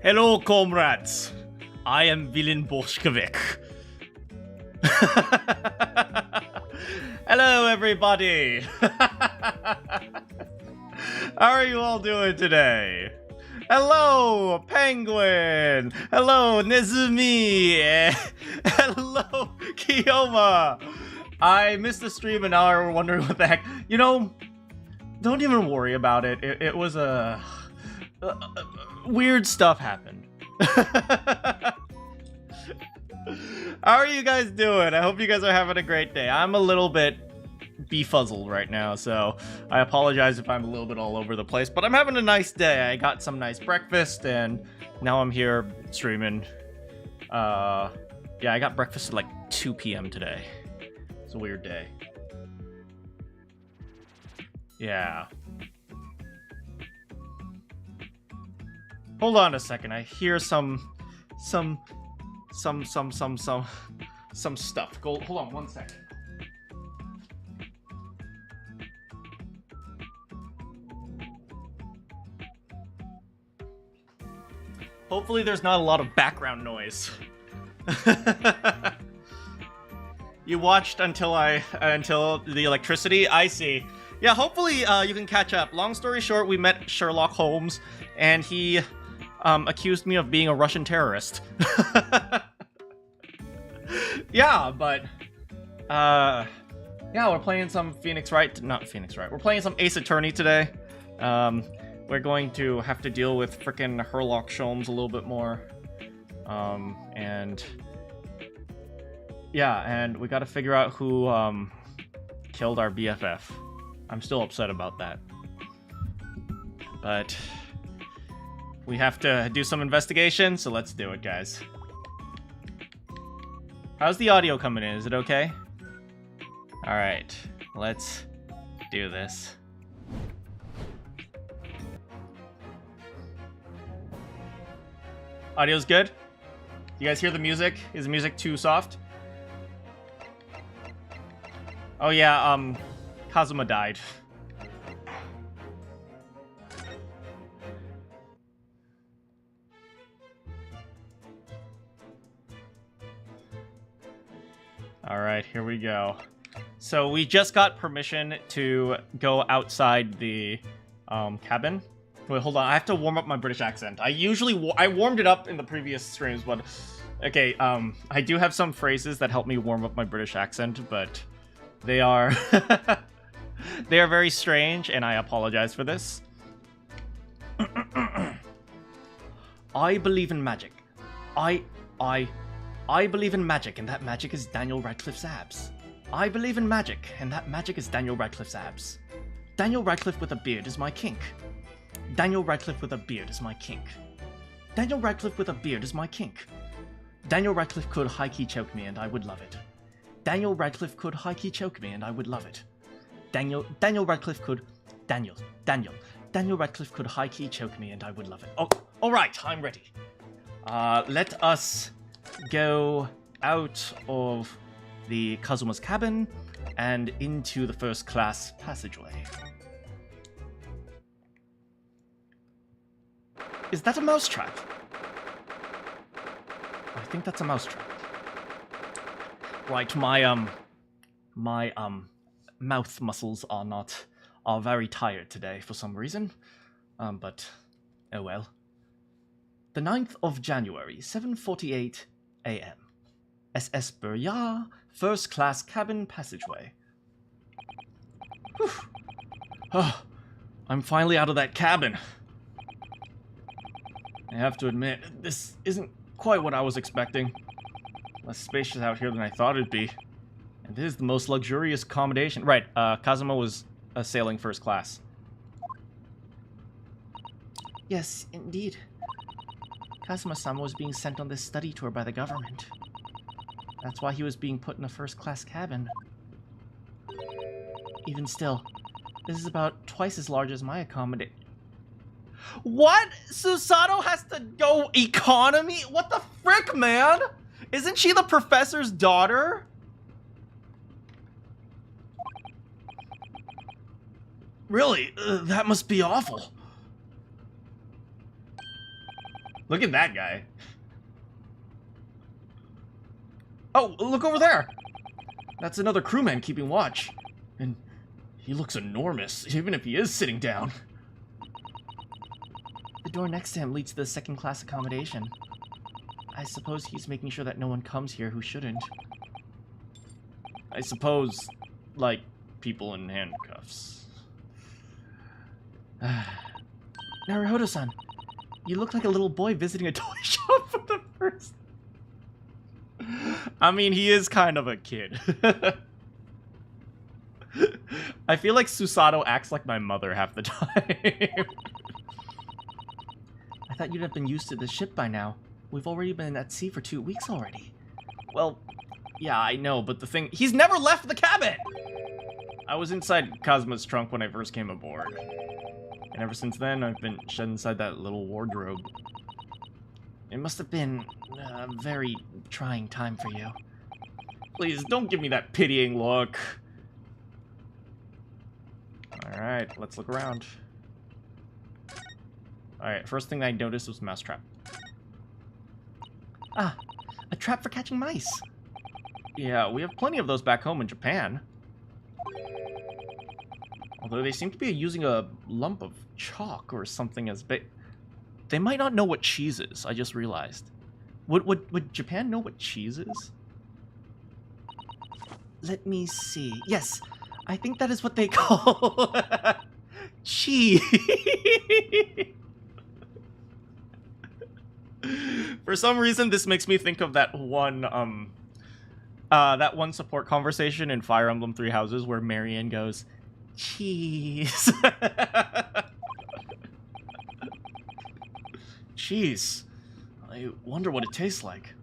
Hello, comrades. I am Villain Bolshevik. Hello, everybody. How are you all doing today? Hello, Penguin. Hello, Nezumi. Hello, Kiyoma. I missed the stream and now I'm wondering what the heck. You know, don't even worry about it. It was a weird stuff happened. How are you guys doing? I hope you guys are having a great day. I'm a little bit befuzzled right now, so I apologize if I'm a little bit all over the place, but I'm having a nice day. I got some nice breakfast and now I'm here streaming. Yeah, I got breakfast at like 2 p.m. today. It's a weird day. Yeah. Hold on a second. I hear some stuff. Hold on 1 second. Hopefully there's not a lot of background noise. You watched until the electricity? I see. Yeah, hopefully you can catch up. Long story short, we met Sherlock Holmes, and he accused me of being a Russian terrorist. Yeah, but yeah, we're playing some Phoenix Wright. Not Phoenix Wright. We're playing some Ace Attorney today. We're going to have to deal with frickin' Sherlock Holmes a little bit more. And yeah, and we gotta figure out who killed our BFF. I'm still upset about that. But we have to do some investigation, so let's do it, guys. How's the audio coming in? Is it okay? Alright, let's do this. Audio's good? You guys hear the music? Is the music too soft? Oh yeah, Kazuma died. Alright, here we go. So we just got permission to go outside the cabin. Wait, hold on. I have to warm up my British accent. I warmed it up in the previous streams, but okay. I do have some phrases that help me warm up my British accent, but they are they are very strange, and I apologize for this. I believe in magic. I believe in magic, and that magic is Daniel Radcliffe's abs. I believe in magic, and that magic is Daniel Radcliffe's abs. Daniel Radcliffe with a beard is my kink. Daniel Radcliffe with a beard is my kink. Daniel Radcliffe with a beard is my kink. Daniel Radcliffe could high-key choke me and I would love it. Daniel Radcliffe could high-key choke me and I would love it. Daniel Radcliffe could... Daniel Radcliffe could high-key choke me and I would love it. Oh, alright, I'm ready. Let us go out of the Kazuma's cabin and into the first class passageway. Is that a mousetrap? I think that's a mousetrap. Right, my mouth muscles are very tired today for some reason. But oh well. The 9th of January, 7:48 a.m. SS Burya, first class cabin passageway. Whew. Oh, I'm finally out of that cabin. I have to admit, this isn't quite what I was expecting. Less spacious out here than I thought it'd be. And this is the most luxurious accommodation. Right, Kazuma was sailing first class. Yes, indeed. Kazuma-sama was being sent on this study tour by the government. That's why he was being put in a first-class cabin. Even still, this is about twice as large as my accommodation. What? Susato has to go economy? What the frick, man? Isn't she the professor's daughter? Really? That must be awful. Look at that guy. Oh, look over there. That's another crewman keeping watch. And he looks enormous, even if he is sitting down. The door next to him leads to the second-class accommodation. I suppose he's making sure that no one comes here who shouldn't. I suppose, like, people in handcuffs. Naruhodo-san, you look like a little boy visiting a toy shop for the first... I mean, he is kind of a kid. I feel like Susato acts like my mother half the time. I thought you'd have been used to the ship by now. We've already been at sea for 2 weeks already. Well, yeah, I know, but the thing... He's never left the cabin! I was inside Kazuma's trunk when I first came aboard. And ever since then, I've been shut inside that little wardrobe. It must have been a very trying time for you. Please, don't give me that pitying look. Alright, let's look around. Alright, first thing I noticed was mousetrap. Ah, a trap for catching mice. Yeah, we have plenty of those back home in Japan. Although they seem to be using a lump of chalk or something as bait. They might not know what cheese is, I just realized. Would Japan know what cheese is? Let me see. Yes, I think that is what they call cheese. For some reason, this makes me think of that one support conversation in Fire Emblem Three Houses where Marion goes, cheese. Cheese. I wonder what it tastes like.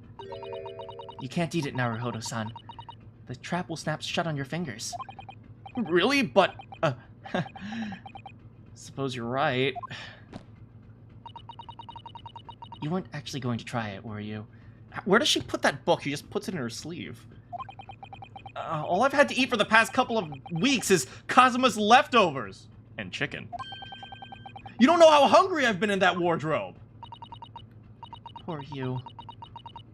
You can't eat it, Naruhodo-san. The trap will snap shut on your fingers. Really? But, suppose you're right. You weren't actually going to try it, were you? Where does she put that book? She just puts it in her sleeve. All I've had to eat for the past couple of weeks is Kazuma's leftovers. And chicken. You don't know how hungry I've been in that wardrobe. Poor you.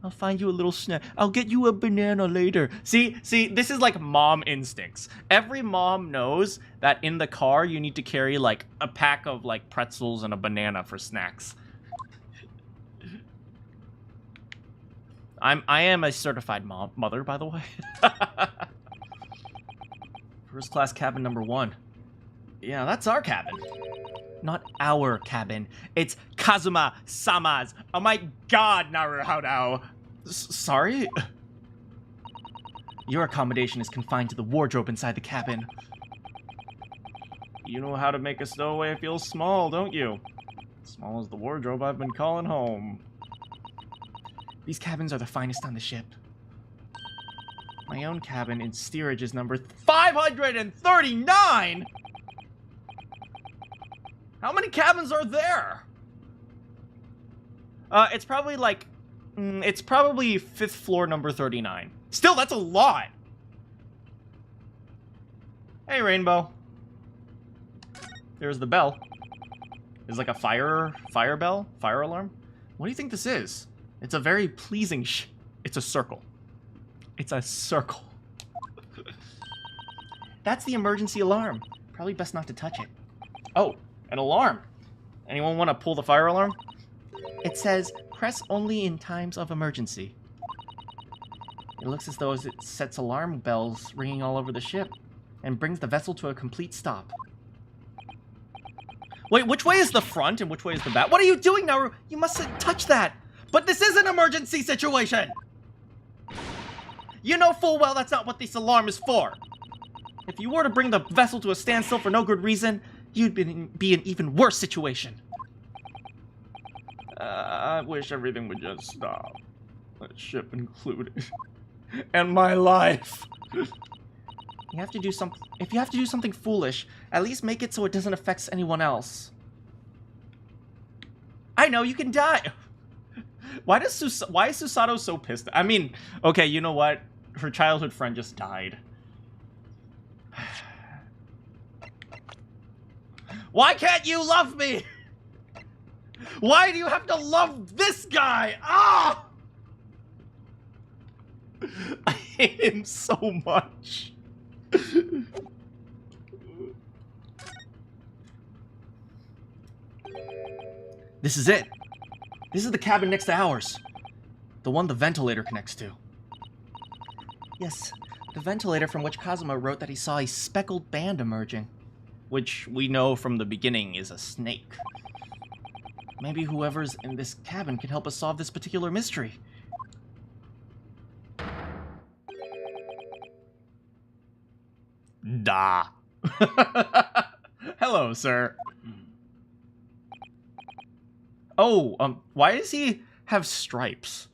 I'll find you a little snack. I'll get you a banana later. See, this is like mom instincts. Every mom knows that in the car you need to carry like a pack of like pretzels and a banana for snacks. I am a certified mother, by the way. First class cabin number 1. Yeah, that's our cabin. Not our cabin. It's Kazuma-sama's. Oh my god, Naruhodo. Sorry? Your accommodation is confined to the wardrobe inside the cabin. You know how to make a stowaway feel small, don't you? Small as the wardrobe I've been calling home. These cabins are the finest on the ship. My own cabin in steerage is number 539?! How many cabins are there? It's probably like... it's probably 5th floor number 39. Still, that's a lot! Hey, Rainbow. There's the bell. It's like a fire bell? Fire alarm? What do you think this is? It's a very pleasing it's a circle. It's a circle. That's the emergency alarm. Probably best not to touch it. Oh, an alarm. Anyone want to pull the fire alarm? It says, press only in times of emergency. It looks as though it sets alarm bells ringing all over the ship and brings the vessel to a complete stop. Wait, which way is the front and which way is the back? What are you doing now? You mustn't touch that. But this is an emergency situation! You know full well that's not what this alarm is for. If you were to bring the vessel to a standstill for no good reason, you'd be in an even worse situation. I wish everything would just stop. The ship included. And my life. You have to do something. If you have to do something foolish, at least make it so it doesn't affect anyone else. I know, you can die. Why is Susato so pissed? I mean, okay, you know what? Her childhood friend just died. Why can't you love me? Why do you have to love this guy? Ah! I hate him so much. This is it. This is the cabin next to ours. The one the ventilator connects to. Yes, the ventilator from which Kazuma wrote that he saw a speckled band emerging. Which we know from the beginning is a snake. Maybe whoever's in this cabin can help us solve this particular mystery. Da. Hello, sir. Oh, why does he have stripes?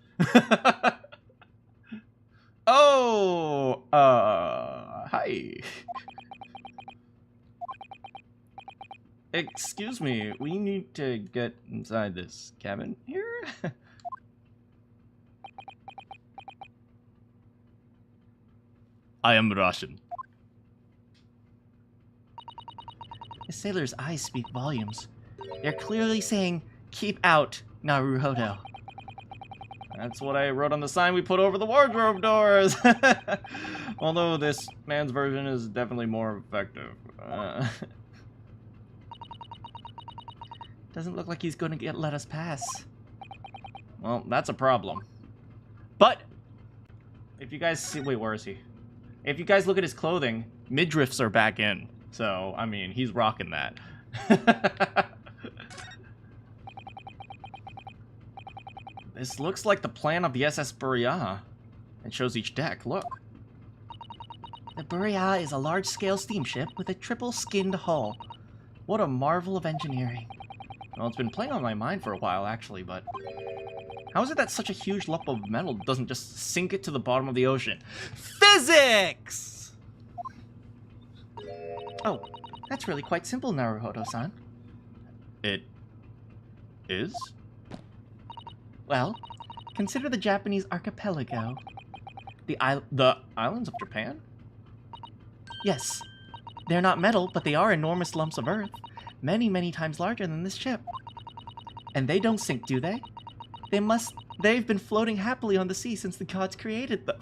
Oh, hi. Excuse me, we need to get inside this cabin here. I am Russian. The sailor's eyes speak volumes. They're clearly saying, keep out, Naruhodo. That's what I wrote on the sign we put over the wardrobe doors. Although this man's version is definitely more effective. Doesn't look like he's going to let us pass. Well, that's a problem. But if you guys see, wait, where is he? If you guys look at his clothing, midriffs are back in. So, I mean, he's rocking that. This looks like the plan of the SS Burya. It shows each deck, look. The Burya is a large-scale steamship with a triple-skinned hull. What a marvel of engineering. Well, it's been playing on my mind for a while, actually, but... how is it that such a huge lump of metal doesn't just sink it to the bottom of the ocean? Physics! Oh, that's really quite simple, Naruhodo-san. It... is? Well, consider the Japanese archipelago. The islands of Japan? Yes. They're not metal, but they are enormous lumps of earth. Many, many times larger than this ship. And they don't sink, do they? They've been floating happily on the sea since the gods created them.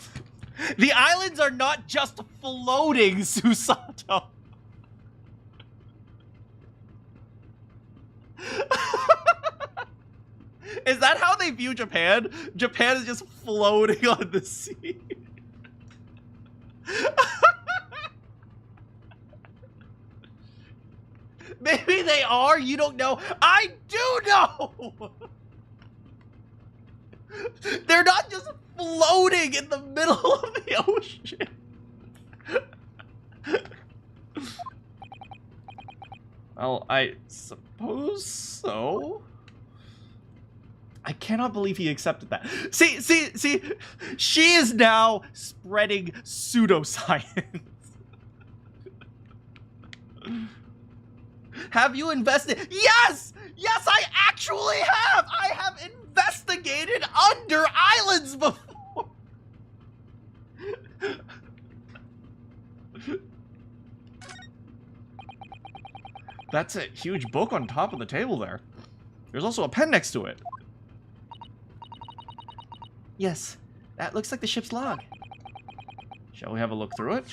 The islands are not just floating, Susato! Is that how they view Japan? Japan is just floating on the sea. Maybe they are, you don't know. I do know! They're not just floating in the middle of the ocean. Well, I suppose so. I cannot believe he accepted that. See, she is now spreading pseudoscience. Have you invested? Yes! Yes, I actually have! I have investigated under islands before! That's a huge book on top of the table there. There's also a pen next to it. Yes, that looks like the ship's log. Shall we have a look through it?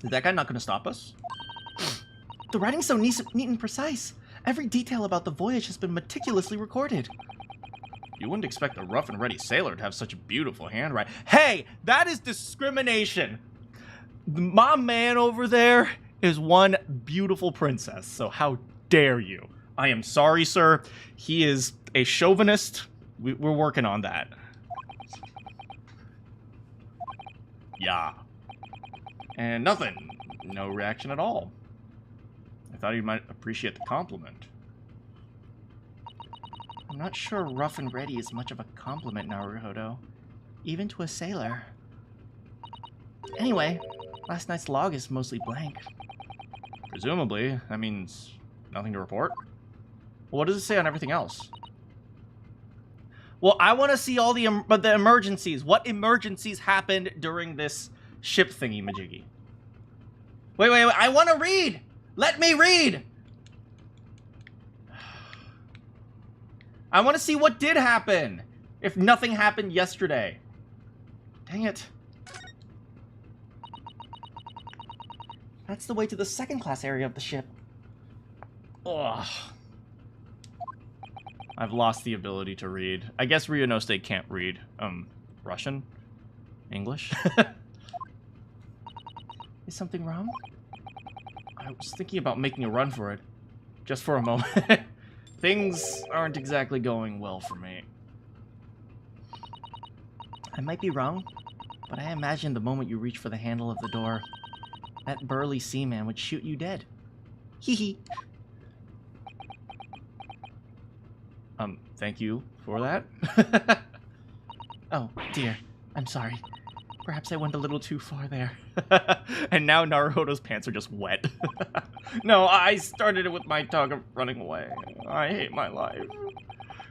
Is that guy not going to stop us? The writing's so neat and precise. Every detail about the voyage has been meticulously recorded. You wouldn't expect a rough and ready sailor to have such a beautiful handwriting. Hey, that is discrimination. My man over there is one beautiful princess, so how dare you? I am sorry, sir. He is a chauvinist. We're working on that. Yeah. And nothing. No reaction at all. I thought you might appreciate the compliment. I'm not sure rough and ready is much of a compliment, Naruhodo. Even to a sailor. Anyway, last night's log is mostly blank. Presumably, that means nothing to report. Well, what does it say on everything else? Well, I want to see all the emergencies. What emergencies happened during this ship thingy-majiggy? Wait, I want to read! Let me read! I want to see what did happen, if nothing happened yesterday. Dang it. That's the way to the second-class area of the ship. Ugh. I've lost the ability to read. I guess Ryunosuke can't read. Russian? English? Is something wrong? I was thinking about making a run for it. Just for a moment. Things aren't exactly going well for me. I might be wrong, but I imagine the moment you reach for the handle of the door, that burly seaman would shoot you dead. Hee hee. Thank you for that. Oh, dear. I'm sorry. Perhaps I went a little too far there. And now Naruhodo's pants are just wet. No, I started it with my talk of running away. I hate my life.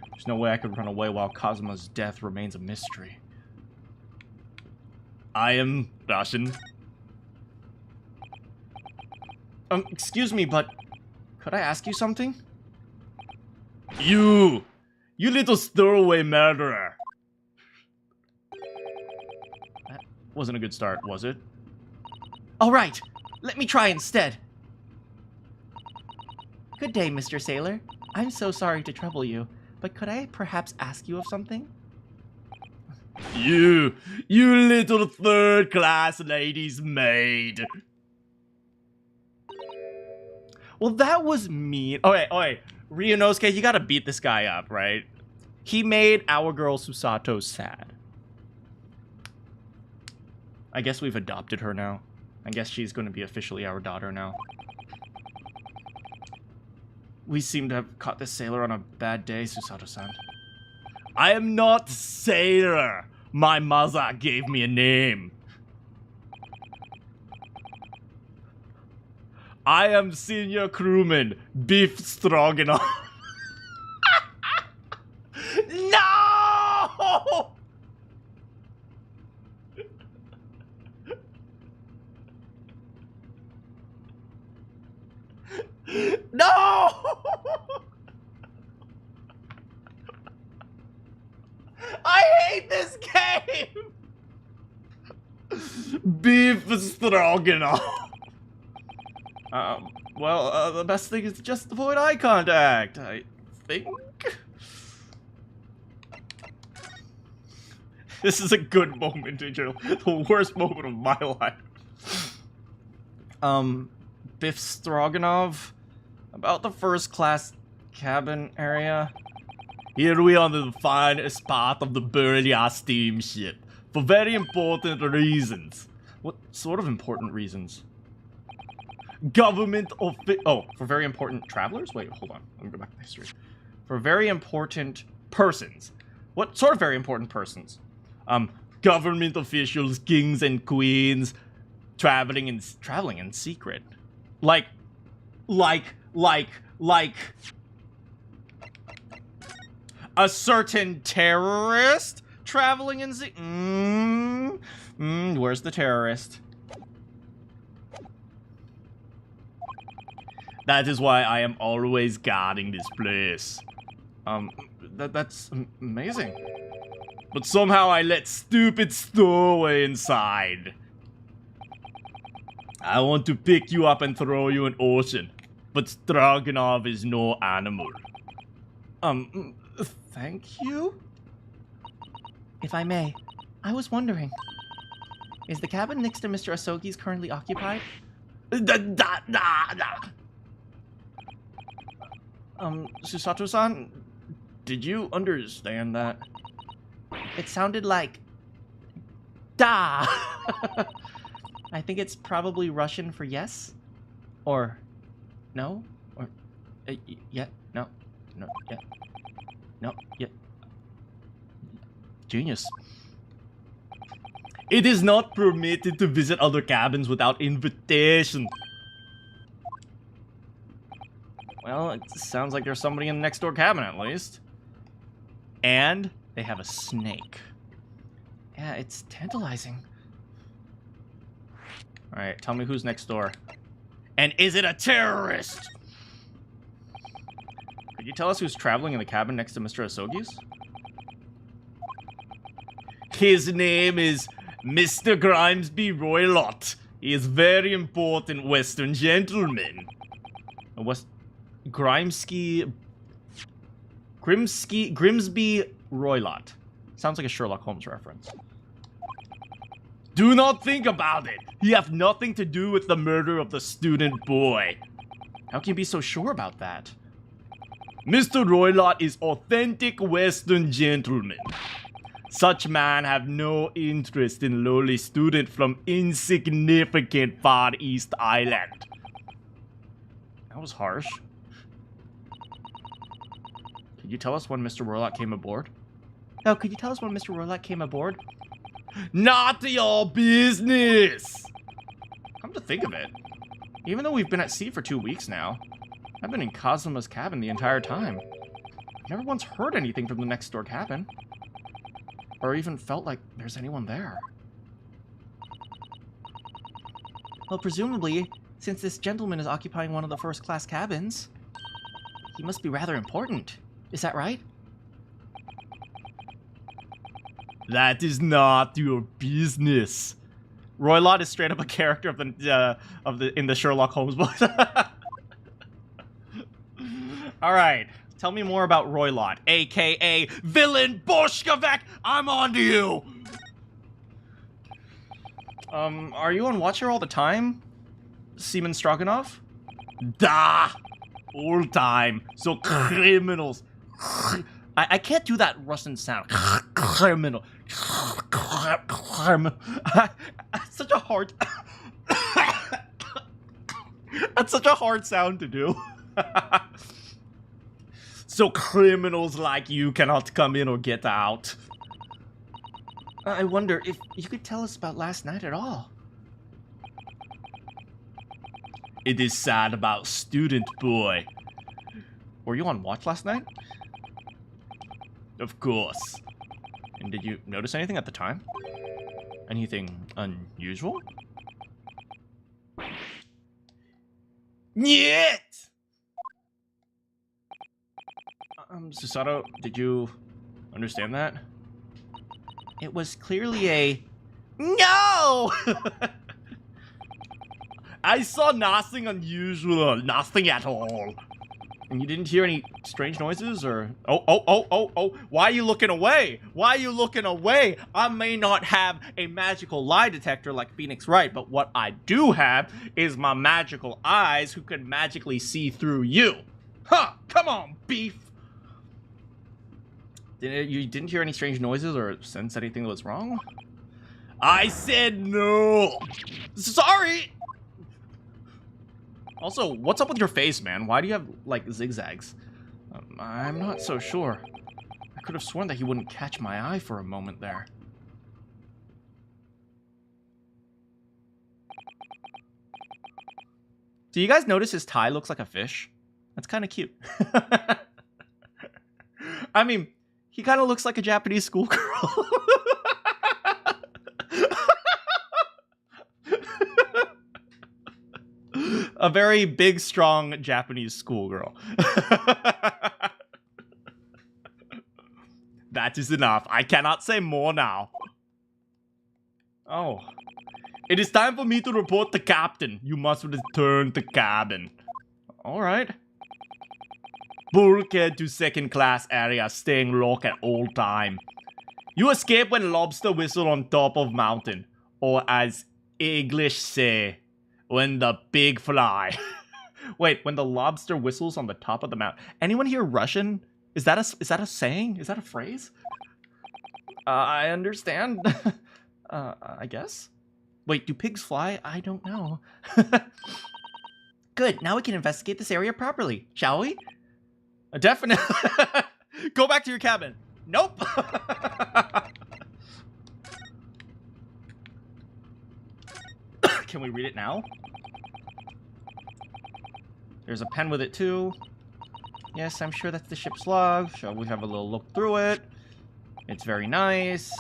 There's no way I could run away while Kazuma's death remains a mystery. I am Russian. Excuse me, but could I ask you something? You little stowaway murderer. wasn't a good start, was it? All right, let me try instead. Good day, Mr. Sailor. I'm so sorry to trouble you, but could I perhaps ask you of something? You little third-class lady's maid. Well, that was mean. Okay. Ryunosuke, you gotta beat this guy up, right? He made our girl Susato sad. I guess we've adopted her now. I guess she's going to be officially our daughter now. We seem to have caught this sailor on a bad day, Susato-san. I am not sailor. My mother gave me a name. I am senior crewman, Beef Stroganoff. No! No! I hate this game! Beef Stroganoff. Well, the best thing is to just avoid eye contact, I think. This is a good moment, Angel. The worst moment of my life. Biff Stroganoff, about the first class cabin area. Here we are on the finest part of the Burlia steamship, for very important reasons. What sort of important reasons? Government for very important travelers? Wait, hold on. Let me go back to history. For very important persons. What sort of very important persons? Government officials, kings and queens, traveling in secret. Like a certain terrorist traveling in secret. Where's the terrorist? That is why I am always guarding this place. That's amazing. But somehow I let stupid stowaway inside. I want to pick you up and throw you in ocean, but Stroganoff is no animal. Thank you? If I may, I was wondering, is the cabin next to Mr. Asogi's currently occupied? Susato-san, did you understand that? It sounded like... Da! I think it's probably Russian for yes? Or... no? Or... yeah? No? No? Yeah? No? Yeah? Genius. It is not permitted to visit other cabins without invitation. Well, it sounds like there's somebody in the next door cabin at least. And they have a snake. Yeah, it's tantalizing. Alright, tell me who's next door. And is it a terrorist? Could you tell us who's traveling in the cabin next to Mr. Asogi's? His name is Mr. Grimsby Roylott. He is very important Western gentleman. Grimsby Roylott. Sounds like a Sherlock Holmes reference. Do not think about it. He have nothing to do with the murder of the student boy. How can you be so sure about that? Mr. Roylott is authentic Western gentleman. Such man have no interest in lowly student from insignificant Far East Island. That was harsh. Could you tell us when Mr. Roylott came aboard? Oh, could you tell us when Mr. Roylott came aboard? Not your business! Come to think of it, even though we've been at sea for 2 weeks now, I've been in Kazuma's cabin the entire time. I've never once heard anything from the next door cabin. Or even felt like there's anyone there. Well, presumably, since this gentleman is occupying one of the first class cabins, he must be rather important. Is that right? That is not your business. Roylott is straight up a character of the in the Sherlock Holmes books. All right, tell me more about Roylott, aka Villain Bolshevik. I'm on to you. Are you on watch here all the time, Seaman Stroganoff? Da, all time. So criminals. I can't do that Russian sound. Criminal. That's such a hard. That's such a hard sound to do. So criminals like you cannot come in or get out. I wonder if you could tell us about last night at all. It is sad about student boy. Were you on watch last night? Of course. And did you notice anything at the time? Anything unusual? Niet! Susato, did you understand that? It was clearly a no! I saw nothing unusual, nothing at all. And you didn't hear any strange noises or... Oh, why are you looking away? Why are you looking away? I may not have a magical lie detector like Phoenix Wright, but what I do have is my magical eyes who can magically see through you. Huh, come on, beef. You didn't hear any strange noises or sense anything that was wrong? I said no. Sorry. Also, what's up with your face, man? Why do you have, like, zigzags? I'm not so sure. I could have sworn that he wouldn't catch my eye for a moment there. Do you guys notice his tie looks like a fish? That's kind of cute. I mean, he kind of looks like a Japanese schoolgirl. A very big, strong Japanese schoolgirl. That is enough. I cannot say more now. Oh. It is time for me to report the captain. You must return to cabin. Alright. Bulkhead to second class area, staying locked at all time. You escape when lobster whistle on top of mountain. Or as English say, when the pig fly. Wait, when the lobster whistles on the top of the mountain. Anyone hear Russian? Is that a saying? Is that a phrase? I understand. I guess. Wait, do pigs fly? I don't know. Good, now we can investigate this area properly, shall we? Definitely. Go back to your cabin. Nope. Can we read it now? There's a pen with it too. Yes, I'm sure that's the ship's log. Shall we have a little look through it? It's very nice.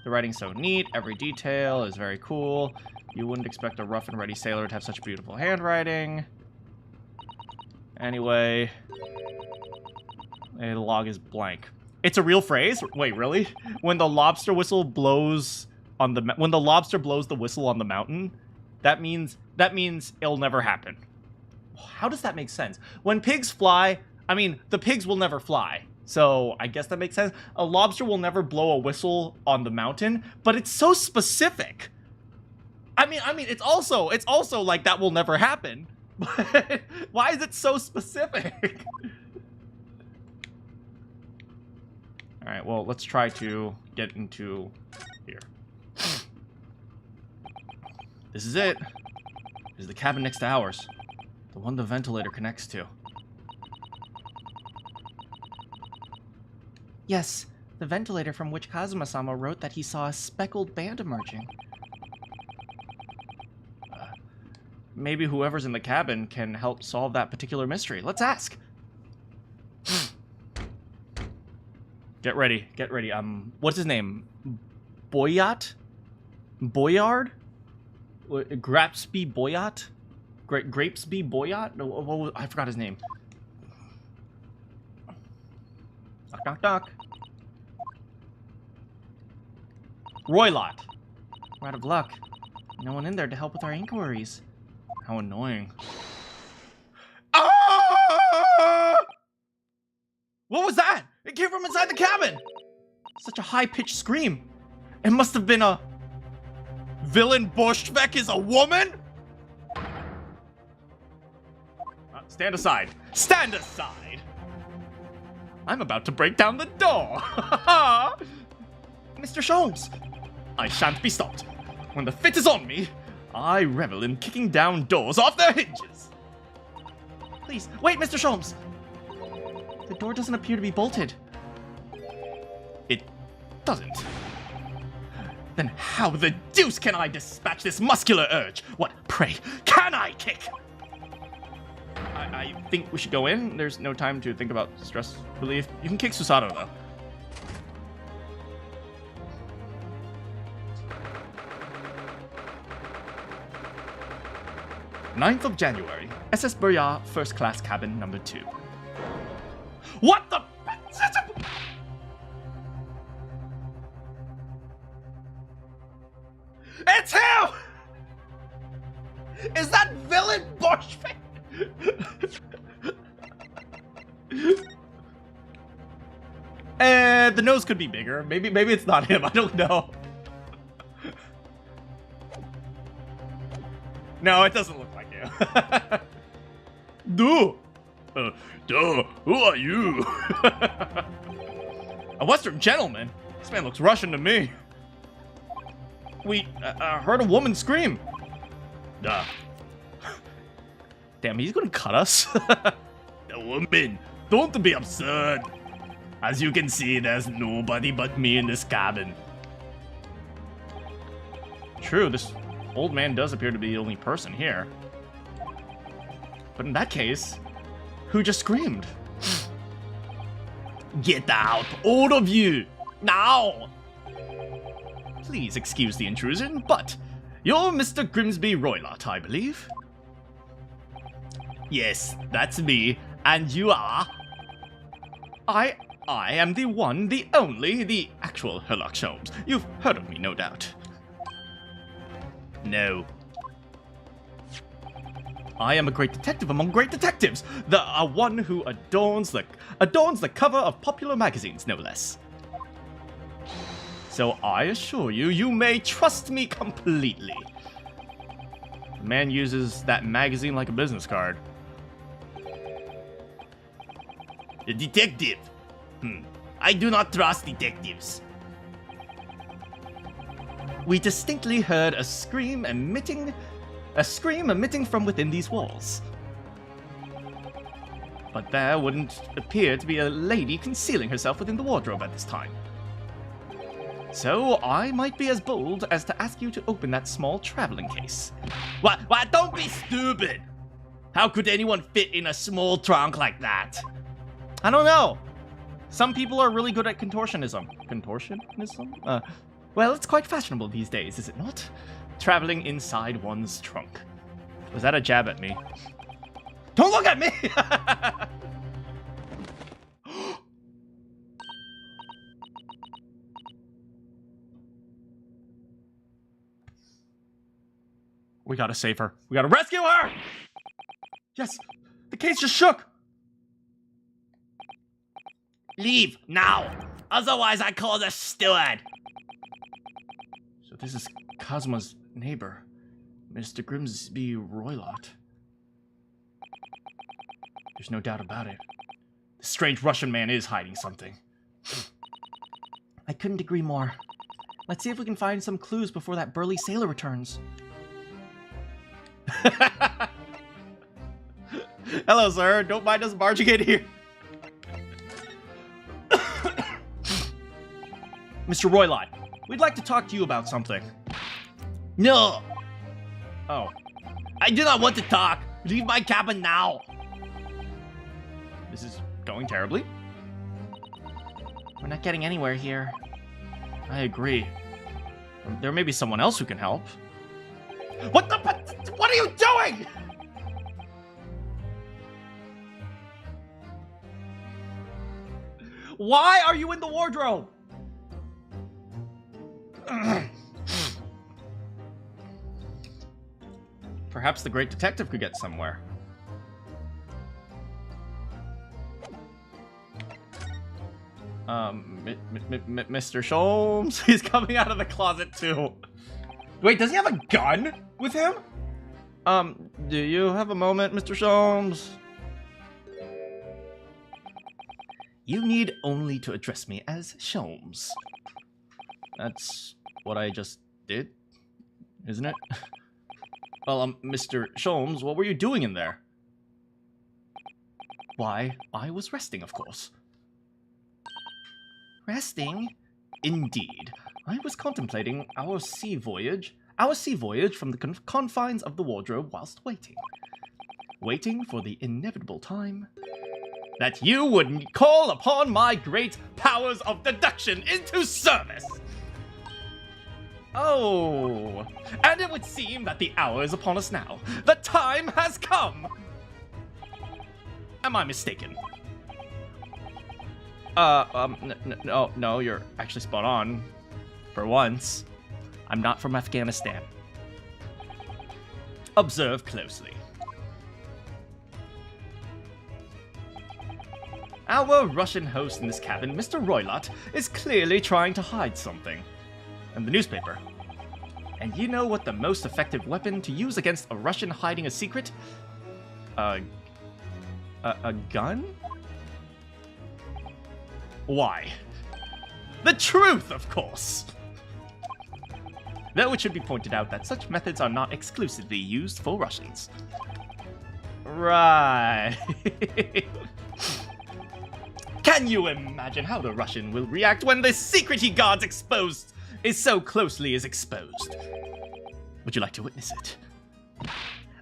The writing's so neat. Every detail is very cool. You wouldn't expect a rough and ready sailor to have such beautiful handwriting. Anyway, the log is blank. It's a real phrase? Wait, really? When the lobster whistle blows on the when the lobster blows the whistle on the mountain, that means it'll never happen. How does that make sense? When pigs fly, I mean, the pigs will never fly. So I guess that makes sense. A lobster will never blow a whistle on the mountain, but it's so specific. I mean, it's also like that will never happen. But why is it so specific? All right, well, let's try to get into here. This is it. This is the cabin next to ours. The one the ventilator connects to. Yes, the ventilator from which Kazuma-sama wrote that he saw a speckled band emerging. Maybe whoever's in the cabin can help solve that particular mystery. Let's ask. Get ready, get ready. What's his name? Boyat? Boyard? Grapsby Boyat? Grapesby Boyat? No, I forgot his name. Knock, knock, knock. Roylott. We're out of luck. No one in there to help with our inquiries. How annoying. Ah! What was that? It came from inside the cabin! Such a high-pitched scream. It must have been a... Villain Borstvek is a woman? Stand aside. Stand aside! I'm about to break down the door! Mr. Sholmes! I shan't be stopped. When the fit is on me, I revel in kicking down doors off their hinges. Please, wait, Mr. Sholmes! The door doesn't appear to be bolted. It doesn't. Then how the deuce can I dispatch this muscular urge? What, pray, can I kick? I think we should go in. There's no time to think about stress relief. You can kick Susato, though. "9th of January, SS Burya, first class cabin number 2. What the? It's him! Is that Villain Borstvek? The nose could be bigger. Maybe it's not him. I don't know. No, it doesn't look like him. Duh. Who are you? A Western gentleman? This man looks Russian to me. We heard a woman scream. Duh. Damn, he's gonna cut us. The woman. Don't be absurd. As you can see, there's nobody but me in this cabin. True, this old man does appear to be the only person here. But in that case, who just screamed? Get out, all of you, now! Please excuse the intrusion, but you're Mr. Grimsby Roylott, I believe? Yes, that's me, and you are? I am the one, the only, the actual Sherlock Holmes. You've heard of me, no doubt. No. I am a great detective among great detectives, the one who adorns the cover of popular magazines, no less. So I assure you, you may trust me completely. The man uses that magazine like a business card. The detective. I do not trust detectives. We distinctly heard a scream emitting from within these walls. But there wouldn't appear to be a lady concealing herself within the wardrobe at this time. So I might be as bold as to ask you to open that small traveling case. What? Don't be stupid! How could anyone fit in a small trunk like that? I don't know. Some people are really good at contortionism. Contortionism? Well, it's quite fashionable these days, is it not? Traveling inside one's trunk. Was that a jab at me? Don't look at me! We gotta save her. We gotta rescue her! Yes! The case just shook! Leave, now! Otherwise I call the steward! So this is Kazuma's neighbor, Mr. Grimsby Roylott. There's no doubt about it. The strange Russian man is hiding something. I couldn't agree more. Let's see if we can find some clues before that burly sailor returns. Hello, sir. Don't mind us barging in here. Mr. Roylott, we'd like to talk to you about something. No. Oh. I do not want to talk. Leave my cabin now. This is going terribly. We're not getting anywhere here. I agree. There may be someone else who can help. What are you doing? Why are you in the wardrobe? Perhaps the great detective could get somewhere. Mr. Sholmes? He's coming out of the closet too. Wait, does he have a gun with him? Do you have a moment, Mr. Sholmes? You need only to address me as Sholmes. That's what I just did, isn't it? Well, Mr. Sholmes, what were you doing in there? Why, I was resting, of course. Resting? Indeed. I was contemplating our sea voyage from the confines of the wardrobe whilst waiting. Waiting for the inevitable time that you would call upon my great powers of deduction into service. Oh, and it would seem that the hour is upon us now. The time has come. Am I mistaken? No, you're actually spot on. For once. I'm not from Afghanistan. Observe closely. Our Russian host in this cabin, Mr. Roylott, is clearly trying to hide something. And the newspaper. And you know what the most effective weapon to use against a Russian hiding a secret? A gun? Why? The truth, of course! Though it should be pointed out that such methods are not exclusively used for Russians. Right. Can you imagine how the Russian will react when the secret he guards exposed is so closely exposed? Would you like to witness it?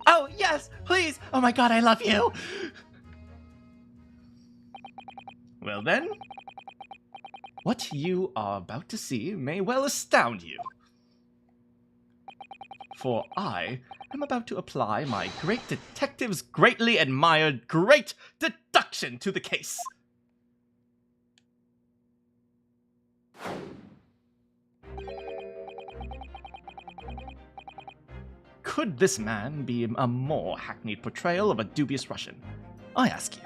Oh, yes, please! Oh my god, I love you! Well then, what you are about to see may well astound you. For I am about to apply my great detective's greatly admired great deduction to the case. Could this man be a more hackneyed portrayal of a dubious Russian? I ask you.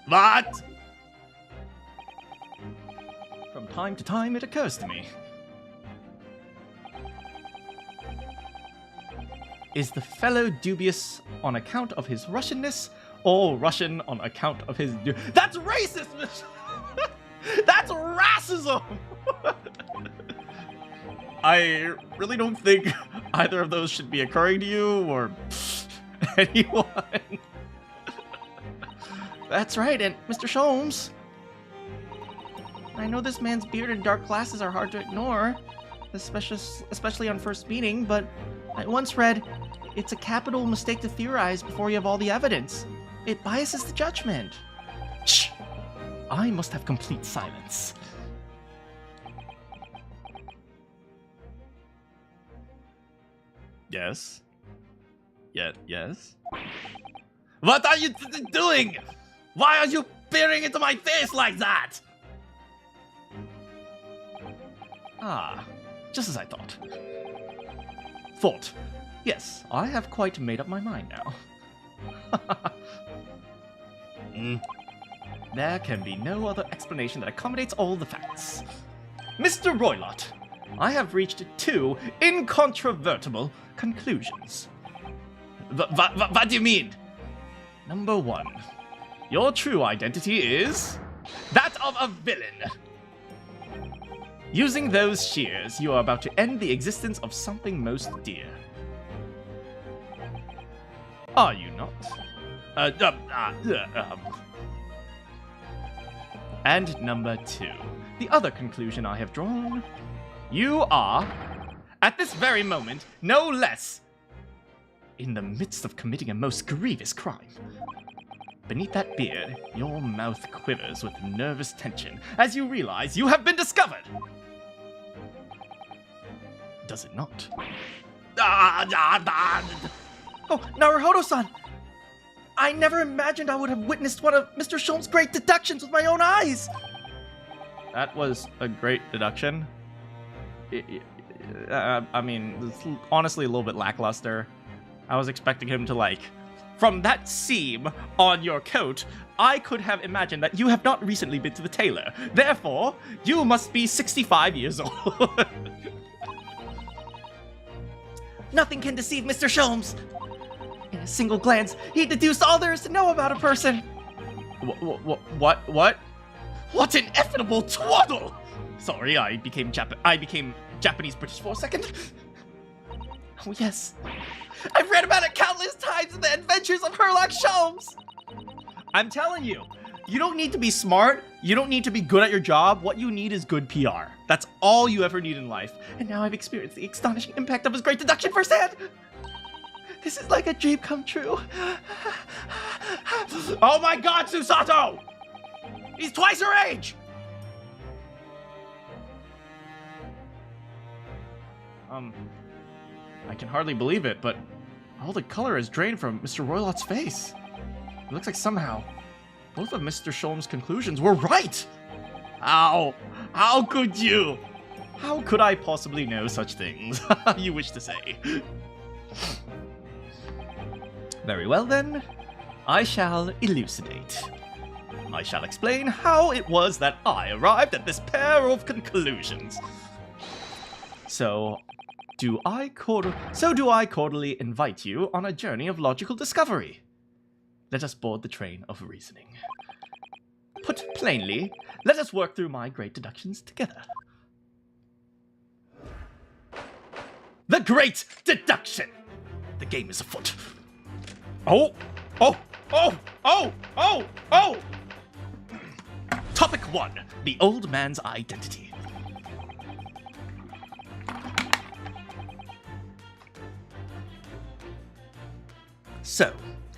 What? From time to time, it occurs to me. Is the fellow dubious on account of his Russianness, or Russian on account of his That's racist! That's racism! I really don't think either of those should be occurring to you, or anyone. That's right, and Mr. Sholmes, I know this man's beard and dark glasses are hard to ignore, especially on first meeting, but I once read, it's a capital mistake to theorize before you have all the evidence. It biases the judgment. Shh! I must have complete silence. Yes? Yes? What are you doing? Why are you peering into my face like that? Ah, just as I thought. Yes, I have quite made up my mind now. There can be no other explanation that accommodates all the facts. Mr. Roylott, I have reached two incontrovertible conclusions. What do you mean? Number one, your true identity is that of a villain. Using those shears, you are about to end the existence of something most dear. Are you not? And number two, the other conclusion I have drawn. You are, at this very moment, no less, in the midst of committing a most grievous crime. Beneath that beard, your mouth quivers with nervous tension as you realize you have been discovered. Does it not? Oh, Naruhodo-san! I never imagined I would have witnessed one of Mr. Sholmes' great deductions with my own eyes! That was a great deduction. I mean, it's honestly a little bit lackluster. I was expecting him to, like, from that seam on your coat, I could have imagined that you have not recently been to the tailor. Therefore, you must be 65 years old. Nothing can deceive Mr. Sholmes. In a single glance, he deduced all there is to know about a person. What? What an effable twaddle! Sorry, I became Japanese British for a second. Oh yes, I've read about it countless times in the adventures of Herlock Sholmes. I'm telling you, you don't need to be smart, you don't need to be good at your job, what you need is good PR. That's all you ever need in life. And now I've experienced the astonishing impact of his great deduction firsthand. This is like a dream come true. Oh my god, Susato! He's twice her age! I can hardly believe it, but all the color is drained from Mr. Roylott's face. It looks like somehow both of Mr. Sholmes' conclusions were right! How could you? How could I possibly know such things? You wish to say. Very well then, I shall elucidate. I shall explain how it was that I arrived at this pair of conclusions. So do I cordially invite you on a journey of logical discovery. Let us board the train of reasoning. Put plainly, let us work through my great deductions together. The Great Deduction! The game is afoot. Oh! Topic 1. The old man's identity. So,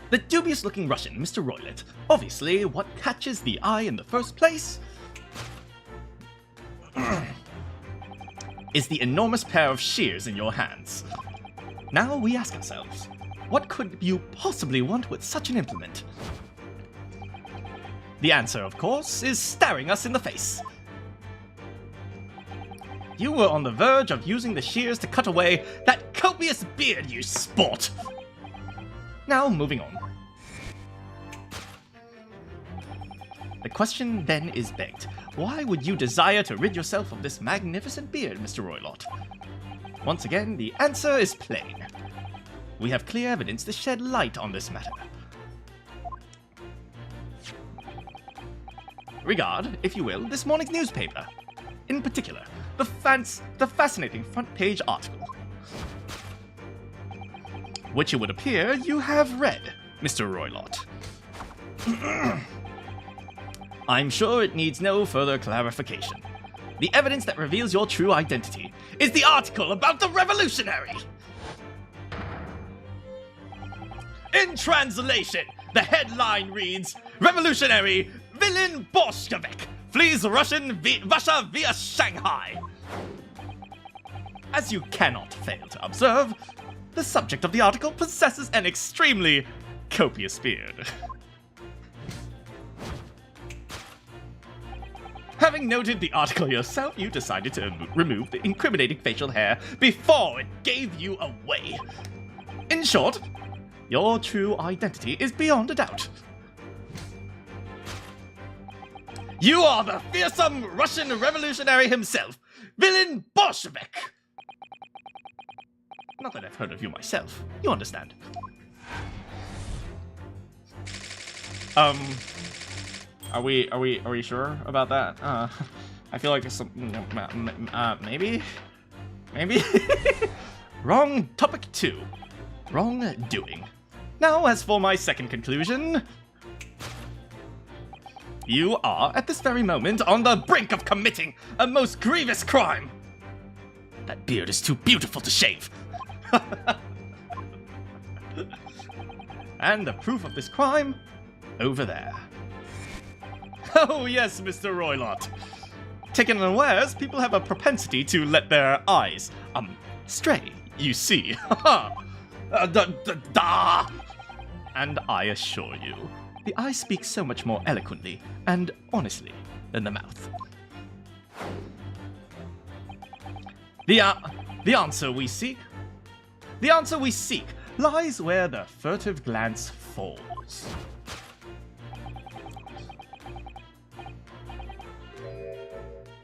the dubious-looking Russian, Mr. Roylott. Obviously, what catches the eye in the first place is the enormous pair of shears in your hands. Now we ask ourselves, what could you possibly want with such an implement? The answer, of course, is staring us in the face. You were on the verge of using the shears to cut away that copious beard, you sport! Now, moving on. The question then is begged. Why would you desire to rid yourself of this magnificent beard, Mr. Roylott? Once again, the answer is plain. We have clear evidence to shed light on this matter. Regard, if you will, this morning's newspaper. In particular, the fascinating front-page article. Which it would appear you have read, Mr. Roylott. I'm sure it needs no further clarification. The evidence that reveals your true identity is the article about the revolutionary! In translation, the headline reads, Revolutionary Villain Bolshevik flees Russia via Shanghai. As you cannot fail to observe, the subject of the article possesses an extremely copious beard. Having noted the article yourself, you decided to remove the incriminating facial hair before it gave you away. In short, your true identity is beyond a doubt. You are the fearsome Russian revolutionary himself, Villain Bolshevik! Not that I've heard of you myself, you understand. Are we sure about that? I feel like there's some, maybe? Wrong topic 2. Wrongdoing. Now, as for my second conclusion, you are, at this very moment, on the brink of committing a most grievous crime. That beard is too beautiful to shave. And the proof of this crime, over there. Oh yes, Mr. Roylott. Taken unawares, people have a propensity to let their eyes, stray, you see. And I assure you, the eye speaks so much more eloquently and honestly than the mouth. The The answer we seek lies where the furtive glance falls.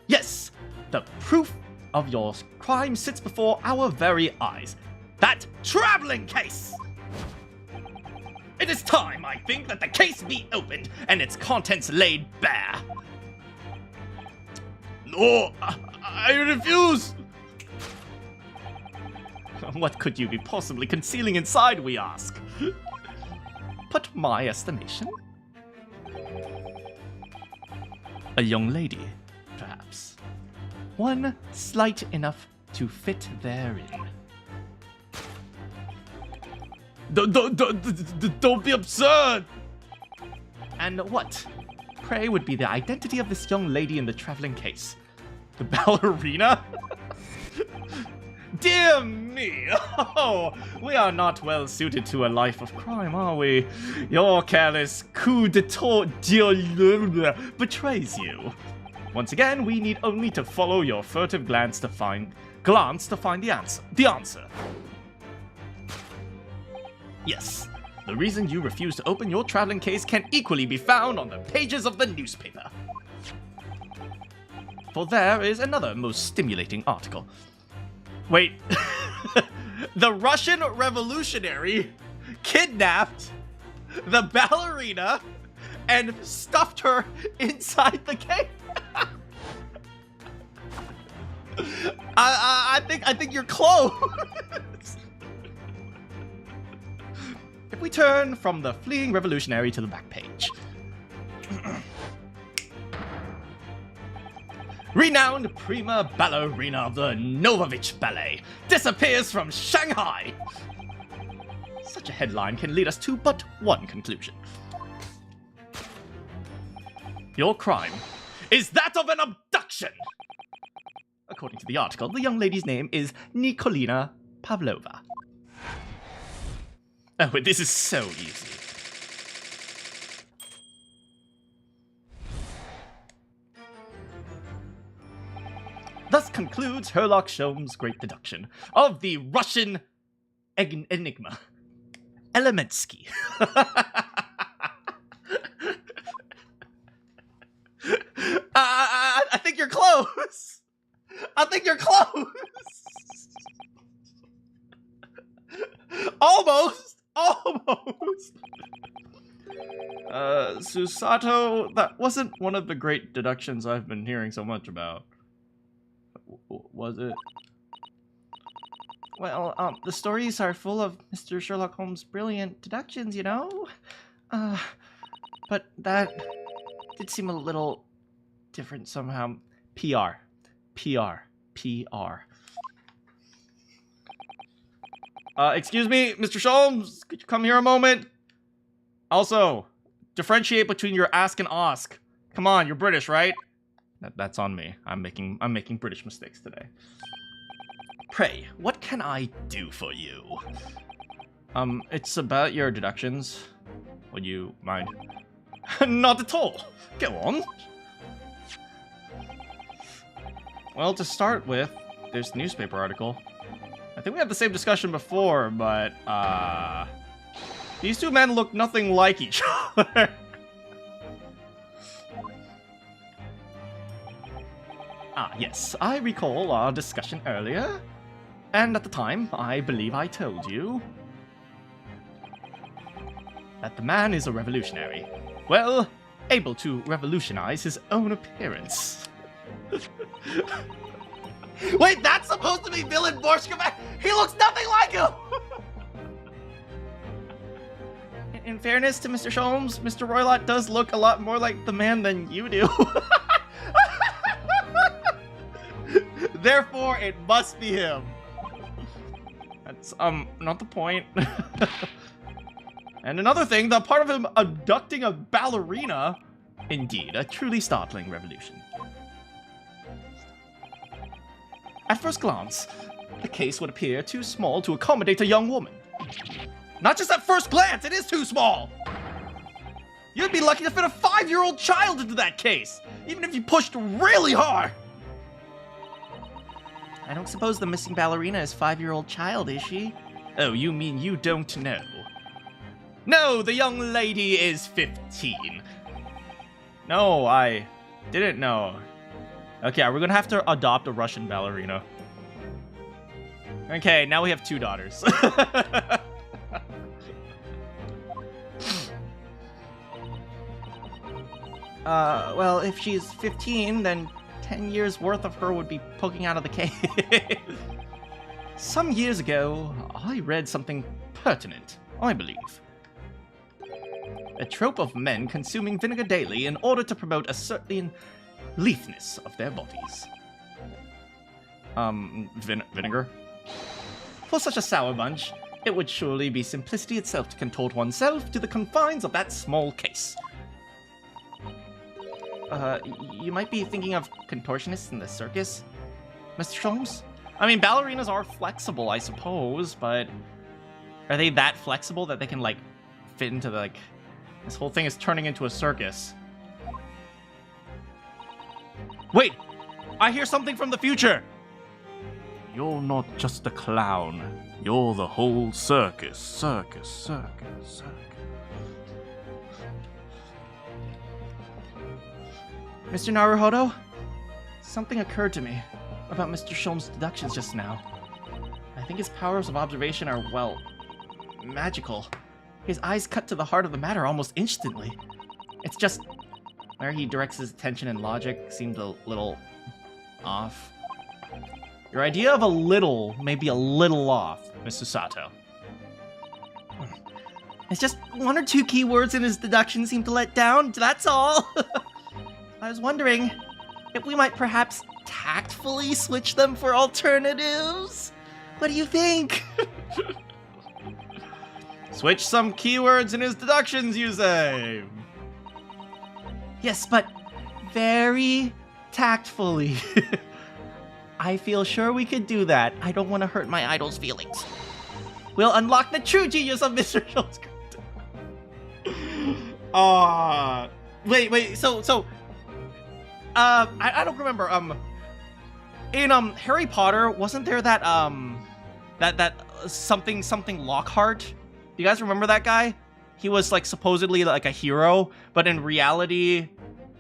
Yes, the proof of your crime sits before our very eyes. That traveling case! It is time, I think, that the case be opened and its contents laid bare. No, I refuse! What could you be possibly concealing inside, we ask? Put my estimation. A young lady, perhaps. One slight enough to fit therein. Don't be absurd! And what, pray, would be the identity of this young lady in the traveling case? The ballerina? Dear me! Oh, we are not well suited to a life of crime, are we? Your careless coup d'etat betrays you. Once again, we need only to follow your furtive glance to find the answer. Yes, the reason you refuse to open your traveling case can equally be found on the pages of the newspaper. For there is another most stimulating article. Wait, the Russian revolutionary kidnapped the ballerina and stuffed her inside the cave. I think you're close. If we turn from the fleeing revolutionary to the back page. Renowned prima ballerina of the Novovich Ballet disappears from Shanghai. Such a headline can lead us to but one conclusion. Your crime is that of an abduction. According to the article, the young lady's name is Nikolina Pavlova. Oh, this is so easy. Thus concludes Sherlock Holmes' great deduction of the Russian enigma. Elemensky. I think you're close. I think you're close. Almost. Susato, that wasn't one of the great deductions I've been hearing so much about. Was it? Well, the stories are full of Mr. Sherlock Holmes' brilliant deductions, you know? But that did seem a little different somehow. PR. Excuse me, Mr. Sholmes, could you come here a moment? Also, differentiate between your ask and ask. Come on, you're British, right? That's on me. I'm making British mistakes today. Pray, what can I do for you? It's about your deductions. Would you mind? Not at all. Go on. Well, to start with, this newspaper article. I think we had the same discussion before, but, these two men look nothing like each other. Yes, I recall our discussion earlier. And at the time, I believe I told you that the man is a revolutionary. Well, able to revolutionize his own appearance. Wait, that's supposed to be Villain Borshkovak? He looks nothing like him! In fairness to Mr. Sholmes, Mr. Roylott does look a lot more like the man than you do. Therefore, it must be him. That's, not the point. And another thing, the part of him abducting a ballerina. Indeed, a truly startling revolution. At first glance, the case would appear too small to accommodate a young woman. Not just at first glance, it is too small! You'd be lucky to fit a 5-year-old child into that case, even if you pushed really hard! I don't suppose the missing ballerina is 5-year-old child, is she? Oh, you mean you don't know? No, the young lady is 15. No, I didn't know. Okay, we're gonna have to adopt a Russian ballerina. Okay, now we have 2 daughters. Well, if she's 15, then 10 years worth of her would be poking out of the cave. Some years ago, I read something pertinent, I believe. A trope of men consuming vinegar daily in order to promote a certain litheness of their bodies. Vinegar? For such a sour bunch, it would surely be simplicity itself to contort oneself to the confines of that small case. You might be thinking of contortionists in the circus, Mr. Sholmes? I mean, ballerinas are flexible, I suppose, but are they that flexible that they can, like, fit into the, like... This whole thing is turning into a circus. Wait! I hear something from the future! You're not just a clown. You're the whole circus. Circus. Mr. Naruhodo? Something occurred to me about Mr. Sholmes' deductions just now. I think his powers of observation are, well, magical. His eyes cut to the heart of the matter almost instantly. It's just where he directs his attention and logic seems a little off. Your idea of a little may be a little off, Mr. Sato. It's just 1 or 2 keywords in his deduction seem to let down, that's all. I was wondering if we might perhaps tactfully switch them for alternatives? What do you think? Switch some keywords in his deductions, you say? Yes, but very tactfully. I feel sure we could do that. I don't want to hurt my idol's feelings. We'll unlock the true genius of Mr. Sholmes. Wait, so I don't remember, in, Harry Potter, wasn't there that, that something Lockhart? Do you guys remember that guy? He was, like, supposedly, like, a hero, but in reality,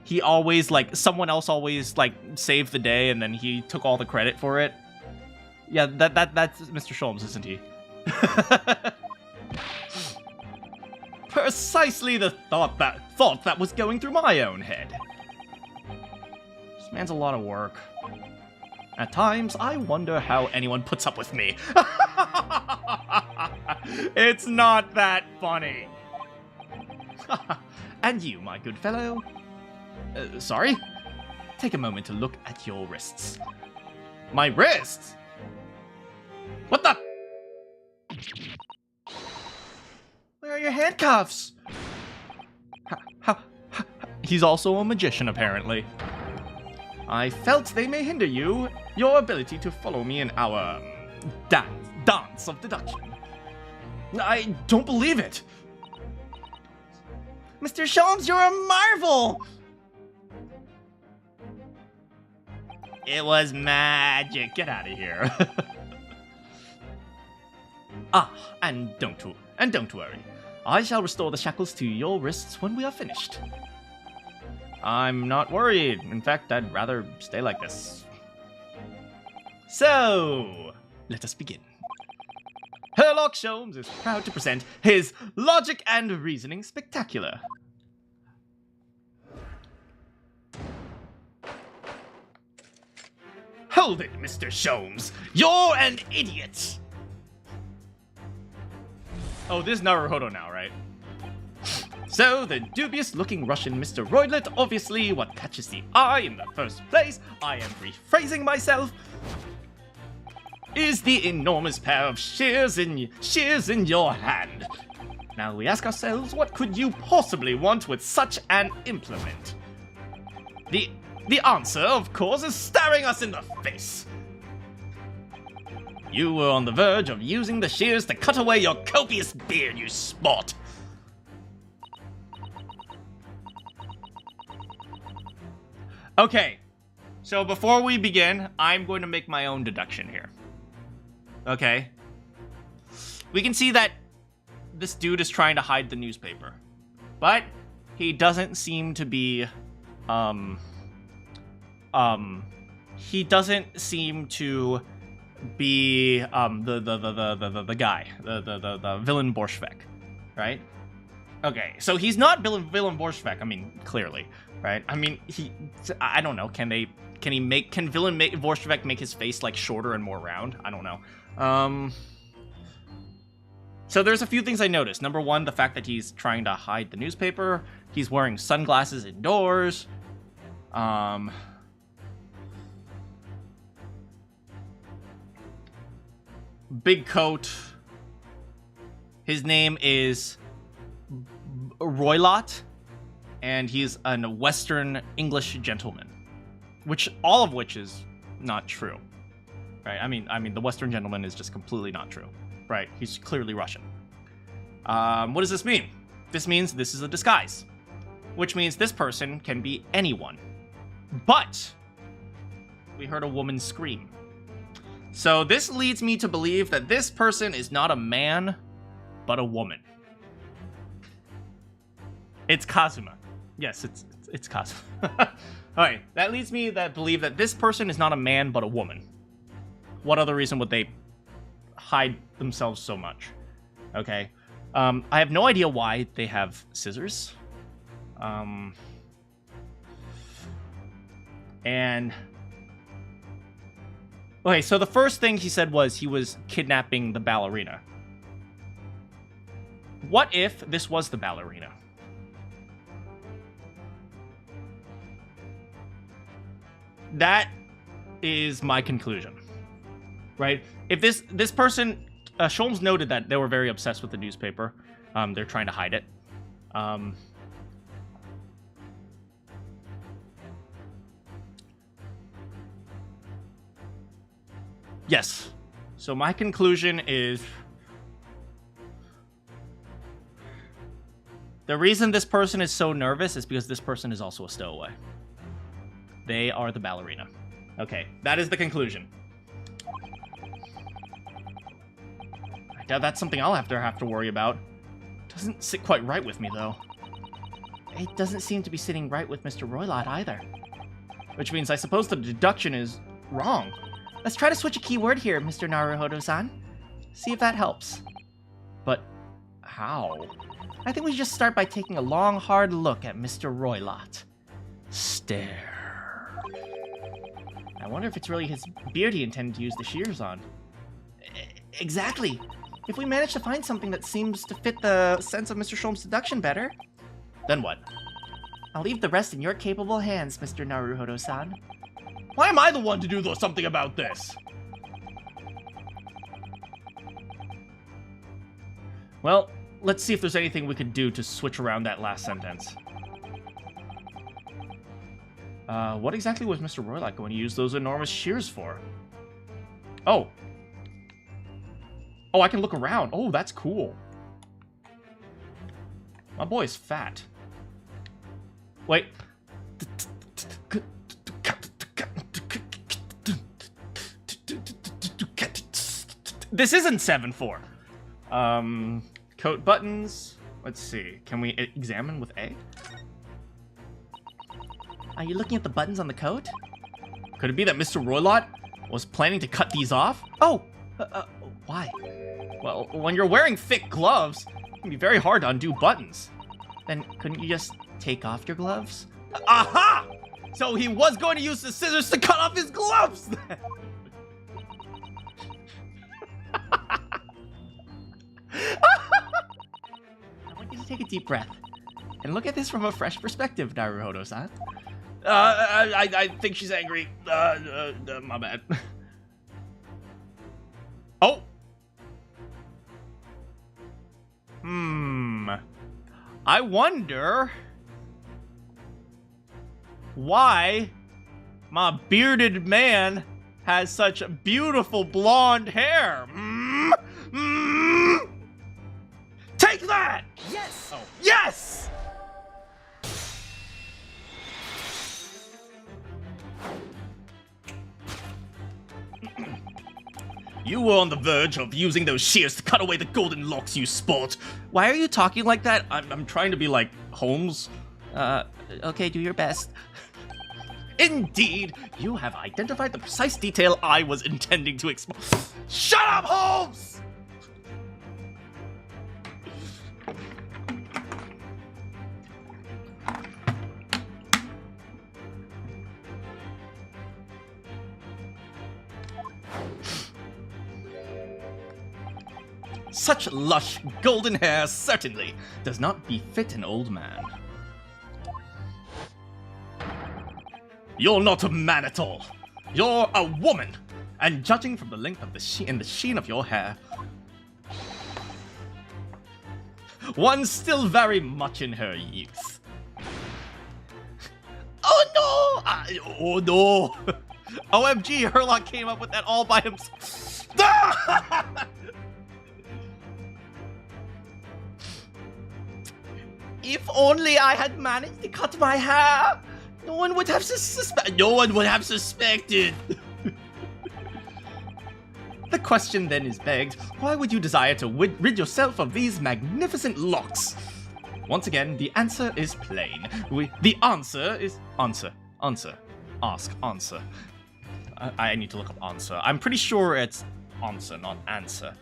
he always, like, someone else always, like, saved the day, and then he took all the credit for it. Yeah, that's Mr. Sholmes, isn't he? Precisely the thought that was going through my own head. This man's a lot of work. At times, I wonder how anyone puts up with me. It's not that funny. And you, my good fellow? Sorry? Take a moment to look at your wrists. My wrists? What the? Where are your handcuffs? He's also a magician, apparently. I felt they may hinder your ability to follow me in our dance of deduction. I don't believe it. Mr. Sholmes, you're a marvel! It was magic. Get out of here. And don't worry. I shall restore the shackles to your wrists when we are finished. I'm not worried. In fact, I'd rather stay like this. So, let us begin. Herlock Sholmes is proud to present his Logic and Reasoning Spectacular. Hold it, Mr. Sholmes. You're an idiot. Oh, this is Naruhodo now, right? So, the dubious-looking Russian Mr. Roydlet, obviously what catches the eye in the first place, I am rephrasing myself, is the enormous pair of shears in your hand. Now we ask ourselves, what could you possibly want with such an implement? The answer, of course, is staring us in the face. You were on the verge of using the shears to cut away your copious beard, you sport. Okay. So before we begin, I'm going to make my own deduction here. Okay. We can see that this dude is trying to hide the newspaper. But he doesn't seem to be, he doesn't seem to be, the guy, the villain Borschbeck, right? Okay, so he's not villain Borschbeck, I mean, clearly, right? I mean, I don't know, can villain Borschbeck make his face, like, shorter and more round? I don't know. So there's a few things I noticed. Number one, the fact that he's trying to hide the newspaper. He's wearing sunglasses indoors. Big coat. His name is Roylott, and he's a Western English gentleman, all of which is not true, right? I mean, the Western gentleman is just completely not true, right? He's clearly Russian. What does this mean? This means this is a disguise, which means this person can be anyone. But we heard a woman scream. So this leads me to believe that this person is not a man, but a woman. It's Kazuma. Yes, it's Kazuma. Alright, that leads me to believe that this person is not a man, but a woman. What other reason would they hide themselves so much? Okay. I have no idea why they have scissors. Okay, so the first thing he said was he was kidnapping the ballerina. What if this was the ballerina? That is my conclusion, right? If this person, Sholmes noted that they were very obsessed with the newspaper. They're trying to hide it. Yes. So my conclusion is the reason this person is so nervous is because this person is also a stowaway. They are the ballerina. Okay, that is the conclusion. I doubt that's something I'll have to worry about. Doesn't sit quite right with me, though. It doesn't seem to be sitting right with Mr. Roylott either. Which means I suppose the deduction is wrong. Let's try to switch a keyword here, Mr. Naruhodo-san. See if that helps. But how? I think we should just start by taking a long, hard look at Mr. Roylott. Stare. I wonder if it's really his beard he intended to use the shears on. Exactly. If we manage to find something that seems to fit the sense of Mr. Sholmes' deduction better... Then what? I'll leave the rest in your capable hands, Mr. Naruhodo-san. Why am I the one to do something about this? Well, let's see if there's anything we could do to switch around that last sentence. What exactly was Mr. Roylott going to use those enormous shears for? Oh. Oh, I can look around. Oh, that's cool. My boy is fat. Wait. This isn't 7-4. Coat buttons. Let's see. Can we examine with A? Are you looking at the buttons on the coat? Could it be that Mr. Roylott was planning to cut these off? Oh! Why? Well, when you're wearing thick gloves, it can be very hard to undo buttons. Then couldn't you just take off your gloves? Aha! So he was going to use the scissors to cut off his gloves! I want you to take a deep breath and look at this from a fresh perspective, Naruhodo-san. I think she's angry. My bad. Oh! I wonder why my bearded man has such beautiful blonde hair. Take that! Yes! Oh. Yes! were on the verge of using those shears to cut away the golden locks you sport. Why are you talking like that? I'm trying to be like Holmes. Okay, do your best. Indeed, you have identified the precise detail I was intending to explore. Shut up, Holmes! Such lush golden hair certainly does not befit an old man. You're not a man at all. You're a woman. And judging from the length of the sheen of your hair, one still very much in her youth. Oh no! Oh no! OMG, Herlock came up with that all by himself. If only I had managed to cut my hair, no one would have suspected. The question then is begged, why would you desire to rid yourself of these magnificent locks? Once again, the answer is plain. The answer is answer. Ask, answer. I need to look up answer. I'm pretty sure it's answer, not answer.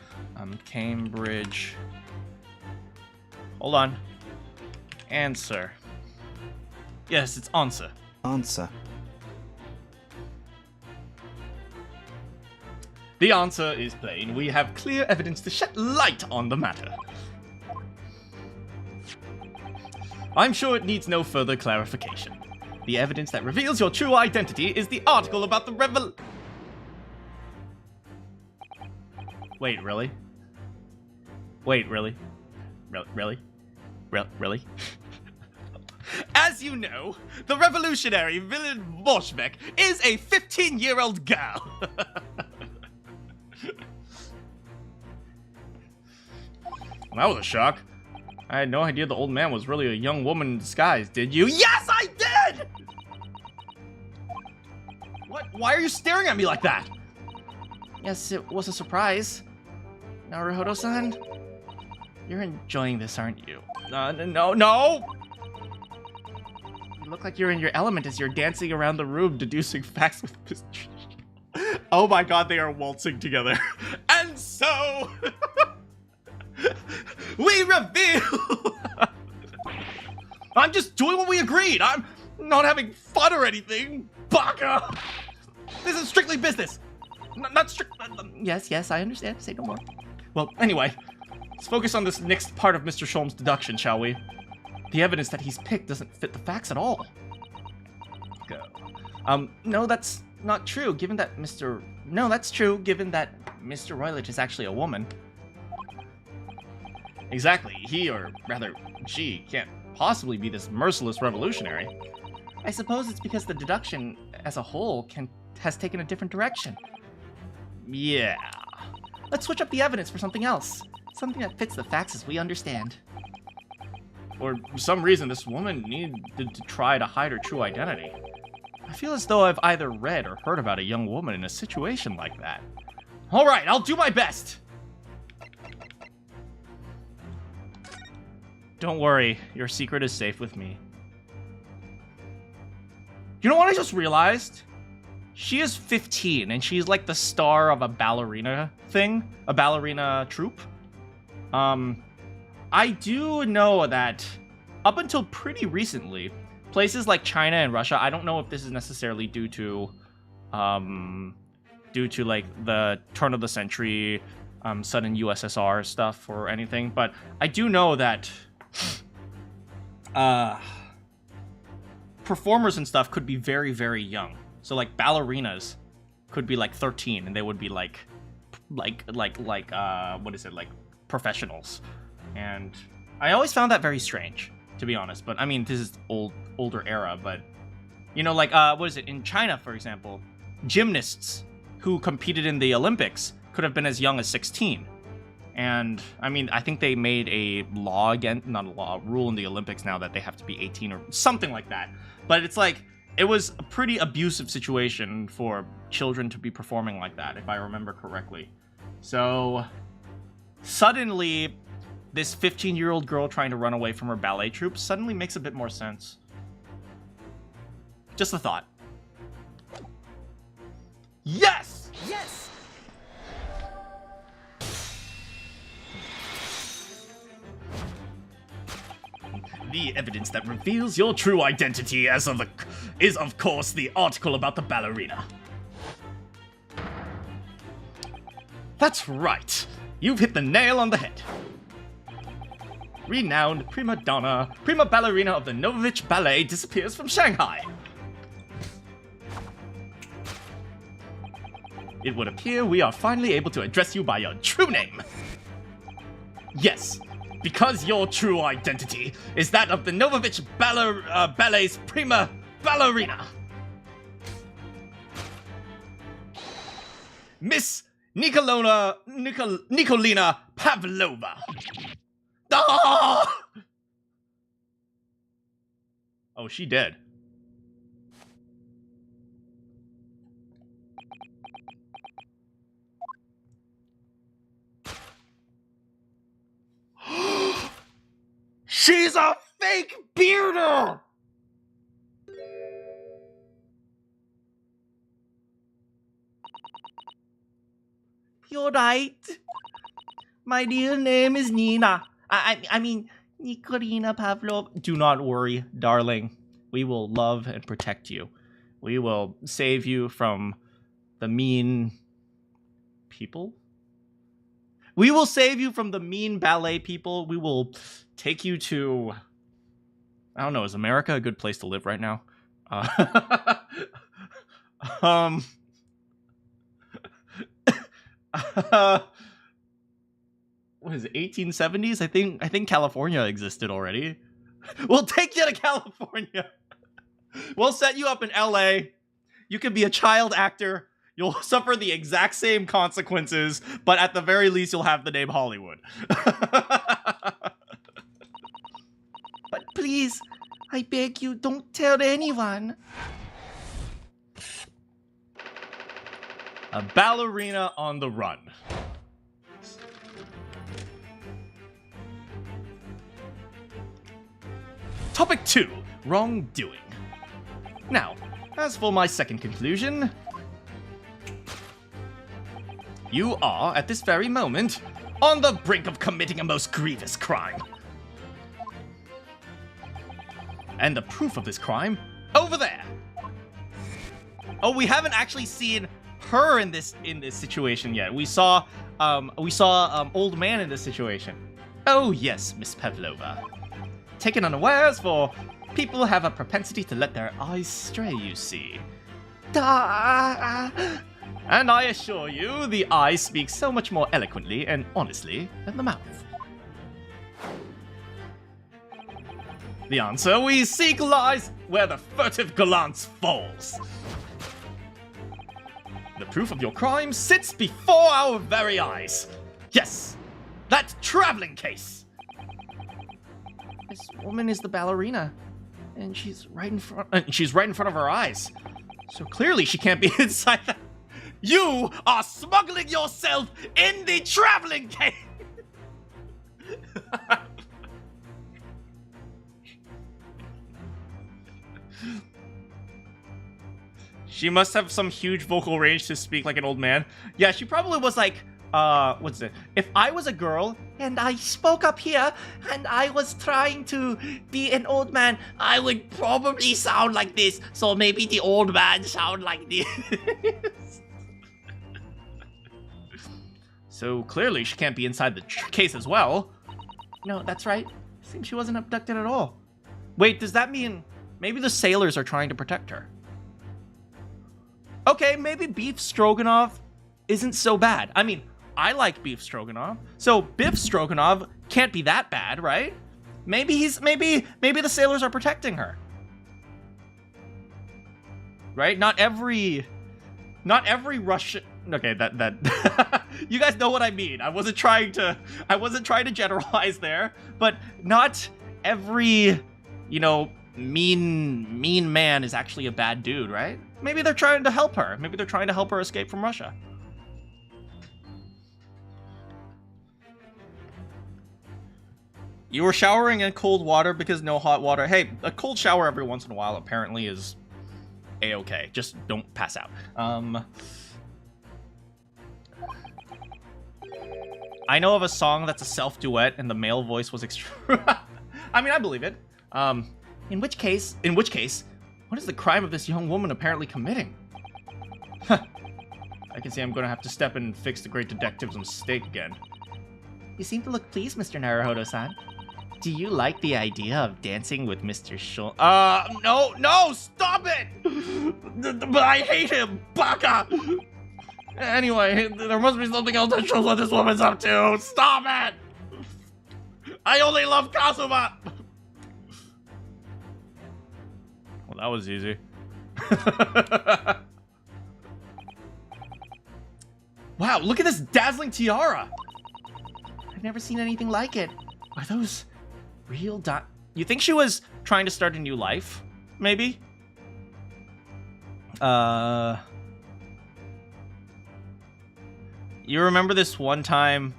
Cambridge. Hold on. Answer. Yes, it's answer. Answer. The answer is plain. We have clear evidence to shed light on the matter. I'm sure it needs no further clarification. The evidence that reveals your true identity is the article about the Wait, really? Wait, really? Really? Really? As you know, the revolutionary villain Bolshevik is a 15-year-old girl. That was a shock. I had no idea the old man was really a young woman in disguise, did you? Yes, I did! What? Why are you staring at me like that? Yes, it was a surprise. Naruhodo-san, you're enjoying this, aren't you? No! You look like you're in your element as you're dancing around the room, deducing facts with mystery. Oh my god, they are waltzing together. And so... we reveal... I'm just doing what we agreed. I'm not having fun or anything. Baka! This is strictly business. Not strict... Yes, I understand. Say no more. Well, anyway, let's focus on this next part of Mr. Sholmes' deduction, shall we? The evidence that he's picked doesn't fit the facts at all. Go. No, that's not true, given that Mr... No, that's true, given that Mr. Roilich is actually a woman. Exactly. He, or rather, she, can't possibly be this merciless revolutionary. I suppose it's because the deduction, as a whole, has taken a different direction. Yeah. Let's switch up the evidence for something else. Something that fits the facts as we understand. For some reason, this woman needed to try to hide her true identity. I feel as though I've either read or heard about a young woman in a situation like that. Alright, I'll do my best! Don't worry, your secret is safe with me. You know what I just realized? She is 15, and she's like the star of a ballerina thing, a ballerina troupe. I do know that up until pretty recently, places like China and Russia, I don't know if this is necessarily due to like the turn of the century, sudden USSR stuff or anything, but I do know that performers and stuff could be very, very young. So like ballerinas could be like 13 and they would be like what is it, like professionals. And I always found that very strange, to be honest. But I mean, this is older era, but you know, like what is it, in China, for example, gymnasts who competed in the Olympics could have been as young as 16. And I mean, I think they made a law again, not a law, rule in the Olympics now that they have to be 18 or something like that. But it's like, it was a pretty abusive situation for children to be performing like that, if I remember correctly. So, suddenly, this 15-year-old girl trying to run away from her ballet troupe suddenly makes a bit more sense. Just a thought. Yes! Yes! The evidence that reveals your true identity is of course the article about the ballerina. That's right. You've hit the nail on the head. Renowned prima ballerina of the Novovich Ballet disappears from Shanghai. It would appear we are finally able to address you by your true name. Yes, because your true identity is that of the Novovich Ballet's prima ballerina. Miss Nikolina Pavlova. Ah! Oh, she dead. She's a fake bearder! You're right. My dear name is Nina. I mean, Nikolina Pavlov. Do not worry, darling. We will love and protect you. We will save you from the mean people. We will save you from the mean ballet people. We will take you to... I don't know, is America a good place to live right now? What is it, 1870s? I think California existed already. We'll take you to California. We'll set you up in LA. You can be a child actor. You'll suffer the exact same consequences, but at the very least, you'll have the name Hollywood. But please, I beg you, don't tell anyone. A ballerina on the run. Topic 2, wrongdoing. Now, as for my second conclusion, you are, at this very moment, on the brink of committing a most grievous crime. And the proof of this crime, over there. Oh, we haven't actually seen her in this situation yet. We saw old man in this situation. Oh yes, Miss Pavlova. Taken unawares, for people have a propensity to let their eyes stray, you see. And I assure you, the eye speaks so much more eloquently and honestly than the mouth. The answer we seek lies where the furtive glance falls. The proof of your crime sits before our very eyes. Yes, that traveling case. This woman is the ballerina, and she's right in front. She's right in front of our eyes. So clearly she can't be inside that. You are smuggling yourself in the traveling case. She must have some huge vocal range to speak like an old man. Yeah, she probably was like, what's it? If I was a girl And I spoke up here, and I was trying to be an old man, I would probably sound like this. So maybe the old man sound like this. So clearly she can't be inside the case as well. No, that's right. Seems she wasn't abducted at all. Wait, does that mean maybe the sailors are trying to protect her? Okay, maybe beef stroganoff isn't so bad. I mean, I like beef stroganoff, so Biff Stroganoff can't be that bad, right? Maybe the sailors are protecting her. Right? Not every Russian. Okay, that you guys know what I mean. I wasn't trying to generalize there, but not every, mean man is actually a bad dude, right? Maybe they're trying to help her. Maybe they're trying to help her escape from Russia. You were showering in cold water because no hot water. Hey, a cold shower every once in a while apparently is a-okay. Just don't pass out. I know of a song that's a self-duet and the male voice was extra. I mean, I believe it. In which case, what is the crime of this young woman apparently committing? I can see I'm going to have to step in and fix the great detective's mistake again. You seem to look pleased, Mr. Naruhodo-san. Do you like the idea of dancing with Mr. Shul? No, stop it! I hate him, baka! Anyway, there must be something else that shows what this woman's up to. Stop it! I only love Kazuma! Well, that was easy. Wow, look at this dazzling tiara! I've never seen anything like it. Are those real You think she was trying to start a new life? Maybe? You remember this one time,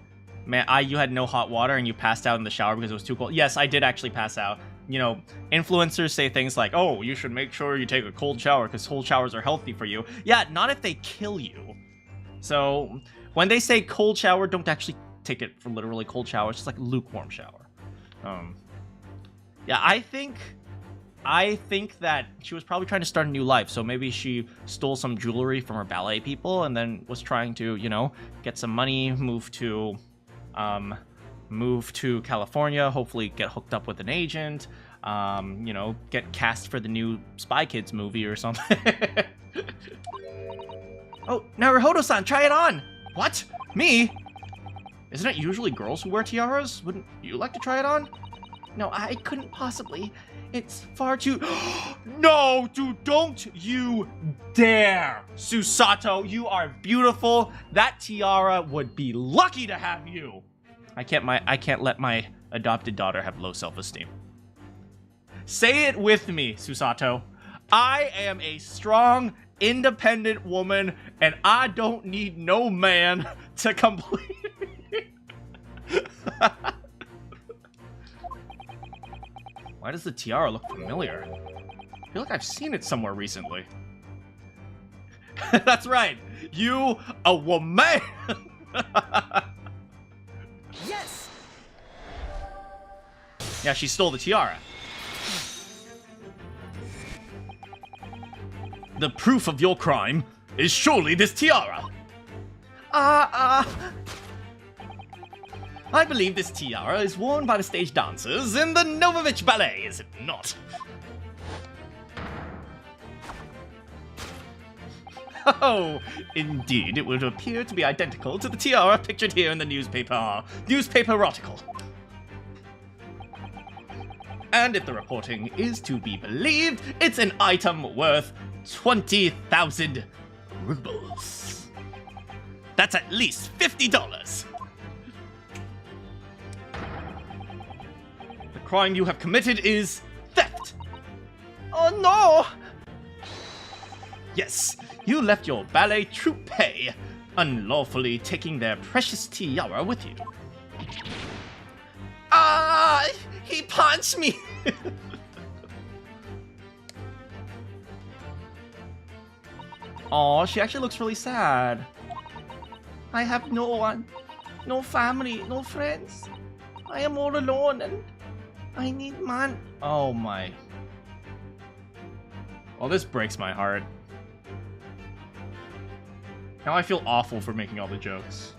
man, you had no hot water and you passed out in the shower because it was too cold? Yes, I did actually pass out. You know, influencers say things like, oh, you should make sure you take a cold shower because cold showers are healthy for you. Yeah, not if they kill you. So, when they say cold shower, don't actually take it for literally cold shower. It's just like a lukewarm shower. Yeah, I think that she was probably trying to start a new life. So maybe she stole some jewelry from her ballet people and then was trying to, you know, get some money, move to California, hopefully get hooked up with an agent, you know, get cast for the new Spy Kids movie or something. Oh, Naruhodo-san, try it on! What? Me? Isn't it usually girls who wear tiaras? Wouldn't you like to try it on? No, I couldn't possibly. It's far too... No, dude, don't you dare! Susato, you are beautiful. That tiara would be lucky to have you. I can't let my adopted daughter have low self-esteem. Say it with me, Susato. I am a strong, independent woman, and I don't need no man to complete me. Why does the tiara look familiar? I feel like I've seen it somewhere recently. That's right. You, a woman. Yes! Yeah, she stole the tiara. The proof of your crime is surely this tiara. I believe this tiara is worn by the stage dancers in the Novovich Ballet, is it not? Oh, indeed, it would appear to be identical to the tiara pictured here in the newspaper article. And if the reporting is to be believed, it's an item worth 20,000 rubles. That's at least $50. The crime you have committed is theft. Oh no! Yes, you left your ballet troupe pay, unlawfully taking their precious tiara with you. He punched me! Aw, she actually looks really sad. I have no one, no family, no friends. I am all alone and I need man. Oh my. Well, this breaks my heart. Now I feel awful for making all the jokes.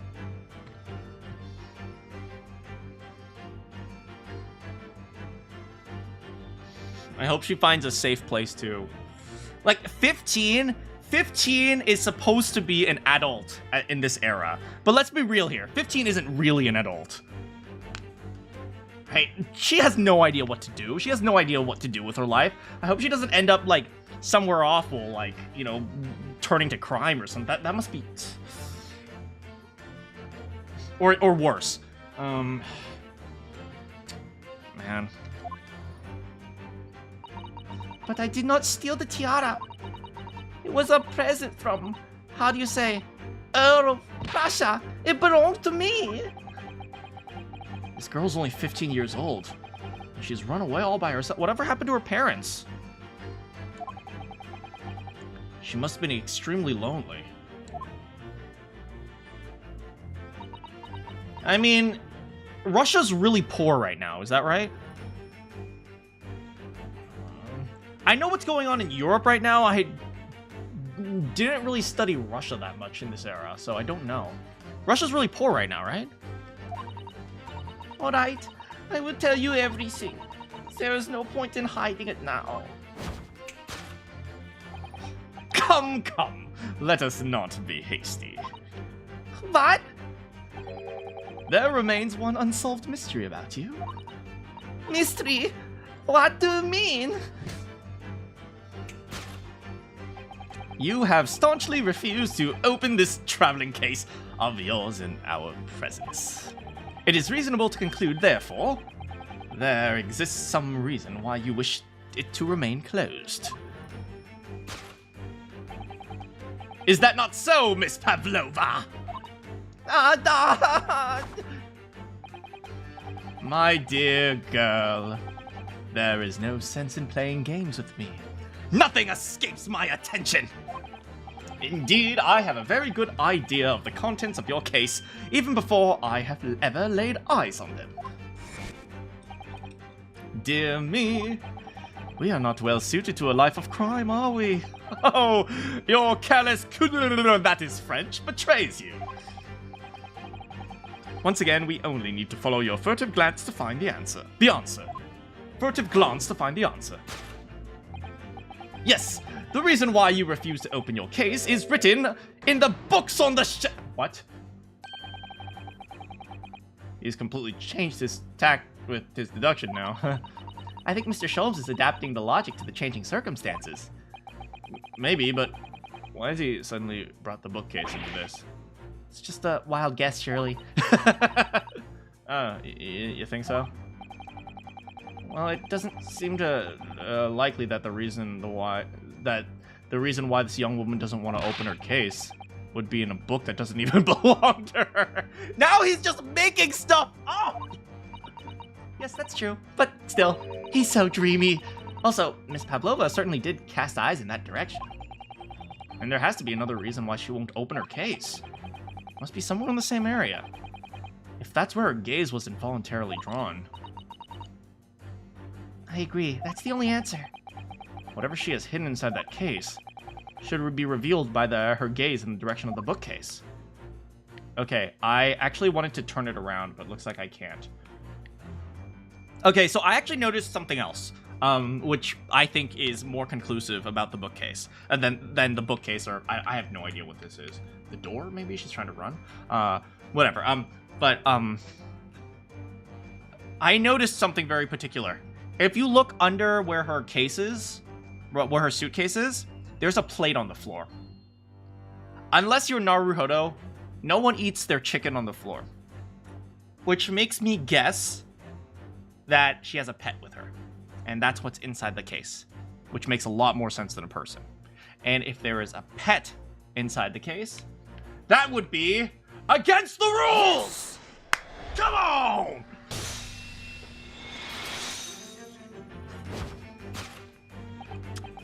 I hope she finds a safe place too. Like 15 is supposed to be an adult in this era. But let's be real here. 15 isn't really an adult. Right? She has no idea what to do. She has no idea what to do with her life. I hope she doesn't end up like somewhere awful, like, you know, turning to crime or something. That must be... Or worse. Man. But I did not steal the tiara. It was a present from, how do you say, Earl of Prussia. It belonged to me. This girl's only 15 years old. She's run away all by herself. Whatever happened to her parents? She must have been extremely lonely. I mean, Russia's really poor right now, is that right? I know what's going on in Europe right now. I didn't really study Russia that much in this era, so I don't know. Russia's really poor right now, right? Alright, I will tell you everything. There is no point in hiding it now. Come, come. Let us not be hasty. What? There remains one unsolved mystery about you. Mystery? What do you mean? You have staunchly refused to open this traveling case of yours in our presence. It is reasonable to conclude, therefore, there exists some reason why you wish it to remain closed. Is that not so, Miss Pavlova? My dear girl, there is no sense in playing games with me. Nothing escapes my attention! Indeed, I have a very good idea of the contents of your case, even before I have ever laid eyes on them. Dear me, we are not well suited to a life of crime, are we? Oh, your careless that is French betrays you. Once again, we only need to follow your furtive glance to find the answer. The answer. Furtive glance to find the answer. Yes, the reason why you refuse to open your case is written in the books on the What? He's completely changed his tack with his deduction now. I think Mr. Sholmes is adapting the logic to the changing circumstances. Maybe, but why has he suddenly brought the bookcase into this? It's just a wild guess, surely. You think so? Well, it doesn't seem to likely that the reason why this young woman doesn't want to open her case would be in a book that doesn't even belong to her. Now he's just making stuff up! Yes, that's true. But still, he's so dreamy. Also, Miss Pavlova certainly did cast eyes in that direction. And there has to be another reason why she won't open her case. Must be somewhere in the same area. If that's where her gaze was involuntarily drawn. I agree. That's the only answer. Whatever she has hidden inside that case should be revealed by her gaze in the direction of the bookcase. Okay, I actually wanted to turn it around, but looks like I can't. Okay, so I actually noticed something else, which I think is more conclusive about the bookcase than the bookcase, or I have no idea what this is. The door, maybe? She's trying to run? Whatever. I noticed something very particular. If you look under where her case is, where her suitcase is, there's a plate on the floor. Unless you're Naruhodo, no one eats their chicken on the floor. Which makes me guess that she has a pet with her. And that's what's inside the case. Which makes a lot more sense than a person. And if there is a pet inside the case, that would be against the rules! Come on!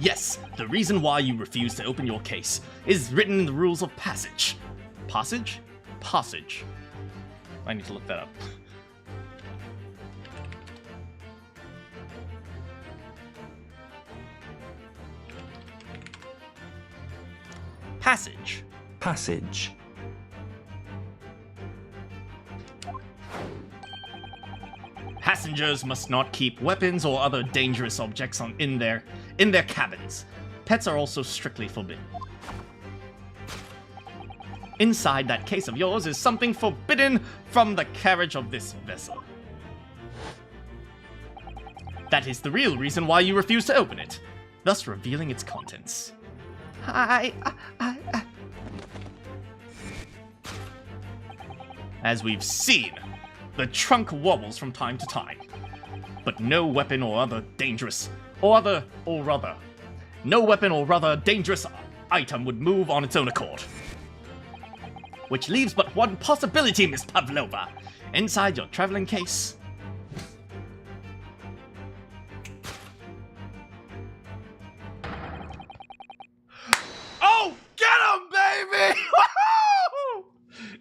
Yes, the reason why you refuse to open your case is written in the rules of passage. Passage? Passage. I need to look that up. Passage. Passage. Passengers must not keep weapons or other dangerous objects in their cabins. Pets are also strictly forbidden. Inside that case of yours is something forbidden from the carriage of this vessel. That is the real reason why you refuse to open it, thus revealing its contents. As we've seen, the trunk wobbles from time to time, but no weapon or other dangerous dangerous item would move on its own accord. Which leaves but one possibility, Miss Pavlova. inside your traveling case. Oh, get him, baby! Woohoo!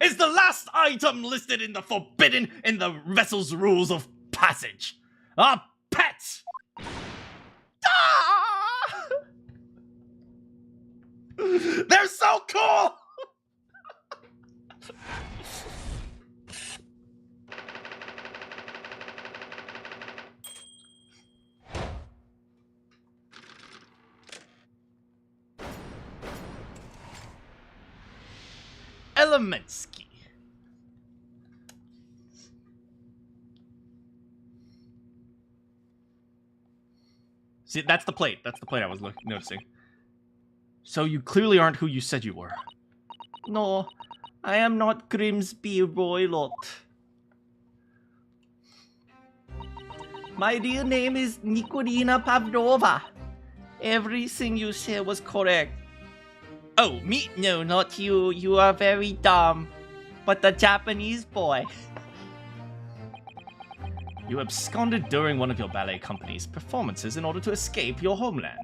It's the last item listed in the vessel's rules of passage. A pet! Ah! They're so cool! Elementsky. See, that's the plate. That's the plate I was noticing. So you clearly aren't who you said you were. No, I am not Grimsby Roylott. My real name is Nikolina Pavlova. Everything you said was correct. Oh, me? No, not you. You are very dumb. But the Japanese boy. You absconded during one of your ballet company's performances in order to escape your homeland.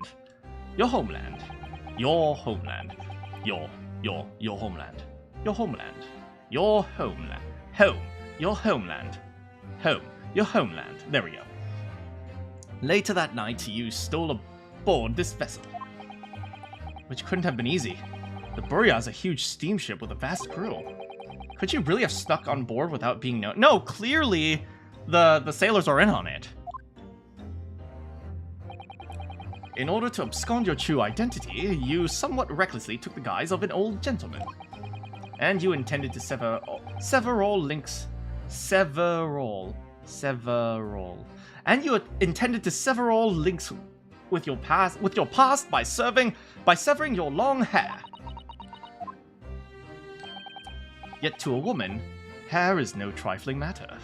Your homeland. Your homeland. Your homeland. Your homeland. Your homeland. Home. Your homeland. Home. Your homeland. There we go. Later that night, you stole aboard this vessel. Which couldn't have been easy. The Burya is a huge steamship with a vast crew. Could you really have stuck on board without being known? No, clearly the sailors are in on it. In order to abscond your true identity, you somewhat recklessly took the guise of an old gentleman. And you intended to sever all links. And you intended to sever all links with your past by severing your long hair. Yet to a woman, hair is no trifling matter.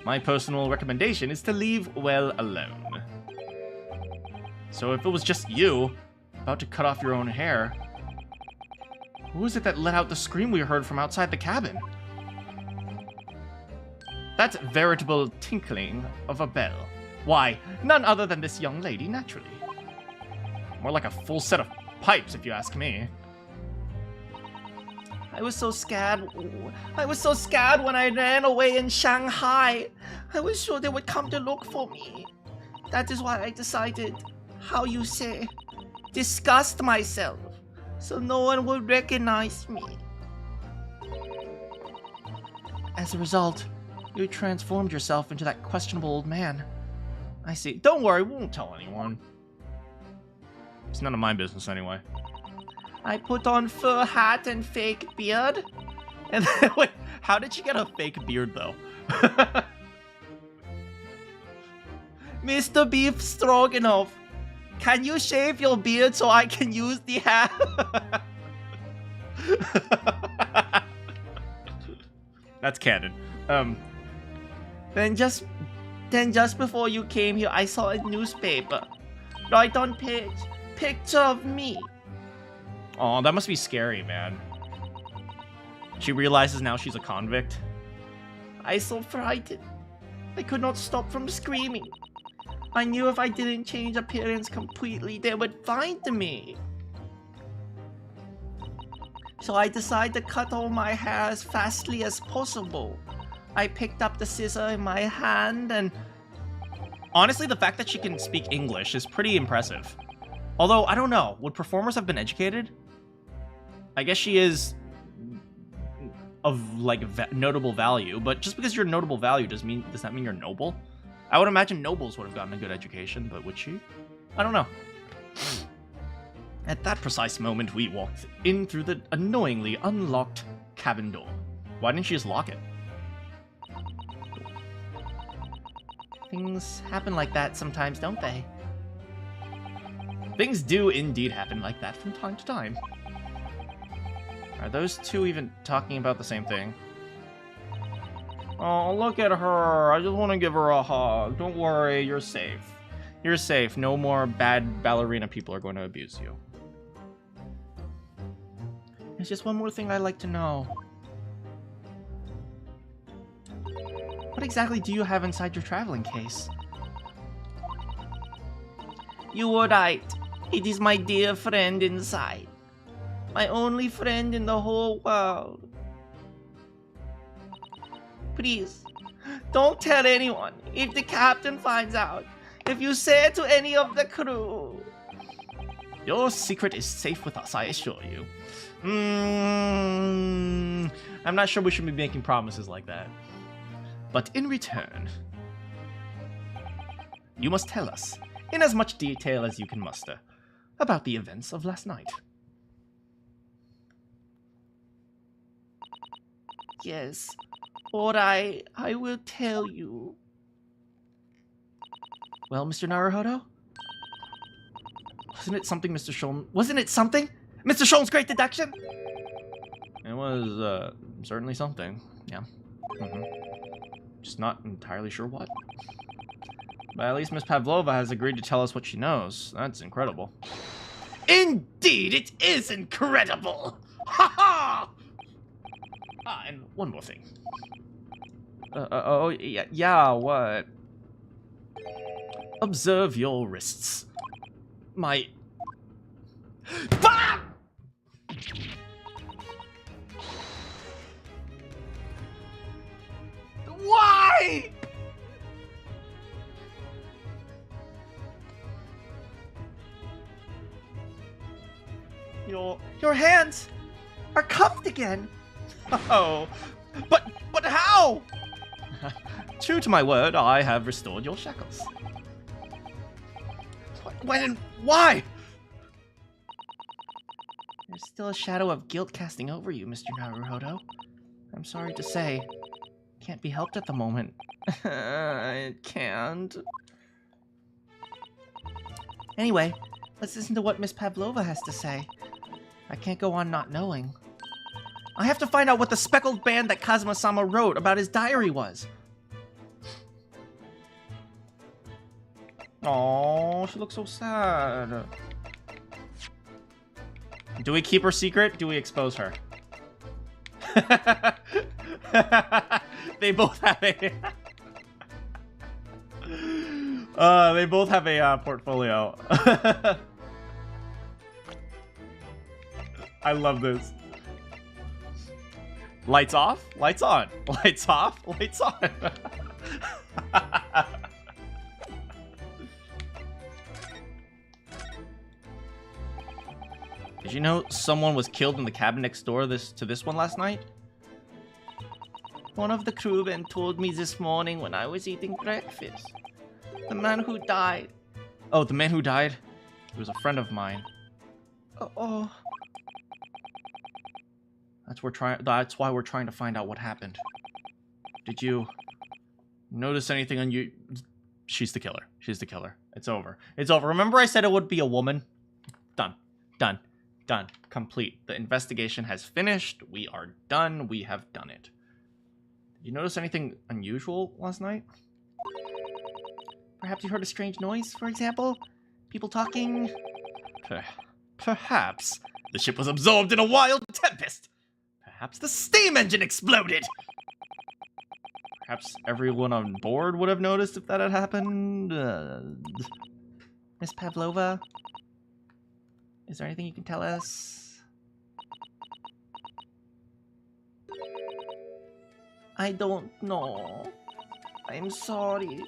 My personal recommendation is to leave well alone. So if it was just you, about to cut off your own hair, who was it that let out the scream we heard from outside the cabin? That veritable tinkling of a bell. Why, none other than this young lady, naturally. More like a full set of pipes, if you ask me. I was so scared. I was so scared when I ran away in Shanghai. I was sure they would come to look for me. That is why I decided, how you say, disgust myself, so no one would recognize me. As a result, you transformed yourself into that questionable old man. I see. Don't worry, we won't tell anyone. It's none of my business anyway. I put on fur hat and fake beard. And then, wait, how did she get a fake beard, though? Mr. Beef Stroganoff, can you shave your beard so I can use the hat? That's canon. Then just before you came here, I saw a newspaper. Right on page, picture of me. Oh, that must be scary, man. She realizes now she's a convict. I so frightened. I could not stop from screaming. I knew if I didn't change appearance completely, they would find me. So I decided to cut all my hair as fastly as possible. I picked up the scissor in my hand and... Honestly, the fact that she can speak English is pretty impressive. Although, I don't know, would performers have been educated? I guess she is of, like, notable value, but just because you're notable value does that mean you're noble? I would imagine nobles would have gotten a good education, but would she? I don't know. At that precise moment, we walked in through the annoyingly unlocked cabin door. Why didn't she just lock it? Things happen like that sometimes, don't they? Things do indeed happen like that from time to time. Are those two even talking about the same thing? Oh, look at her. I just want to give her a hug. Don't worry, you're safe. You're safe. No more bad ballerina people are going to abuse you. There's just one more thing I'd like to know. What exactly do you have inside your traveling case? You were right. It is my dear friend inside. My only friend in the whole world. Please, don't tell anyone. If the captain finds out, if you say it to any of the crew. Your secret is safe with us, I assure you. I'm not sure we should be making promises like that. But in return, you must tell us, in as much detail as you can muster, about the events of last night. Yes, or I will tell you. Well, Mr. Naruhodo? Wasn't it something Mr. Sholmes... Wasn't it something? Mr. Sholmes' great deduction? It was, certainly something. Yeah. Just not entirely sure what. But at least Miss Pavlova has agreed to tell us what she knows. That's incredible. Indeed, it is incredible! Ha ha! Ah, and one more thing. Yeah, what? Observe your wrists. My... Bah! Why? Your hands are cuffed again. Oh, but how? True to my word, I have restored your shackles. When and why? There's still a shadow of guilt casting over you, Mr. Naruhodo. I'm sorry to say, can't be helped at the moment. It can't. Anyway, let's listen to what Miss Pavlova has to say. I can't go on not knowing. I have to find out what the speckled band that Kazuma-sama wrote about his diary was. Oh, she looks so sad. Do we keep her secret? Do we expose her? They both have a... they both have a portfolio. I love this. Lights off, lights on. Lights off, lights on. Did you know someone was killed in the cabin next door to this one last night? One of the crewmen told me this morning when I was eating breakfast. The man who died. Oh, the man who died? He was a friend of mine. Oh. That's why we're trying to find out what happened. Did you notice anything on you? She's the killer. She's the killer. It's over. It's over. Remember I said it would be a woman? Done. Done. Done. Complete. The investigation has finished. We are done. We have done it. Did you notice anything unusual last night? Perhaps you heard a strange noise, for example? People talking? Perhaps the ship was absorbed in a wild tempest. Perhaps the steam engine exploded. Perhaps everyone on board would have noticed if that had happened. Miss Pavlova? Is there anything you can tell us? I don't know. I'm sorry.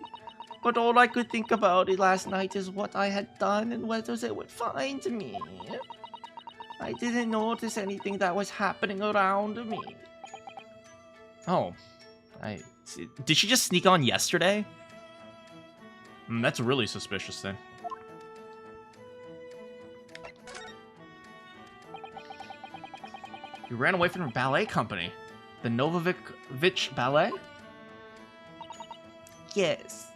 But all I could think about last night is what I had done and whether they would find me. I didn't notice anything that was happening around me. Oh. Did she just sneak on yesterday? That's really suspicious then. You ran away from a ballet company. The Novovich Ballet? Yes.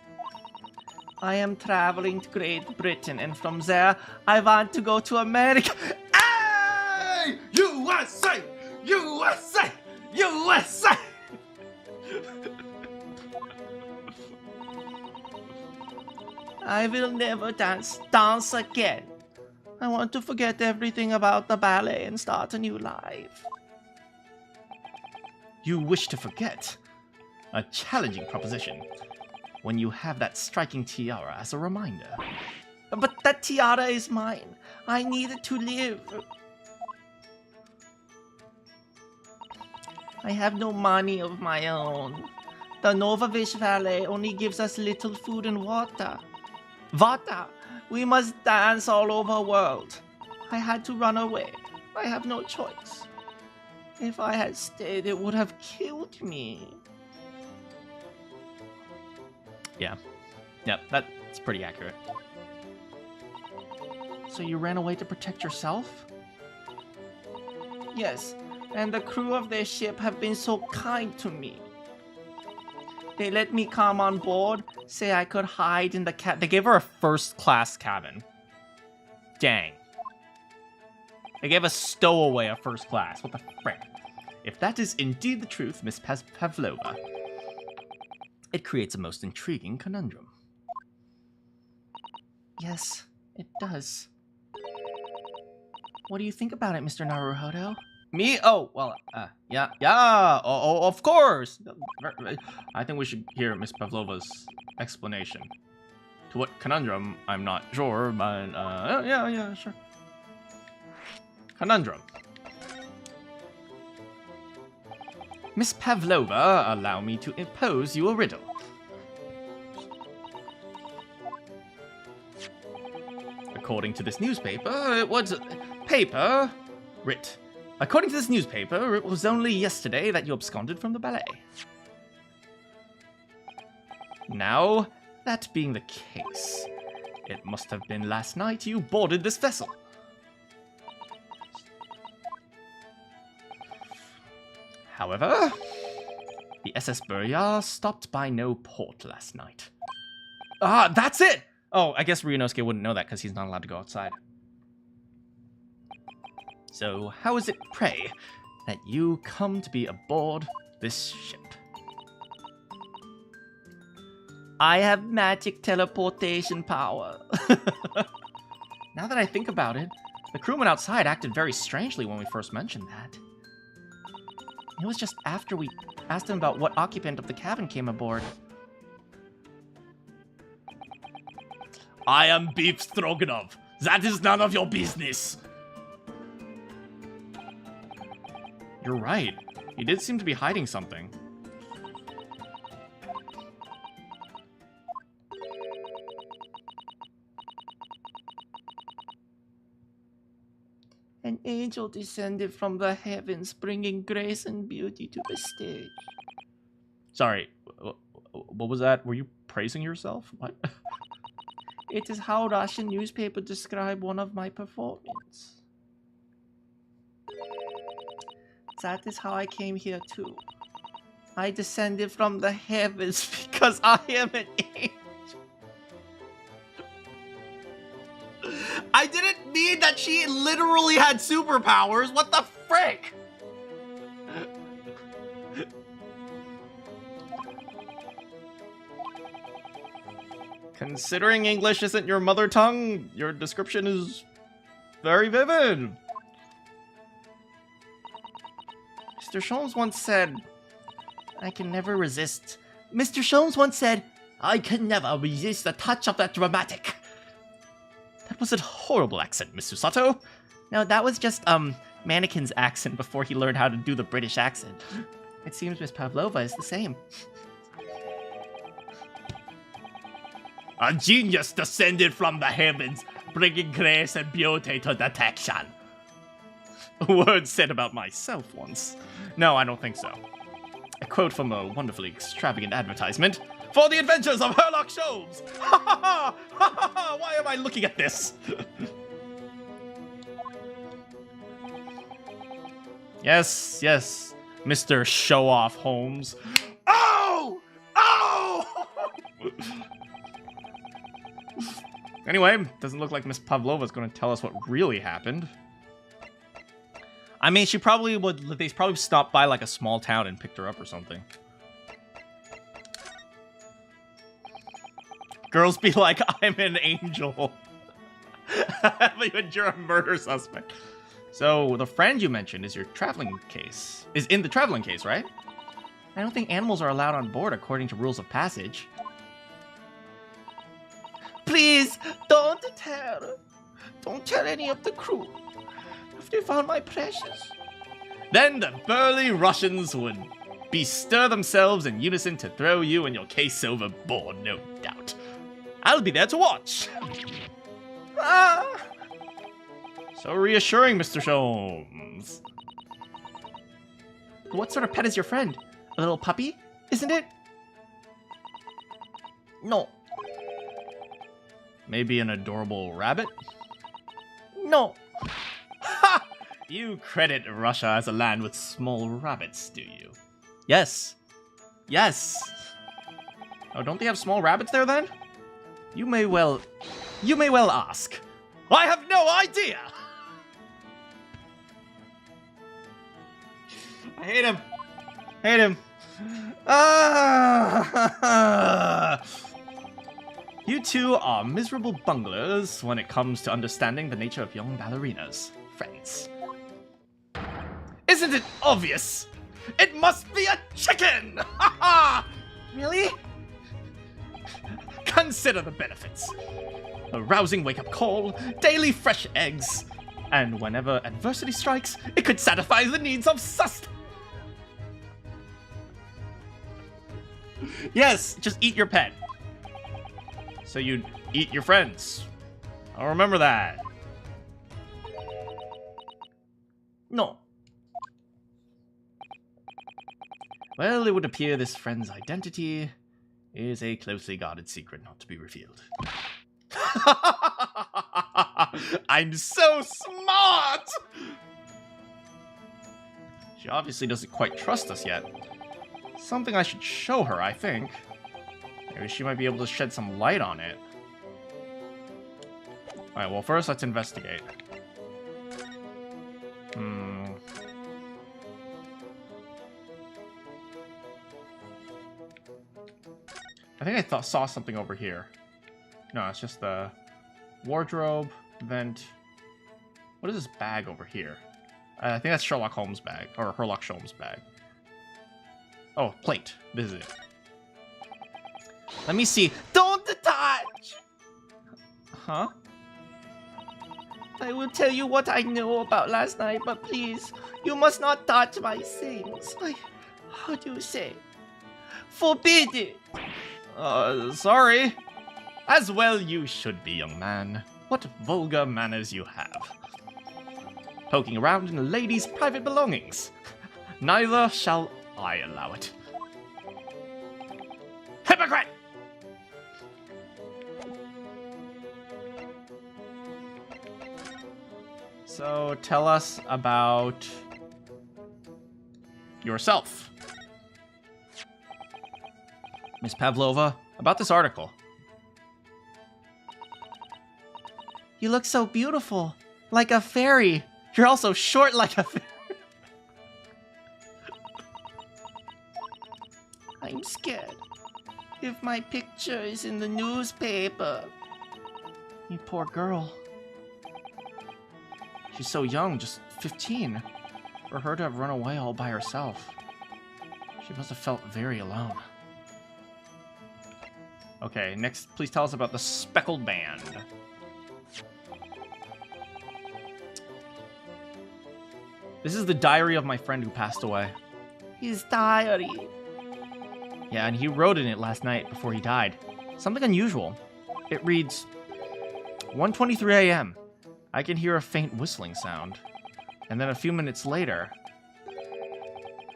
I am traveling to Great Britain, and from there, I want to go to America. Hey! USA! USA! USA! I will never dance again. I want to forget everything about the ballet and start a new life. You wish to forget? A challenging proposition. When you have that striking tiara as a reminder. But that tiara is mine. I need it to live. I have no money of my own. The Novavish Valley only gives us little food and water. Water! We must dance all over the world. I had to run away. I have no choice. If I had stayed, it would have killed me. Yeah. Yep, that's pretty accurate. So you ran away to protect yourself? Yes, and the crew of their ship have been so kind to me. They let me come on board, say I could hide in the They gave her a first-class cabin. Dang. They gave a stowaway a first class. What the frick? If that is indeed the truth, Miss Pavlova, it creates a most intriguing conundrum. Yes, it does. What do you think about it, Mr. Naruhodo? Me? Oh, well, yeah, of course. I think we should hear Miss Pavlova's explanation. To what conundrum, I'm not sure, but, yeah, sure. Conundrum. Miss Pavlova, allow me to impose you a riddle. According to this newspaper, it was paper writ. According to this newspaper, it was only yesterday that you absconded from the ballet. Now, that being the case, it must have been last night you boarded this vessel. However, the SS Burya stopped by no port last night. Ah, that's it! Oh, I guess Ryunosuke wouldn't know that because he's not allowed to go outside. So, how is it, pray, that you come to be aboard this ship? I have magic teleportation power. Now that I think about it, the crewman outside acted very strangely when we first mentioned that. It was just after we asked him about what occupant of the cabin came aboard. I am Beef Stroganoff. That is none of your business. You're right. He did seem to be hiding something. An angel descended from the heavens, bringing grace and beauty to the stage. Sorry, what was that? Were you praising yourself? What? It is how Russian newspaper describe one of my performance. That is how I came here too. I descended from the heavens because I am an angel. I didn't mean that she literally had superpowers. What the frick? Considering English isn't your mother tongue, your description is very vivid. Mr. Sholmes once said, I can never resist. Mr. Sholmes once said, I can never resist the touch of that dramatic. That was a horrible accent, Miss Susato. No, that was just, Manakyn's accent before he learned how to do the British accent. It seems Miss Pavlova is the same. A genius descended from the heavens, bringing grace and beauty to detection. A word said about myself once. No, I don't think so. A quote from a wonderfully extravagant advertisement. For the adventures of Herlock Sholmes! Ha ha ha! Ha ha ha! Why am I looking at this? Yes, Mr. Show-Off Holmes. Oh! Oh! Anyway, doesn't look like Miss Pavlova's going to tell us what really happened. I mean, she probably would. They probably stopped by like a small town and picked her up or something. Girls be like, I'm an angel. But you're a murder suspect. So the friend you mentioned is your traveling case. Is in the traveling case, right? I don't think animals are allowed on board according to rules of passage. Please, don't tell. Don't tell any of the crew. If they found my precious. Then the burly Russians would bestir themselves in unison to throw you and your case overboard, no doubt. I'll be there to watch. Ah! So reassuring, Mr. Sholmes. What sort of pet is your friend? A little puppy, isn't it? No. Maybe an adorable rabbit? No. Ha! You credit Russia as a land with small rabbits, do you? Yes. Yes. Oh, don't they have small rabbits there then? You may well ask. I have no idea! I hate him. Hate him. Ah! You two are miserable bunglers when it comes to understanding the nature of young ballerinas, friends. Isn't it obvious? It must be a chicken! Ha ha! Really? Consider the benefits. A rousing wake-up call, daily fresh eggs, and whenever adversity strikes, it could satisfy the needs of sustenance. Yes, just eat your pet. So you'd eat your friends. I'll remember that. No. Well, it would appear this friend's identity is a closely guarded secret not to be revealed. I'm so smart! She obviously doesn't quite trust us yet. Something I should show her, I think. Maybe she might be able to shed some light on it. Alright, well first let's investigate. I think I saw something over here. No, it's just the wardrobe, vent. What is this bag over here? I think that's Sherlock Holmes' bag, or Sherlock Holmes' bag. Oh, plate. This is it. Let me see. Don't touch! Huh? I will tell you what I know about last night, but please, you must not touch my things. How do you say? Forbid it! Sorry. As well you should be, young man. What vulgar manners you have. Poking around in a lady's private belongings. Neither shall I allow it. Hypocrite! So tell us about yourself. Miss Pavlova, about this article. You look so beautiful, like a fairy. You're also short like a fairy. I'm scared. If my picture is in the newspaper. You poor girl. She's so young, just 15. For her to have run away all by herself. She must have felt very alone. Okay, next, please tell us about the speckled band. This is the diary of my friend who passed away. His diary. Yeah, and he wrote in it last night before he died. Something unusual. It reads, 1:23 a.m. I can hear a faint whistling sound. And then a few minutes later,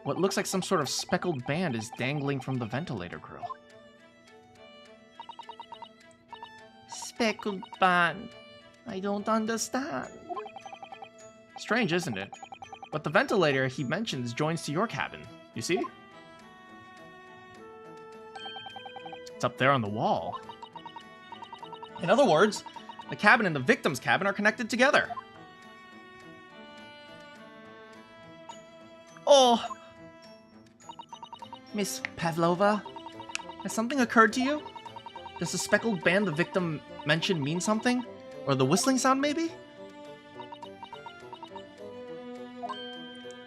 what looks like some sort of speckled band is dangling from the ventilator grill. Speckled band. I don't understand. Strange, isn't it? But the ventilator he mentions joins to your cabin. You see? It's up there on the wall. In other words, the cabin and the victim's cabin are connected together. Oh! Miss Pavlova, has something occurred to you? Does the speckled band the victim mentioned mean something? Or the whistling sound, maybe?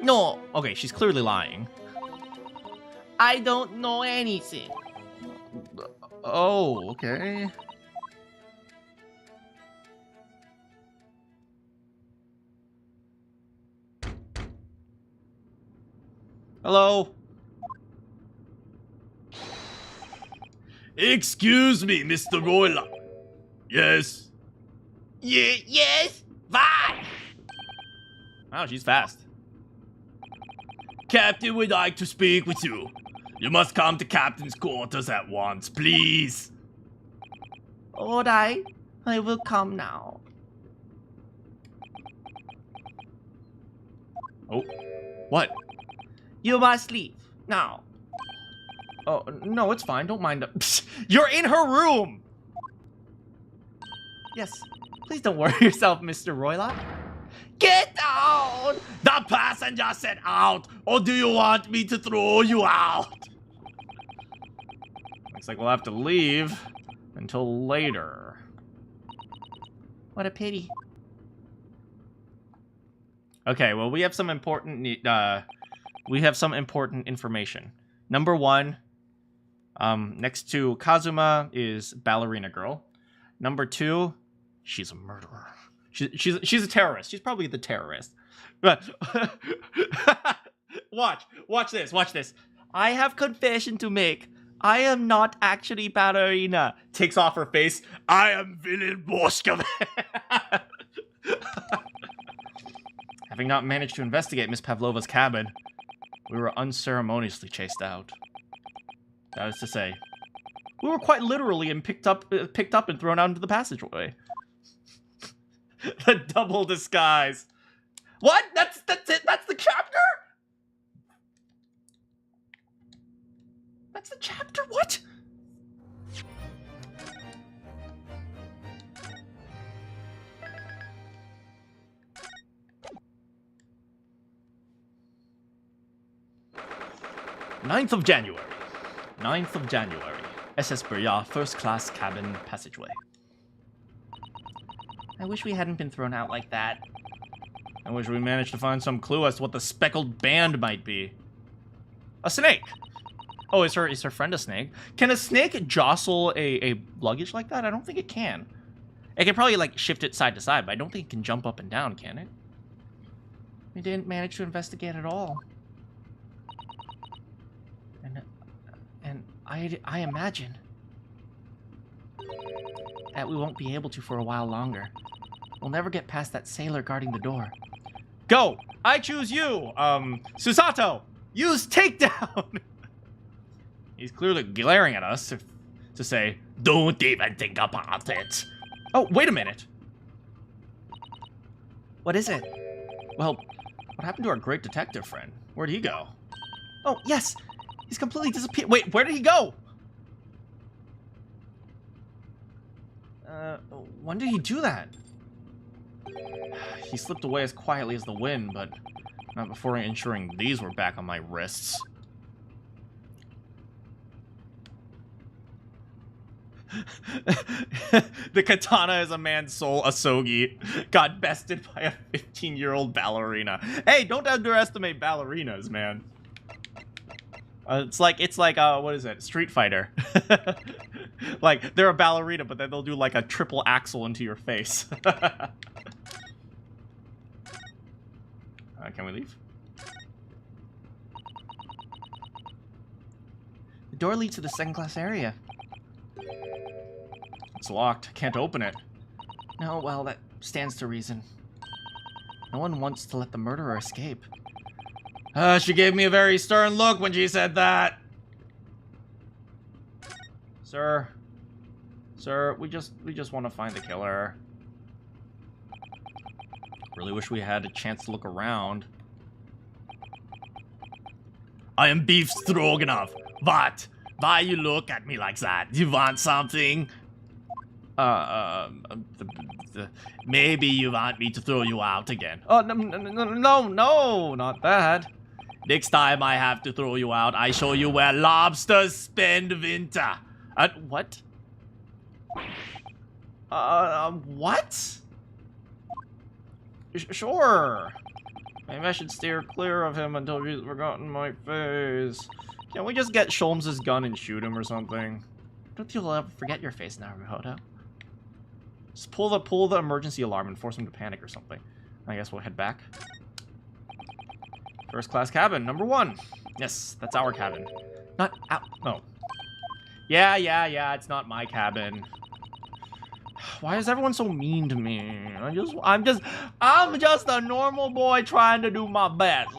No. Okay, she's clearly lying. I don't know anything. Oh, okay. Hello? Excuse me, Mr. Royla. Yes. Yes? Why? Oh, she's fast. Captain would like to speak with you. You must come to Captain's quarters at once, please. Alright, I will come now. Oh, what? You must leave, now. Oh, no, it's fine. Don't mind. You're in her room! Yes, please don't worry yourself, Mr. Roylock. Get out! The passenger said out, or do you want me to throw you out? Looks like we'll have to leave until later. What a pity. Okay, well, we have some important information. Number one, next to Kazuma is Ballerina Girl. Number two, she's a murderer. She's a terrorist. She's probably the terrorist. But watch this. I have confession to make. I am not actually Ballerina. Takes off her face. I am villain Boska. Having not managed to investigate Miss Pavlova's cabin, we were unceremoniously chased out. That is to say, we were quite literally picked up and thrown out into the passageway. The double disguise. What? That's it? That's the chapter? That's the chapter? What? Ninth of January. 9th of January. SS Burya, first class cabin passageway. I wish we hadn't been thrown out like that. I wish we managed to find some clue as to what the speckled band might be. A snake! Oh, is her friend a snake? Can a snake jostle a luggage like that? I don't think it can. It can probably, like, shift it side to side, but I don't think it can jump up and down, can it? We didn't manage to investigate at all. And I imagine that we won't be able to for a while longer. We'll never get past that sailor guarding the door. Go! I choose you! Susato! Use takedown! He's clearly glaring at us to say, don't even think about it. Oh, wait a minute. What is it? Well, what happened to our great detective friend? Where'd he go? Oh, yes! He's completely disappeared. Wait, where did he go? When did he do that? He slipped away as quietly as the wind, but not before ensuring these were back on my wrists. The katana is a man's soul, Asogi. Got bested by a 15-year-old ballerina. Hey, don't underestimate ballerinas, man. It's like what is it? Street Fighter. Like, they're a ballerina, but then they'll do like a triple axel into your face. Can we leave? The door leads to the second-class area. It's locked. Can't open it. No, well, that stands to reason. No one wants to let the murderer escape. She gave me a very stern look when she said that. Sir, we just want to find the killer. Really wish we had a chance to look around. I am beef stroganoff. What? Why you look at me like that? You want something? Maybe you want me to throw you out again. Oh, no, not that. Next time I have to throw you out, I show you where lobsters spend winter. What? What? Sure. Maybe I should steer clear of him until he's forgotten my face. Can we just get Sholmes' gun and shoot him or something? I don't think you'll ever forget your face, Naruhodo. Just pull the emergency alarm and force him to panic or something. I guess we'll head back. First class cabin, number 1. Yes, that's our cabin. Not out. No. Yeah, it's not my cabin. Why is everyone so mean to me? I'm just a normal boy trying to do my best.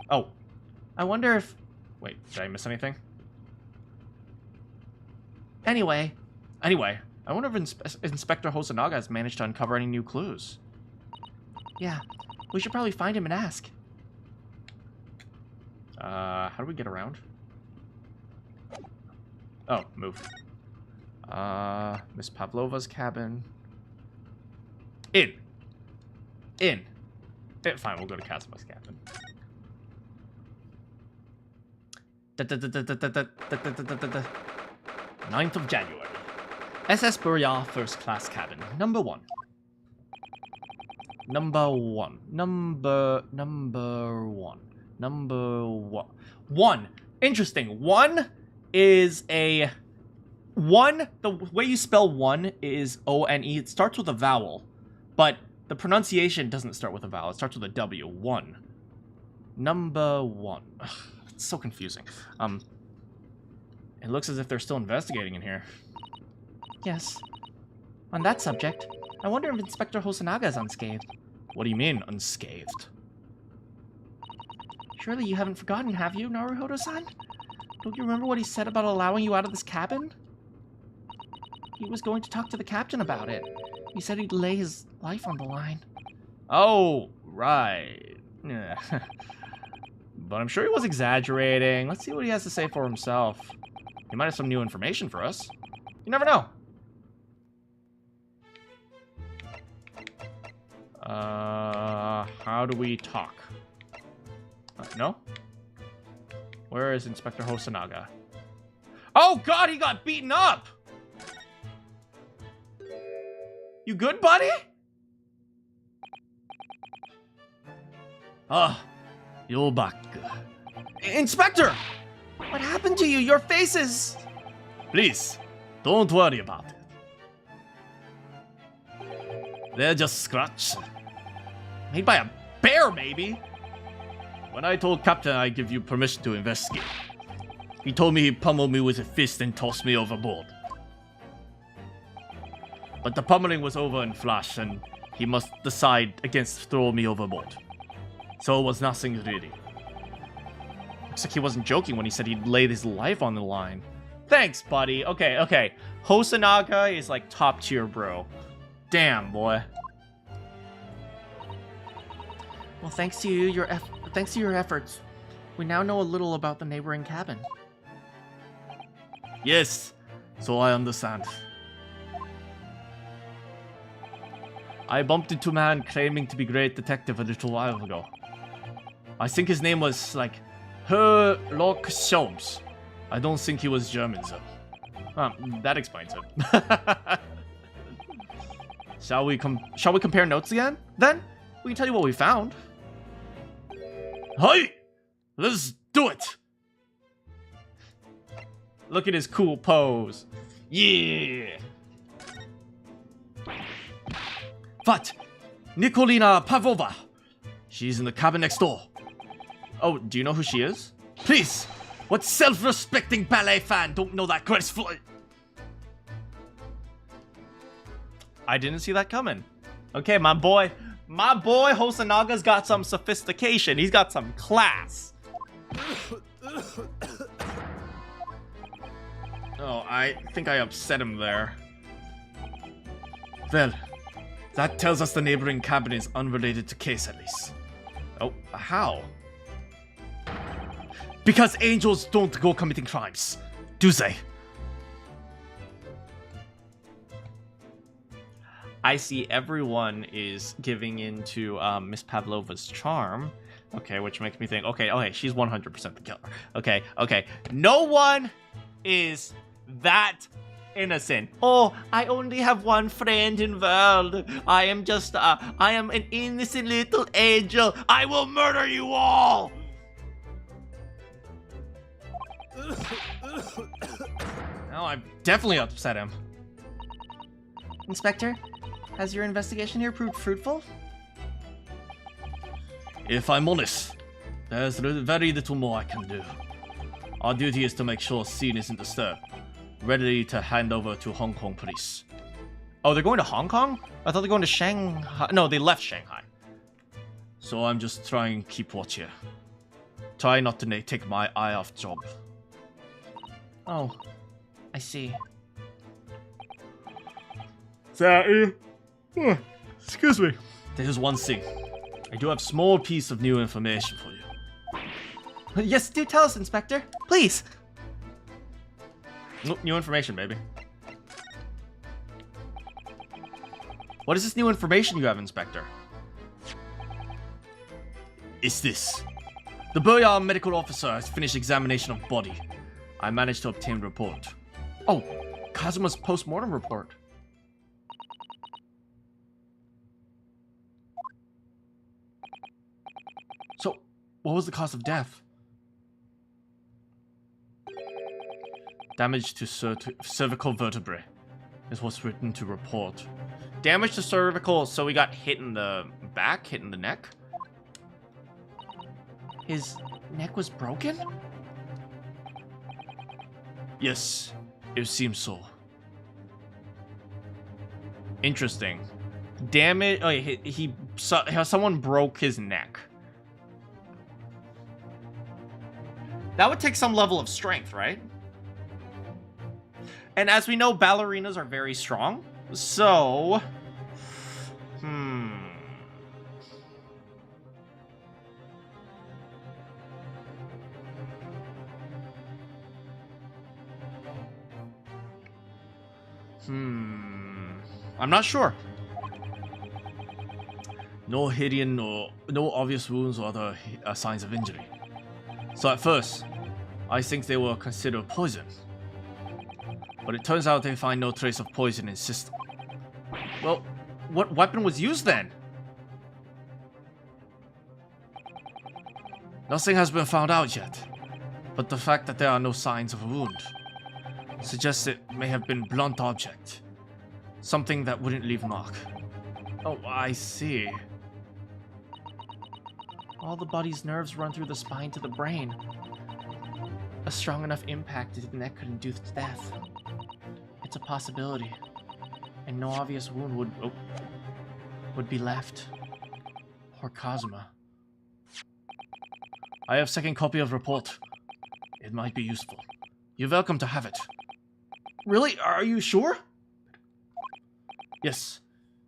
Oh, I wonder if... Wait, did I miss anything? Anyway, I wonder if Inspector Hosonaga has managed to uncover any new clues. Yeah, we should probably find him and ask. How do we get around? Oh, move. Miss Pavlova's cabin. In. Fine, we'll go to Kazuma's cabin. 9th of January. SS Burya First Class Cabin. Number 1. Number 1. Interesting. 1 is a... 1, the way you spell 1 is O-N-E. It starts with a vowel, but the pronunciation doesn't start with a vowel. It starts with a W. 1. Number 1. Ugh, it's so confusing. It looks as if they're still investigating in here. Yes. On that subject, I wonder if Inspector Hosonaga is unscathed. What do you mean, unscathed? Surely you haven't forgotten, have you, Naruhodo-san? Don't you remember what he said about allowing you out of this cabin? He was going to talk to the captain about it. He said he'd lay his life on the line. Oh, right. Yeah. But I'm sure he was exaggerating. Let's see what he has to say for himself. He might have some new information for us. You never know. How do we talk? No? Where is Inspector Hosonaga? Oh god, he got beaten up! You good, buddy? You're back. Inspector! What happened to you? Your face is... Please, don't worry about it. They're just scratches. Made by a bear, maybe? When I told Captain I give you permission to investigate, he told me he'd pummel me with a fist and toss me overboard. But the pummeling was over in flash, and he must decide against throwing me overboard. So it was nothing really. Looks like he wasn't joking when he said he'd laid his life on the line. Thanks, buddy. Okay. Hosonaga is like top tier, bro. Damn, boy. Well, thanks to your efforts, we now know a little about the neighboring cabin. Yes, so I understand. I bumped into a man claiming to be great detective a little while ago. I think his name was, like, Herlock Sholmes. I don't think he was German, though. That explains it. Shall we compare notes again? Then we can tell you what we found. Hey! Let's do it! Look at his cool pose. Yeah! What? Nikolina Pavlova. She's in the cabin next door. Oh, do you know who she is? Please! What self-respecting ballet fan don't know that gracefully? I didn't see that coming. Okay, my boy Hosonaga's got some sophistication. He's got some class. Oh, I think I upset him there. Well, that tells us the neighboring cabin is unrelated to case at least. Oh, how? Because angels don't go committing crimes, do they? I see everyone is giving in to Miss Pavlova's charm. Okay, which makes me think, okay, she's 100% the killer. Okay. No one is that innocent. Oh, I only have one friend in the world. I am an innocent little angel. I will murder you all. Now I've definitely upset him. Inspector, has your investigation here proved fruitful? If I'm honest, there's very little more I can do. Our duty is to make sure scene isn't disturbed, ready to hand over to Hong Kong police. Oh, they're going to Hong Kong? I thought they're going to Shanghai. No, they left Shanghai. So I'm just trying to keep watch here. Try not to take my eye off job. Oh, I see. Excuse me. There's one thing. I do have small piece of new information for you. Yes, do tell us, Inspector. Please. Oh, new information, baby. What is this new information you have, Inspector? It's this. The Boyar medical officer has finished examination of body. I managed to obtain report. Oh, Kazuma's post-mortem report. So, what was the cause of death? Damage to cervical vertebrae is what's written to report. Damage to cervical, so he got hit in the back, hit in the neck? His neck was broken? Yes, it seems so. Interesting. Damage. Oh, someone broke his neck. That would take some level of strength, right? And as we know, ballerinas are very strong. So, I'm not sure. No hidden or no obvious wounds or other signs of injury. So at first, I think they were considered poison. But it turns out they find no trace of poison in system. Well, what weapon was used then? Nothing has been found out yet. But the fact that there are no signs of a wound suggests it may have been blunt object. Something that wouldn't leave mark. Oh, I see. All the body's nerves run through the spine to the brain. A strong enough impact to the neck could induce death. It's a possibility. And no obvious wound would be left. Poor Kazuma. I have second copy of report. It might be useful. You're welcome to have it. Really? Are you sure? Yes,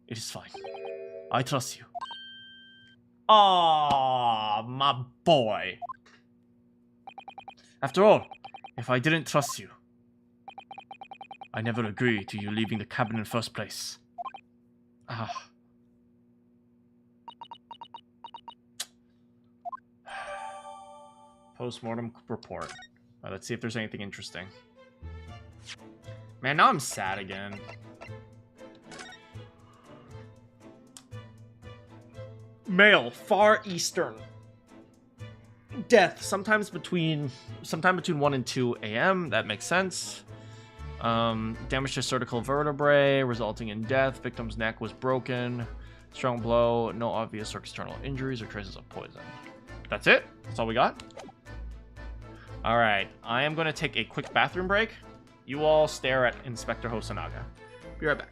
it is fine. I trust you. Aww, my boy. After all, if I didn't trust you, I never agreed to you leaving the cabin in the first place. Ah. Post-mortem report. Let's see if there's anything interesting. Man, now I'm sad again. Male, Far Eastern. Death, sometime between 1 and 2 a.m. That makes sense. Damage to cervical vertebrae, resulting in death. Victim's neck was broken. Strong blow. No obvious or external injuries or traces of poison. That's it? That's all we got? Alright, I am going to take a quick bathroom break. You all stare at Inspector Hosonaga. Be right back.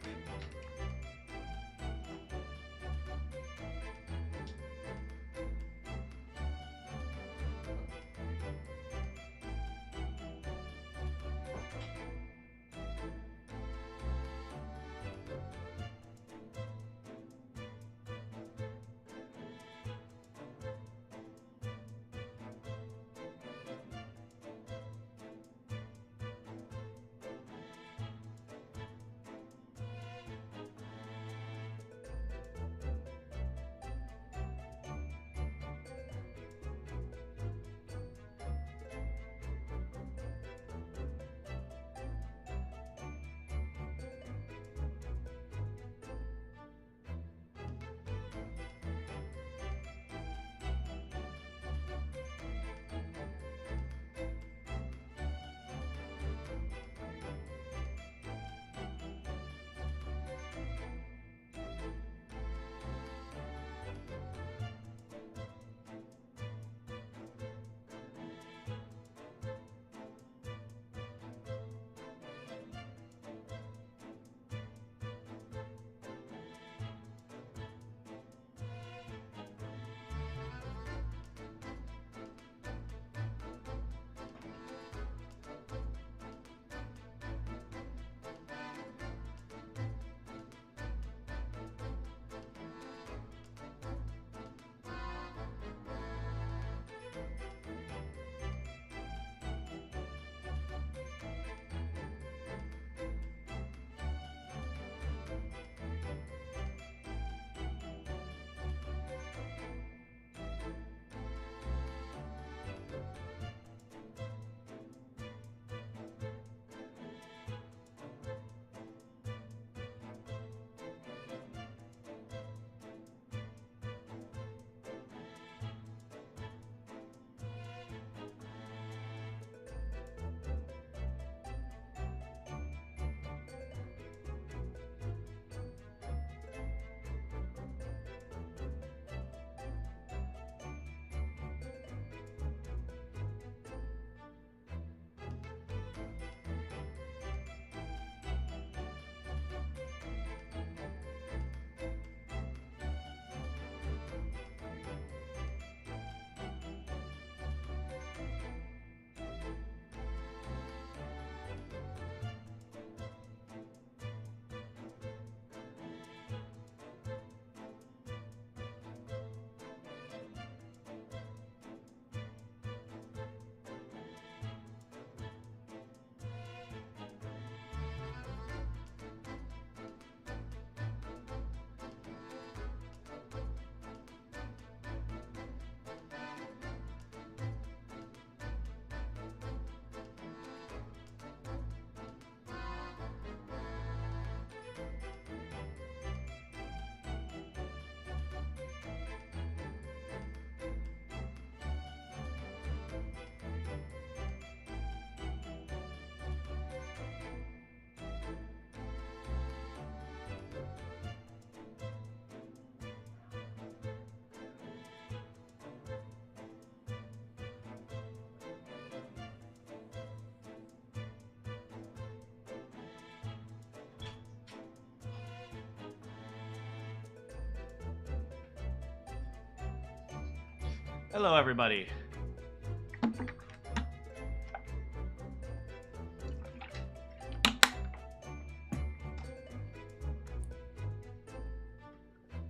Hello, everybody.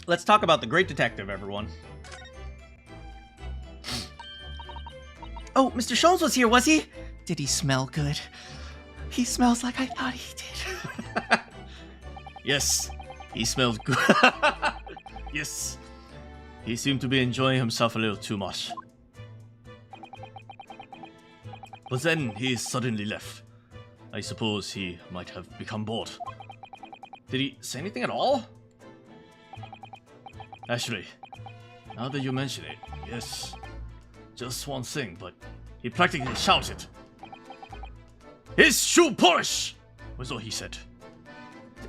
Let's talk about the great detective, everyone. Oh, Mr. Sholmes was here, was he? Did he smell good? He smells like I thought he did. Yes, he smells good. Yes. He seemed to be enjoying himself a little too much. But then he suddenly left. I suppose he might have become bored. Did he say anything at all? Actually, now that you mention it, yes. Just one thing, but he practically shouted. "His shoe polish!" was all he said.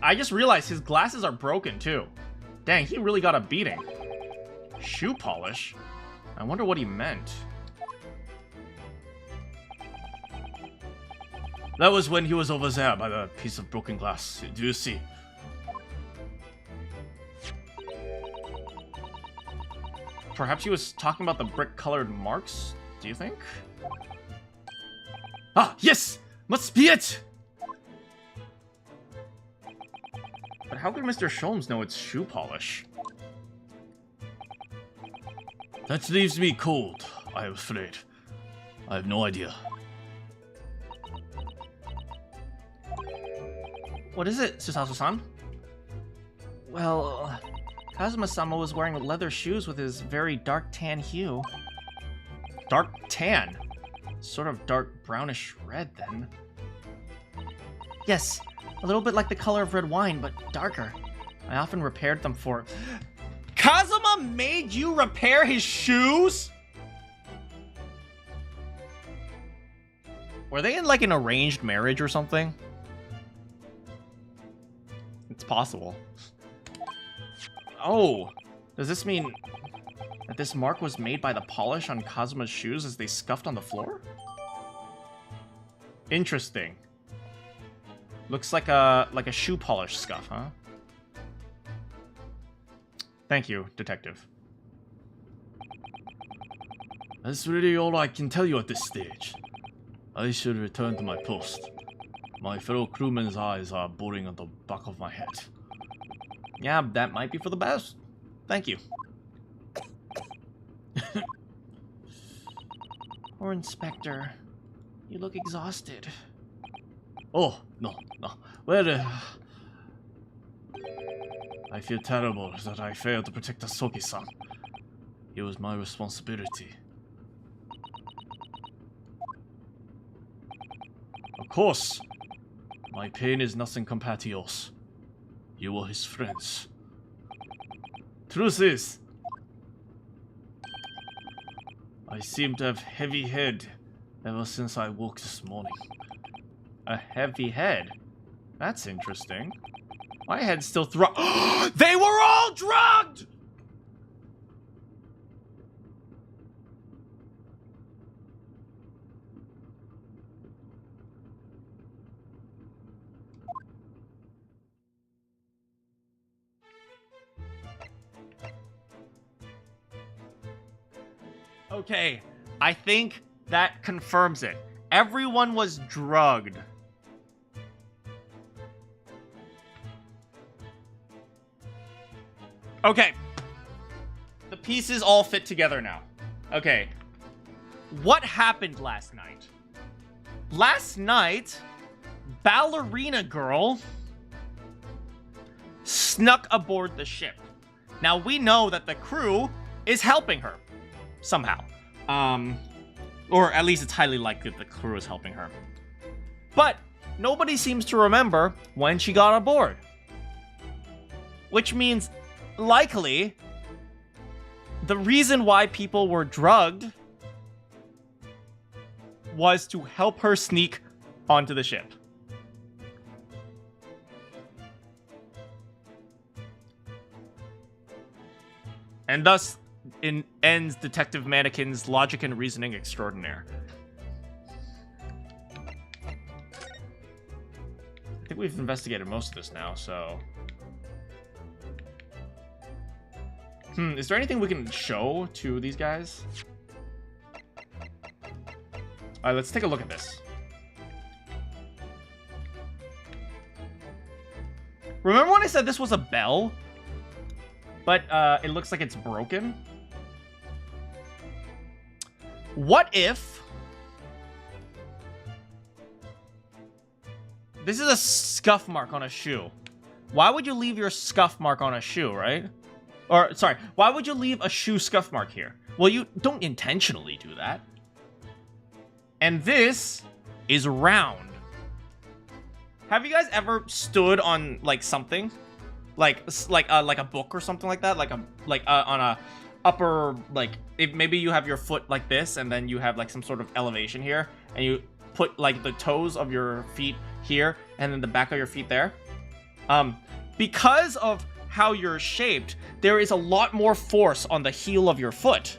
I just realized his glasses are broken too. Dang, he really got a beating. Shoe polish? I wonder what he meant. That was when he was over there by the piece of broken glass. Do you see? Perhaps he was talking about the brick-colored marks, do you think? Ah, yes! Must be it! But how could Mr. Sholmes know it's shoe polish? That leaves me cold, I am afraid. I have no idea. What is it, Susasu-san? Well, Kazuma-sama was wearing leather shoes with his very dark tan hue. Dark tan? Sort of dark brownish red, then. Yes, a little bit like the color of red wine, but darker. I often repaired them for... Kazuma made you repair his shoes? Were they in like an arranged marriage or something? It's possible. Oh, does this mean that this mark was made by the polish on Kazuma's shoes as they scuffed on the floor? Interesting. Looks like a shoe polish scuff, huh? Thank you, detective. That's really all I can tell you at this stage. I should return to my post. My fellow crewmen's eyes are boring on the back of my head. Yeah, that might be for the best. Thank you. Poor Inspector. You look exhausted. Oh, no. Well, I feel terrible that I failed to protect Asoki-san. It was my responsibility. Of course, my pain is nothing compared to yours. You were his friends. Truth is, I seem to have heavy head ever since I woke this morning. A heavy head? That's interesting. My head's still They were all drugged! Okay, I think that confirms it. Everyone was drugged. Okay. The pieces all fit together now. Okay. What happened last night? Last night, Ballerina Girl snuck aboard the ship. Now, we know that the crew is helping her. Somehow. Or at least it's highly likely that the crew is helping her. But nobody seems to remember when she got aboard. Which means, likely, the reason why people were drugged was to help her sneak onto the ship. And thus ends Detective Manakyn's logic and reasoning extraordinaire. I think we've investigated most of this now, so... is there anything we can show to these guys? Alright, let's take a look at this. Remember when I said this was a bell? But it looks like it's broken? What if... This is a scuff mark on a shoe. Why would you leave your scuff mark on a shoe, right? Or, sorry, why would you leave a shoe scuff mark here? Well, you don't intentionally do that. And this is round. Have you guys ever stood on, like, something? Like a book or something like that? On a upper, like, if maybe you have your foot like this, and then you have, like, some sort of elevation here, and you put, like, the toes of your feet here, and then the back of your feet there. Because of how you're shaped, there is a lot more force on the heel of your foot,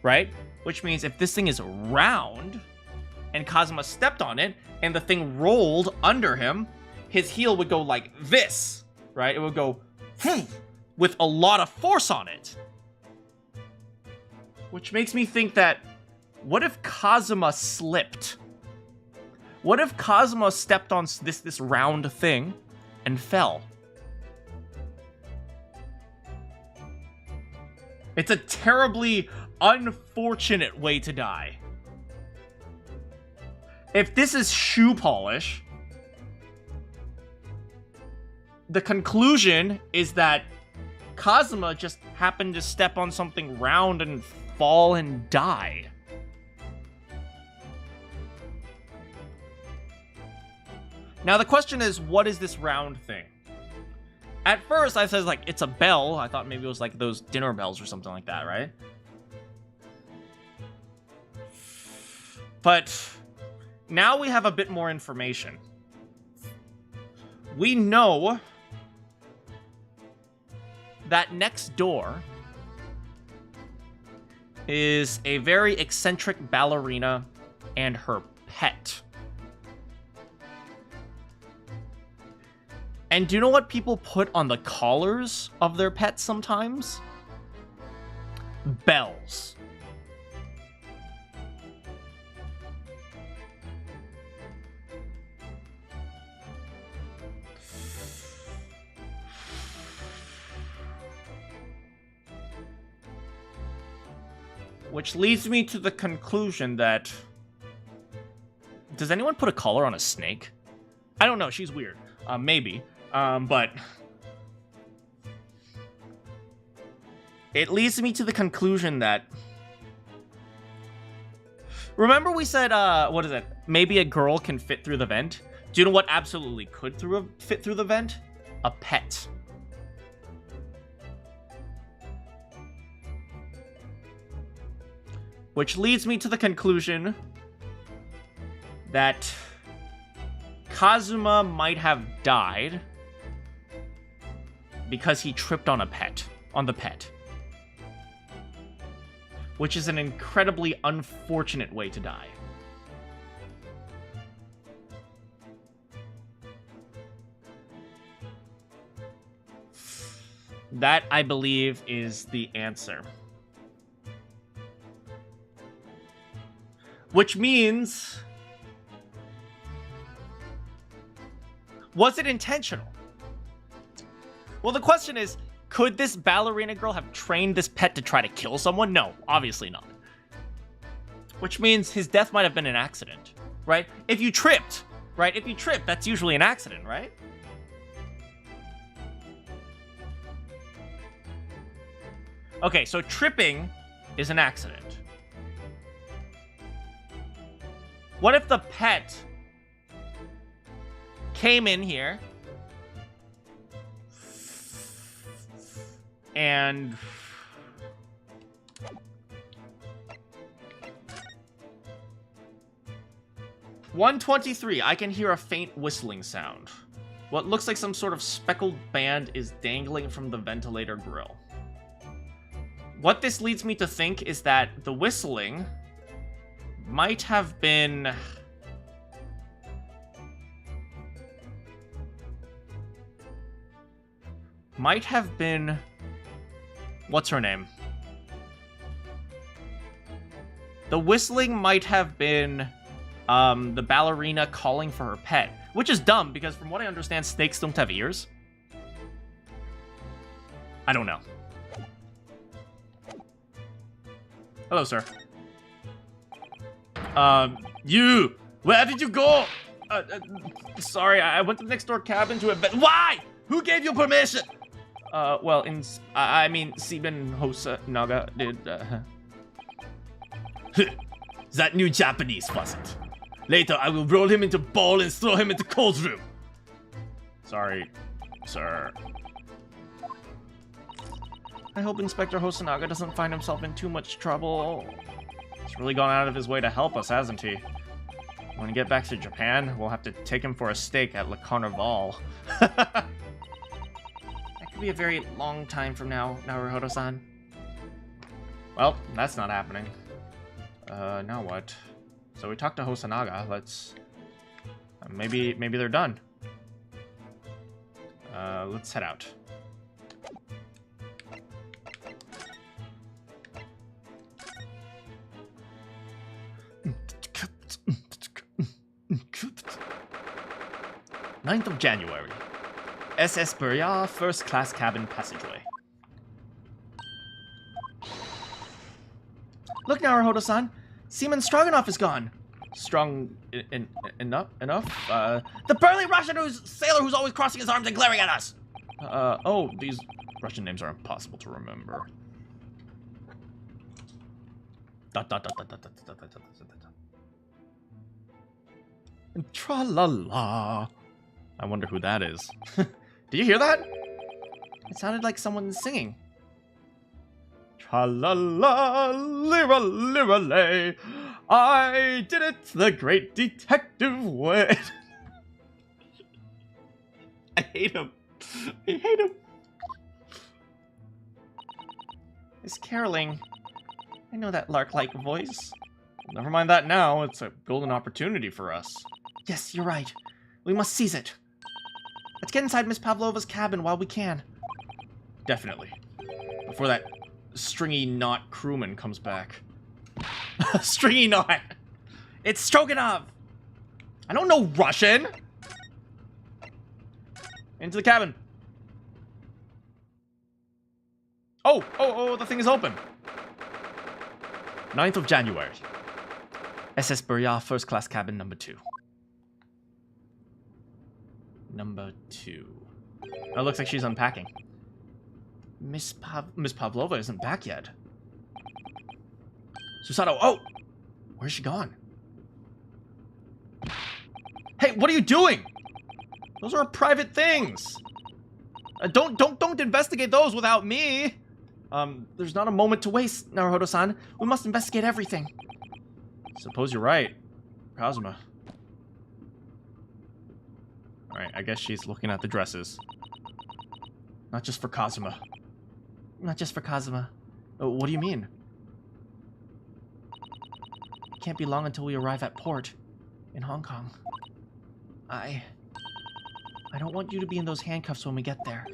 right? Which means if this thing is round, and Kazuma stepped on it, and the thing rolled under him, his heel would go like this, right? It would go with a lot of force on it. Which makes me think that, what if Kazuma slipped? What if Kazuma stepped on this round thing and fell? It's a terribly unfortunate way to die. If this is shoe polish, the conclusion is that Kazuma just happened to step on something round and fall and die. Now the question is, what is this round thing? At first I said, like, it's a bell. I thought maybe it was like those dinner bells or something like that, right? But now we have a bit more information. We know that next door is a very eccentric ballerina and her pet. And do you know what people put on the collars of their pets sometimes? Bells. Which leads me to the conclusion that... Does anyone put a collar on a snake? I don't know, she's weird. Maybe. But... It leads me to the conclusion that... Remember we said, what is it? Maybe a girl can fit through the vent? Do you know what absolutely could fit through the vent? A pet. Which leads me to the conclusion that Kazuma might have died because he tripped on the pet. Which is an incredibly unfortunate way to die. That, I believe, is the answer. Which means... Was it intentional? Well, the question is, could this ballerina girl have trained this pet to try to kill someone? No, obviously not. Which means his death might have been an accident, right? If you tripped, right? If you trip, that's usually an accident, right? Okay, so tripping is an accident. What if the pet came in here and (123) I can hear a faint whistling sound. What looks like some sort of speckled band is dangling from the ventilator grill. What this leads me to think is that the whistling might have been... What's her name? The whistling might have been the ballerina calling for her pet, which is dumb because from what I understand, snakes don't have ears. I don't know. Hello, sir. You! Where did you go? Sorry, I went to the next door cabin to invest. Why? Who gave you permission? Well, I mean, Seaman Hosanaga did, That new Japanese, was it? Later, I will roll him into ball and throw him into courtroom. Sorry, sir. I hope Inspector Hosanaga doesn't find himself in too much trouble. He's really gone out of his way to help us, hasn't he? When we get back to Japan, we'll have to take him for a steak at Le Carnival. That could be a very long time from now, Naruhodo-san. Well, that's not happening. Now what? So we talked to Hosanaga. Let's... maybe they're done. Let's head out. Ninth of January. SS Burya, first class cabin passageway. Look, Naruhodo-san, Seaman Stroganoff is gone. Enough? The burly Russian sailor who's always crossing his arms and glaring at us. Oh, these Russian names are impossible to remember. Tra-la-la. I wonder who that is. Did you hear that? It sounded like someone singing. Tra-la-la, lira-lira-lay. I did it the great detective way. I hate him. I hate him. It's caroling. I know that lark-like voice. Never mind that now. It's a golden opportunity for us. Yes, you're right. We must seize it. Let's get inside Miss Pavlova's cabin while we can. Definitely. Before that stringy knot crewman comes back. Stringy knot! It's Stroganoff! I don't know Russian! Into the cabin. Oh, the thing is open. 9th of January. SS Burya, first class cabin number 2. Number 2. Oh, looks like she's unpacking. Miss Pavlova isn't back yet. Susato, oh! Where's she gone? Hey, what are you doing? Those are private things. Don't investigate those without me. There's not a moment to waste, Naruhodo-san. We must investigate everything. Suppose you're right, Kazuma. Alright, I guess she's looking at the dresses. Not just for Kazuma. Not just for Kazuma. What do you mean? It can't be long until we arrive at port in Hong Kong. I don't want you to be in those handcuffs when we get there.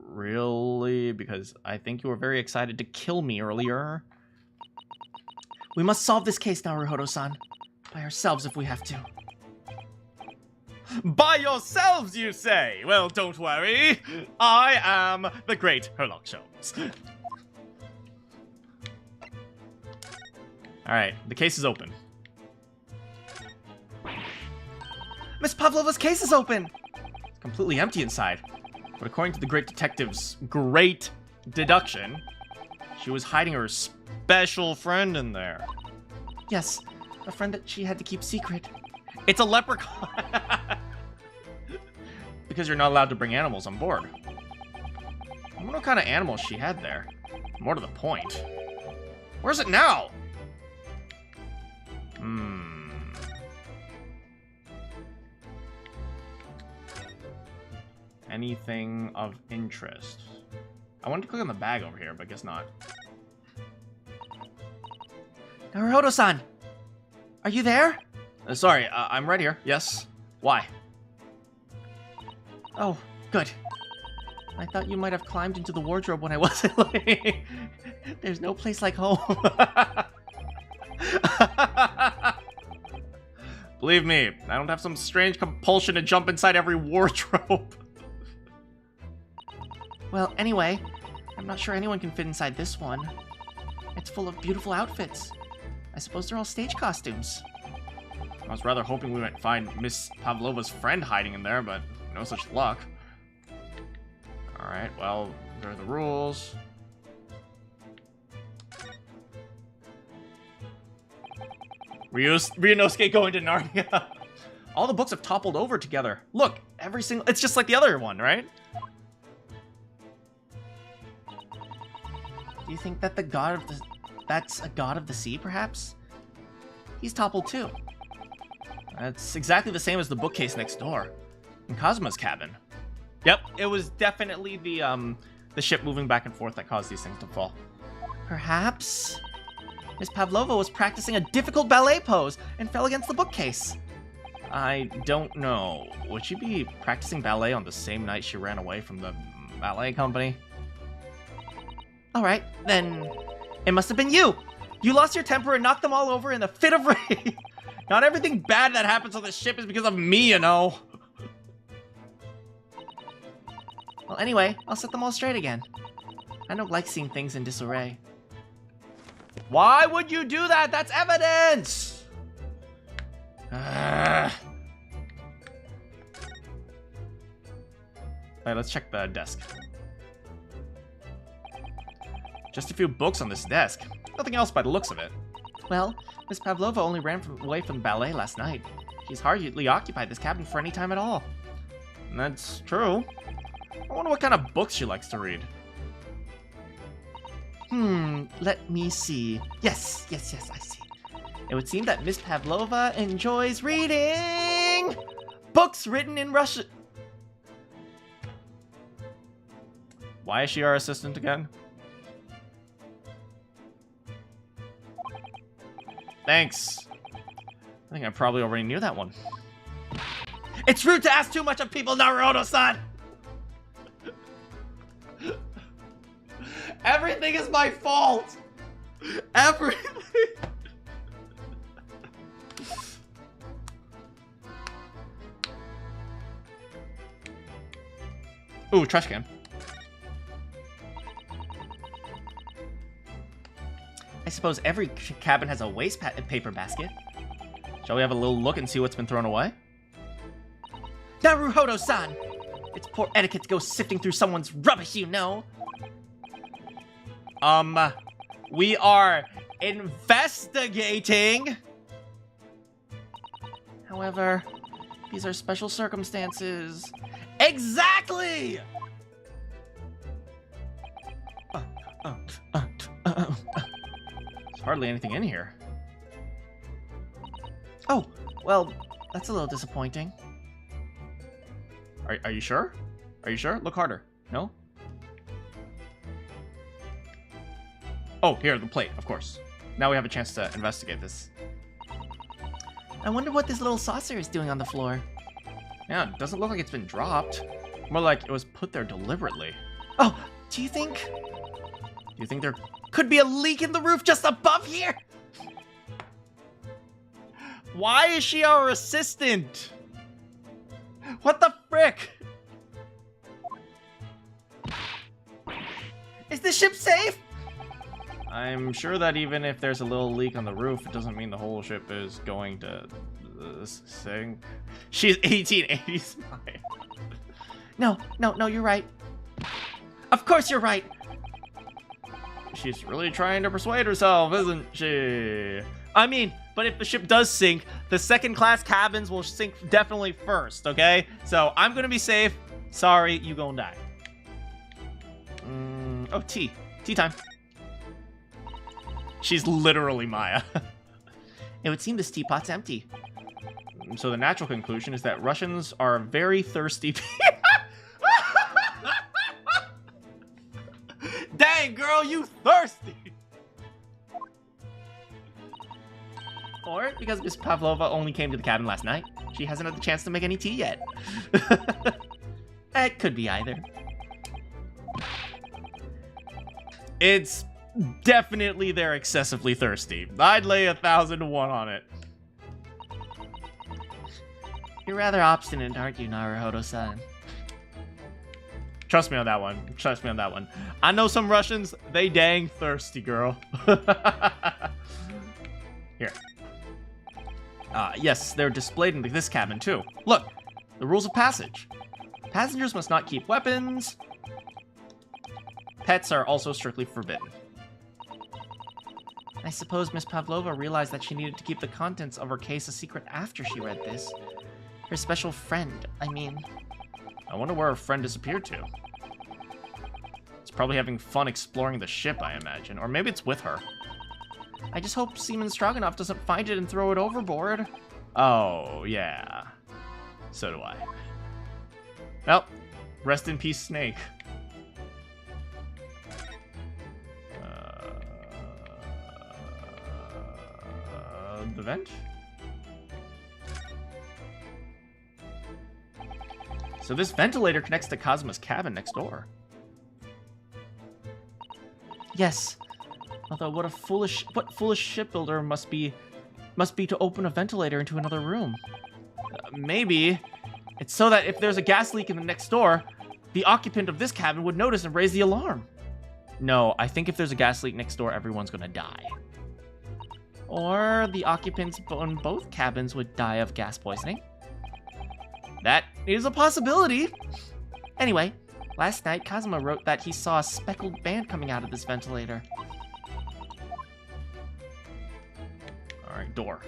Really? Because I think you were very excited to kill me earlier. We must solve this case, Naruhodo-san. By ourselves if we have to. By yourselves, you say? Well, don't worry. I am the great Herlock Sholmes. Alright, the case is open. Miss Pavlova's case is open! It's completely empty inside. But according to the great detective's great deduction, she was hiding her special friend in there. Yes, a friend that she had to keep secret. It's a leprechaun! Because you're not allowed to bring animals on board. I wonder what kind of animals she had there. More to the point. Where's it now? Anything of interest? I wanted to click on the bag over here, but I guess not. Naruhodo-san! Are you there? Sorry, I'm right here. Yes. Why? Oh, good. I thought you might have climbed into the wardrobe when I wasn't looking. There's no place like home. Believe me, I don't have some strange compulsion to jump inside every wardrobe. Well, anyway, I'm not sure anyone can fit inside this one. It's full of beautiful outfits. I suppose they're all stage costumes. I was rather hoping we might find Miss Pavlova's friend hiding in there, but no such luck. Alright, well, there are the rules. Ryunosuke going to Narnia. All the books have toppled over together. Look, every single... It's just like the other one, right? Do you think that that's a god of the sea, perhaps? He's toppled too. That's exactly the same as the bookcase next door. In Cosmo's cabin. Yep, it was definitely the ship moving back and forth that caused these things to fall. Perhaps Miss Pavlova was practicing a difficult ballet pose and fell against the bookcase. I don't know. Would she be practicing ballet on the same night she ran away from the ballet company? Alright, then it must have been you! You lost your temper and knocked them all over in a fit of rage! Not everything bad that happens on the ship is because of me, you know. Well, anyway, I'll set them all straight again. I don't like seeing things in disarray. Why would you do that? That's evidence! Alright, let's check the desk. Just a few books on this desk. Nothing else by the looks of it. Well, Miss Pavlova only ran away from the ballet last night. She's hardly occupied this cabin for any time at all. That's true. I wonder what kind of books she likes to read. Let me see. Yes, I see. It would seem that Miss Pavlova enjoys reading books written in Russian. Why is she our assistant again? Thanks. I think I probably already knew that one. It's rude to ask too much of people, Naruhodo-san! Everything is my fault! Everything! Ooh, trash can. I suppose every cabin has a waste paper basket. Shall we have a little look and see what's been thrown away? Naruhodo-san! It's poor etiquette to go sifting through someone's rubbish, you know! We are investigating! However, these are special circumstances. Exactly! There's hardly anything in here. Oh, well, that's a little disappointing. Are you sure? Are you sure? Look harder. No? Oh, here, the plate, of course. Now we have a chance to investigate this. I wonder what this little saucer is doing on the floor. Yeah, it doesn't look like it's been dropped. More like it was put there deliberately. Oh, do you think there could be a leak in the roof just above here? Why is she our assistant? What the frick? Is the ship safe? I'm sure that even if there's a little leak on the roof, it doesn't mean the whole ship is going to sink. She's 1880s. No, you're right. Of course you're right. She's really trying to persuade herself, isn't she? I mean, but if the ship does sink, the second class cabins will sink definitely first, okay? So I'm gonna be safe. Sorry, you gonna die. Oh, tea. Tea time. She's literally Maya. It would seem this teapot's empty. So the natural conclusion is that Russians are very thirsty. Dang, girl, you thirsty! Or because Miss Pavlova only came to the cabin last night, she hasn't had the chance to make any tea yet. It could be either. It's definitely they're excessively thirsty. I'd lay 1,000 to 1 on it. You're rather obstinate, aren't you, Naruhodo-san? Trust me on that one. Trust me on that one. I know some Russians, they dang thirsty, girl. Here. Yes, they're displayed in this cabin, too. Look, the rules of passage. Passengers must not keep weapons. Pets are also strictly forbidden. I suppose Miss Pavlova realized that she needed to keep the contents of her case a secret after she read this. Her special friend, I mean. I wonder where her friend disappeared to. It's probably having fun exploring the ship, I imagine. Or maybe it's with her. I just hope Seaman Stroganoff doesn't find it and throw it overboard. Oh, yeah. So do I. Well, rest in peace, Snake. The vent? So this ventilator connects to Kazuma's cabin next door. Yes. Although what foolish shipbuilder must be to open a ventilator into another room. Maybe it's so that if there's a gas leak in the next door, the occupant of this cabin would notice and raise the alarm. No, I think if there's a gas leak next door, everyone's gonna die. Or the occupants in both cabins would die of gas poisoning. That is a possibility. Anyway, last night Kazuma wrote that he saw a speckled band coming out of this ventilator. Alright, door.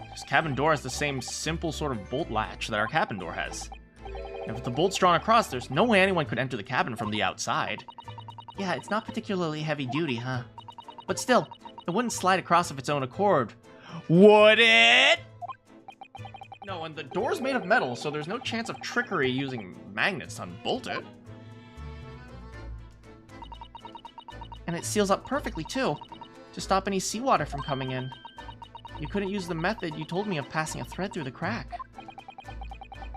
This cabin door has the same simple sort of bolt latch that our cabin door has. And if the bolt's drawn across, there's no way anyone could enter the cabin from the outside. Yeah, it's not particularly heavy duty, huh? But still, it wouldn't slide across of its own accord. Would it? No, and the door's made of metal, so there's no chance of trickery using magnets to unbolt it. And it seals up perfectly, too, to stop any seawater from coming in. You couldn't use the method you told me of passing a thread through the crack.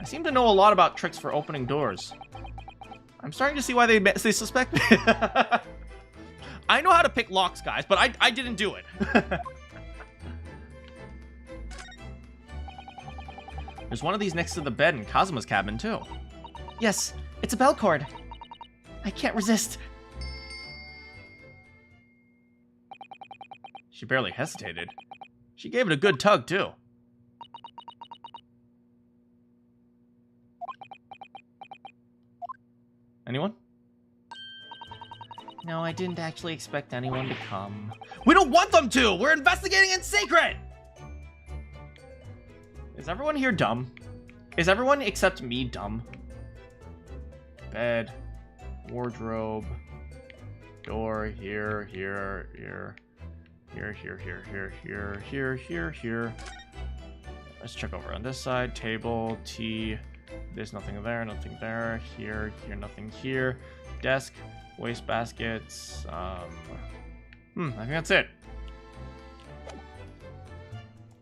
I seem to know a lot about tricks for opening doors. I'm starting to see why they suspect me. I know how to pick locks, guys, but I didn't do it. There's one of these next to the bed in Kazuma's cabin, too. Yes, it's a bell cord. I can't resist. She barely hesitated. She gave it a good tug, too. Anyone? No, I didn't actually expect anyone to come. We don't want them to! We're investigating in secret! Is everyone here dumb? Is everyone except me dumb? Bed. Wardrobe. Door. Here. Here. Here. Here. Here. Here. Here. Here. Here. Here. Let's check over on this side. Table. Tea. There's nothing there. Nothing there. Here. Here. Nothing here. Desk. Waste baskets. I think that's it.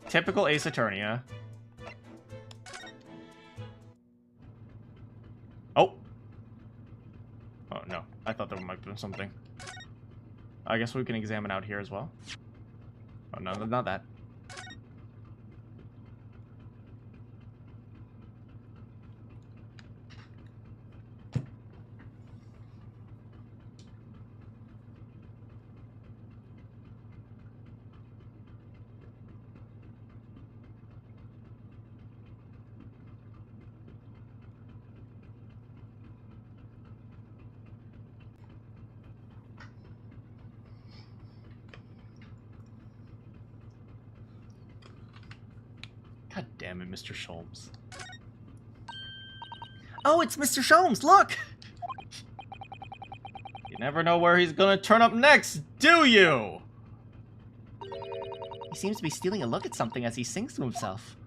Typical Ace Attorney. Oh. Oh, no. I thought there might have been something. I guess we can examine out here as well. Oh, no, not that. God damn it, Mr. Sholmes. Oh, it's Mr. Sholmes, look! You never know where he's gonna turn up next, do you? He seems to be stealing a look at something as he sings to himself.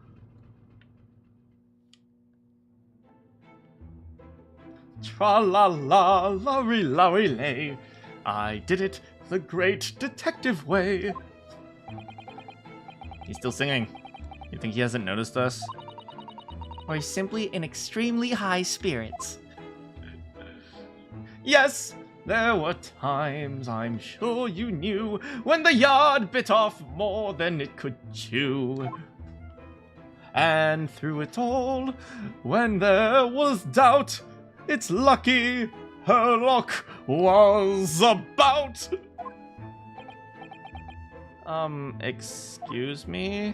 Tra-la-la-la-ri-la-ri-lay. I did it the great detective way. He's still singing. You think he hasn't noticed us? Or he's simply in extremely high spirits. Yes! There were times, I'm sure you knew, when the yard bit off more than it could chew. And through it all, when there was doubt, it's lucky her luck was about. Excuse me?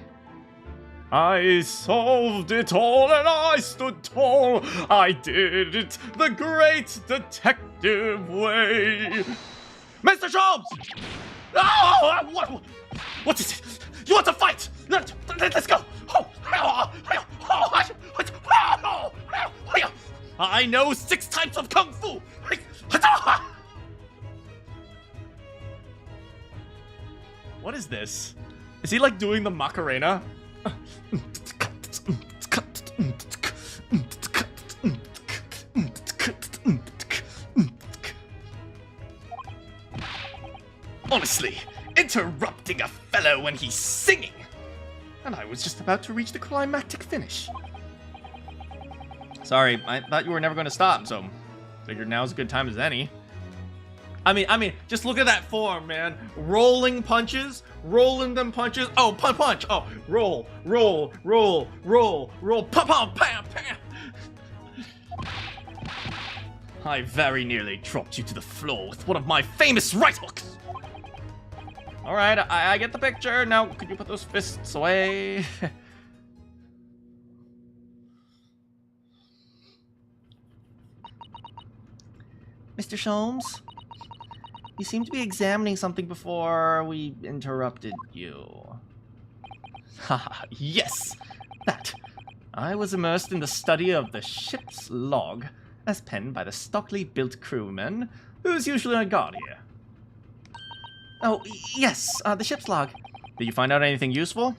I solved it all and I stood tall. I did it the great detective way. Mr. Sholmes! Oh, what is it? You want to fight? Let's go. I know 6 types of kung fu. What is this? Is he like doing the Macarena? Honestly, interrupting a fellow when he's singing! And I was just about to reach the climactic finish. Sorry, I thought you were never going to stop, so figured now's a good time as any. I mean, just look at that form, man. Rolling punches, rolling them punches. Oh, punch. Oh, roll, pam, pam. I very nearly dropped you to the floor with one of my famous right hooks. All right, I get the picture. Now, could you put those fists away? Mr. Sholmes? You seem to be examining something before we interrupted you. Haha, yes, that. I was immersed in the study of the ship's log, as penned by the stockily built crewman, who's usually on guard here. Oh, yes, the ship's log. Did you find out anything useful?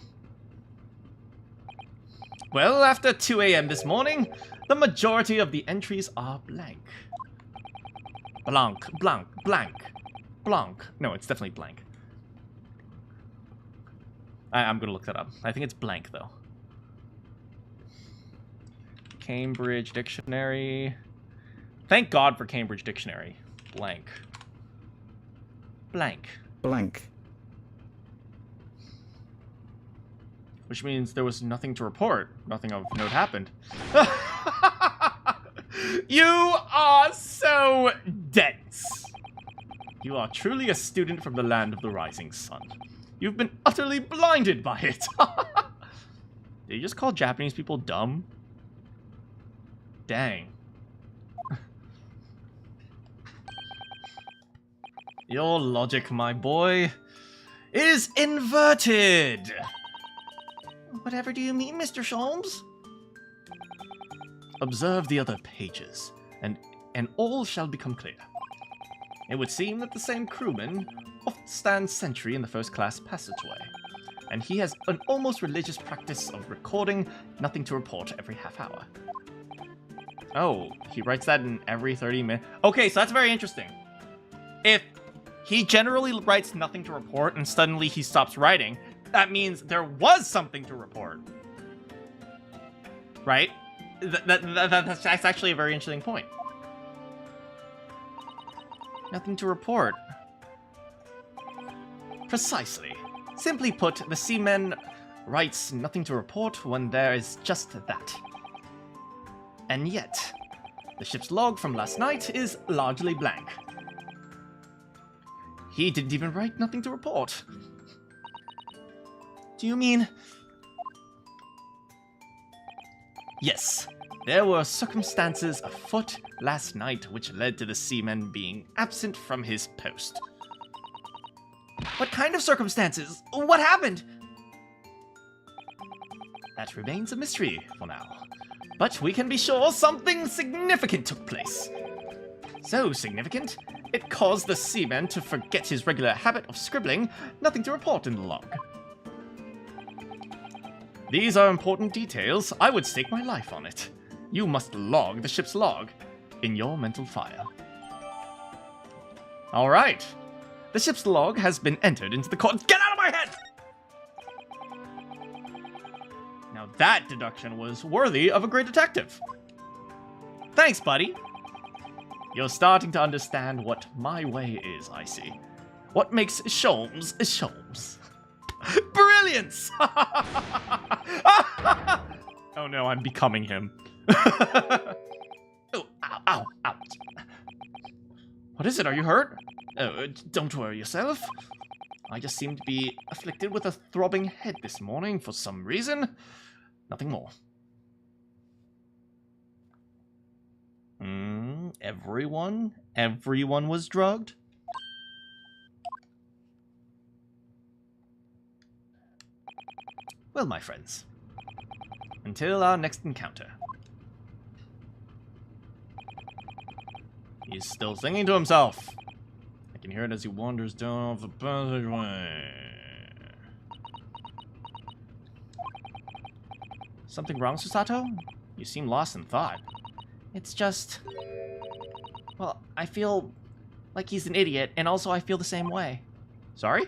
Well, after 2 a.m. this morning, the majority of the entries are blank. Blank. No, it's definitely blank. I'm gonna look that up. I think it's blank, though. Cambridge Dictionary. Thank God for Cambridge Dictionary. Blank. Which means there was nothing to report. Nothing of note happened. You are so dense. You are truly a student from the land of the rising sun. You've been utterly blinded by it. Did you just call Japanese people dumb? Dang. Your logic, my boy, is inverted. Whatever do you mean, Mr. Sholmes? Observe the other pages, and all shall become clear. It would seem that the same crewman often stands sentry in the first-class passageway, and he has an almost religious practice of recording nothing to report every half hour. Oh, he writes that in every 30 minutes. Okay, so that's very interesting. If he generally writes nothing to report and suddenly he stops writing, that means there was something to report. Right? That's actually a very interesting point. Nothing to report. Precisely. Simply put, the seaman writes nothing to report when there is just that. And yet, the ship's log from last night is largely blank. He didn't even write nothing to report. Do you mean... Yes, there were circumstances afoot last night which led to the seaman being absent from his post. What kind of circumstances? What happened? That remains a mystery for now. But we can be sure something significant took place. So significant, it caused the seaman to forget his regular habit of scribbling nothing to report in the log. These are important details. I would stake my life on it. You must log the ship's log in your mental file. All right. The ship's log has been entered into the court. Get out of my head! Now that deduction was worthy of a great detective. Thanks, buddy. You're starting to understand what my way is, I see. What makes Sholmes Sholmes? Brilliance! Oh no, I'm becoming him. Oh, ow, ow, ow. What is it? Are you hurt? Oh, don't worry yourself. I just seem to be afflicted with a throbbing head this morning for some reason. Nothing more. Everyone was drugged? Well, my friends, until our next encounter. He's still singing to himself. I can hear it as he wanders down the passageway. Something wrong, Susato? You seem lost in thought. It's just... Well, I feel like he's an idiot, and also I feel the same way. Sorry?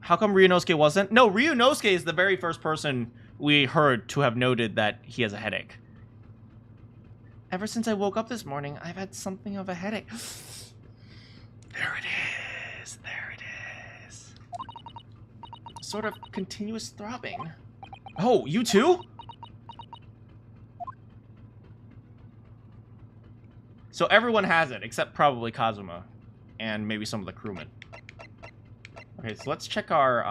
How come Ryunosuke wasn't? No, Ryunosuke is the very first person we heard to have noted that he has a headache. Ever since I woke up this morning, I've had something of a headache. There it is. There it is. Sort of continuous throbbing. Oh, you too? So everyone has it, except probably Kazuma. And maybe some of the crewmen. Okay, so let's check our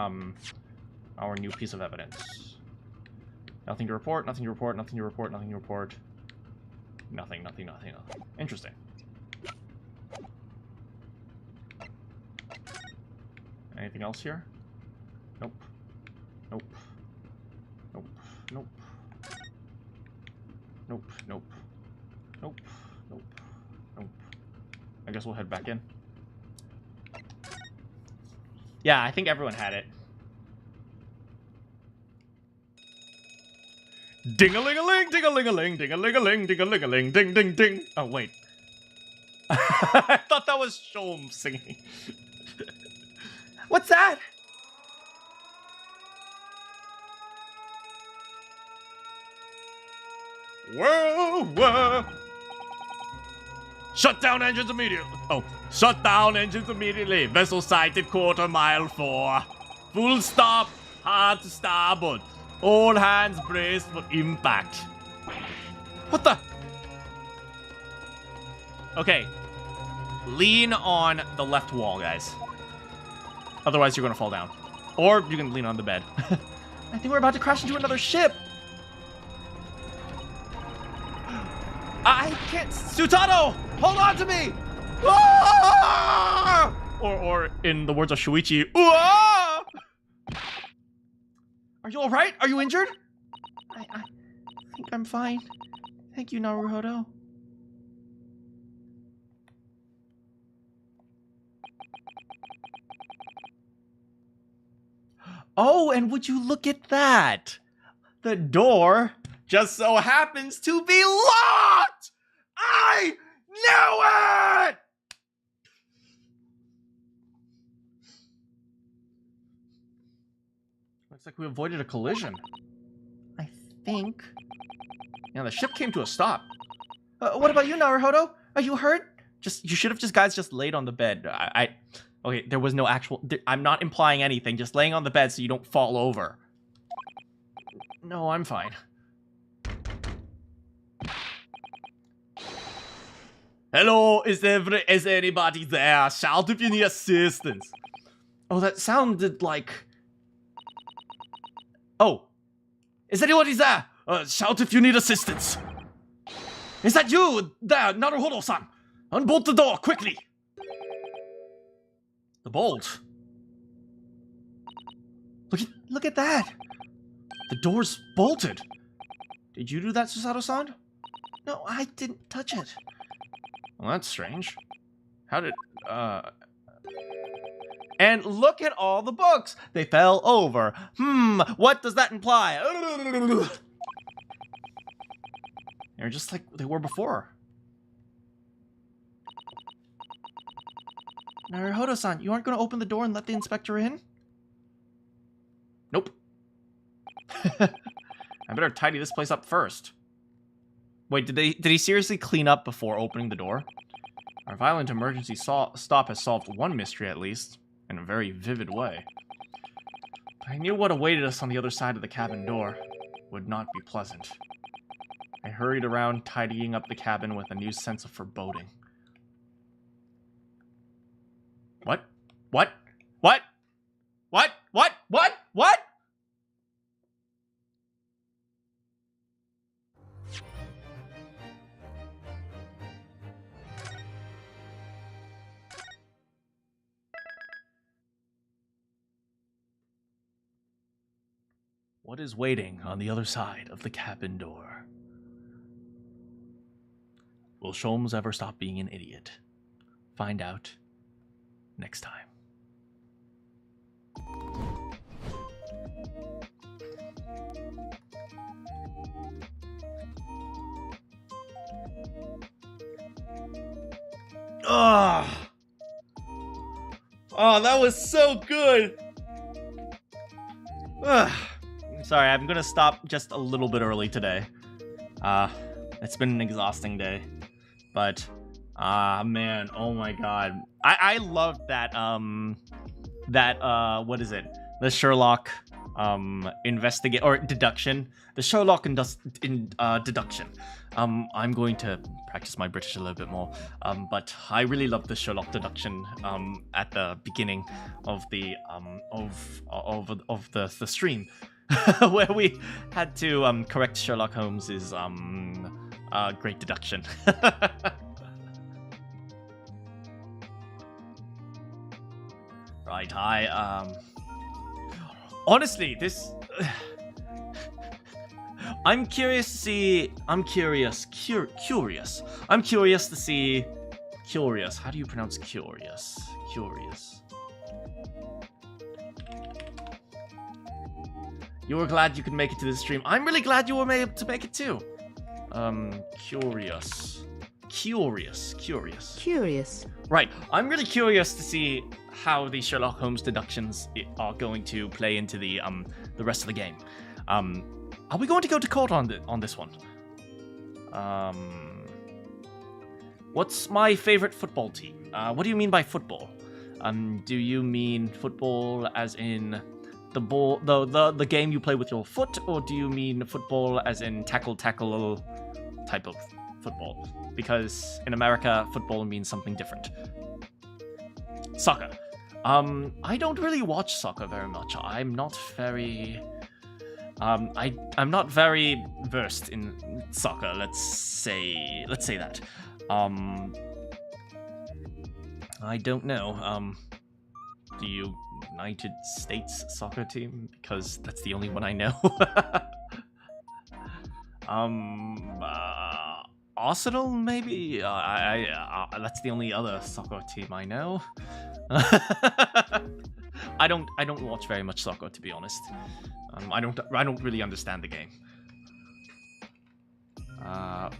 new piece of evidence. Nothing to report, nothing to report, nothing to report, nothing to report. Nothing, nothing, nothing, nothing. Interesting. Anything else here? Nope. Nope. Nope. Nope. Nope. Nope. Nope. Nope. Nope. I guess we'll head back in. Yeah, I think everyone had it. Ding-a-ling-a-ling, ding-a-ling-a-ling, ding-a-ling-a-ling, ding-a-ling-a-ling, ding-ding-ding. Oh, wait. I thought that was Sholmes singing. What's that? Whoa, whoa. Shut down engines immediately. Oh, shut down engines immediately. Vessel sighted quarter mile 4. Full stop, hard to starboard. All hands braced for impact. What the? Okay. Lean on the left wall, guys. Otherwise, you're gonna fall down. Or you can lean on the bed. I think we're about to crash into another ship. I can't. Sutato! Hold on to me! Ah! Or in the words of Shuichi, ah! Are you alright? Are you injured? I think I'm fine. Thank you, Naruhodo. Oh, and would you look at that? The door just so happens to be locked! I knew it! Looks like we avoided a collision. I think. Yeah, the ship came to a stop. What about you, Naruhodo? Are you hurt? You should have just laid on the bed. Okay, there was no actual... I'm not implying anything. Just laying on the bed so you don't fall over. No, I'm fine. Hello, is anybody there? Shout if you need assistance. Oh, that sounded like... Oh. Is anybody there? Shout if you need assistance. Is that you there, Naruhodo-san? Unbolt the door, quickly. The bolt. Look at that. The door's bolted. Did you do that, Susato-san? No, I didn't touch it. Well, that's strange. How did, And look at all the books. They fell over. What does that imply? They're just like they were before. Naruhodo-san, you aren't going to open the door and let the inspector in? Nope. I better tidy this place up first. Wait, did he seriously clean up before opening the door? Our violent emergency stop has solved one mystery at least, in a very vivid way. I knew what awaited us on the other side of the cabin door would not be pleasant. I hurried around, tidying up the cabin with a new sense of foreboding. What? What? What? What? What? What? What? What is waiting on the other side of the cabin door? Will Sholmes ever stop being an idiot? Find out next time. Oh, that was so good. Ugh. Sorry, I'm gonna stop just a little bit early today. It's been an exhausting day, but man, oh my god, I loved that what is it? The Sherlock investigate or deduction. The Sherlock deduction. I'm going to practice my British a little bit more. But I really love the Sherlock deduction at the beginning of the the stream. Where we had to correct Sherlock Holmes's great deduction. Right, honestly, this I'm curious to see I'm curious to see curious. How do you pronounce curious? Curious. You were glad you could make it to this stream. I'm really glad you were able to make it too. Curious. Right. I'm really curious to see how the Sherlock Holmes deductions are going to play into the rest of the game. Are we going to go to court on this one? What's my favorite football team? What do you mean by football? Do you mean football as in the ball, the game you play with your foot, or do you mean football as in tackle type of football? Because in America, football means something different. Soccer. I don't really watch soccer very much. I'm not very I'm not very versed in soccer. Let's say that. I don't know. Do you United States soccer team? Because that's the only one I know. Arsenal, maybe? That's the only other soccer team I know. I don't watch very much soccer, to be honest. I don't really understand the game.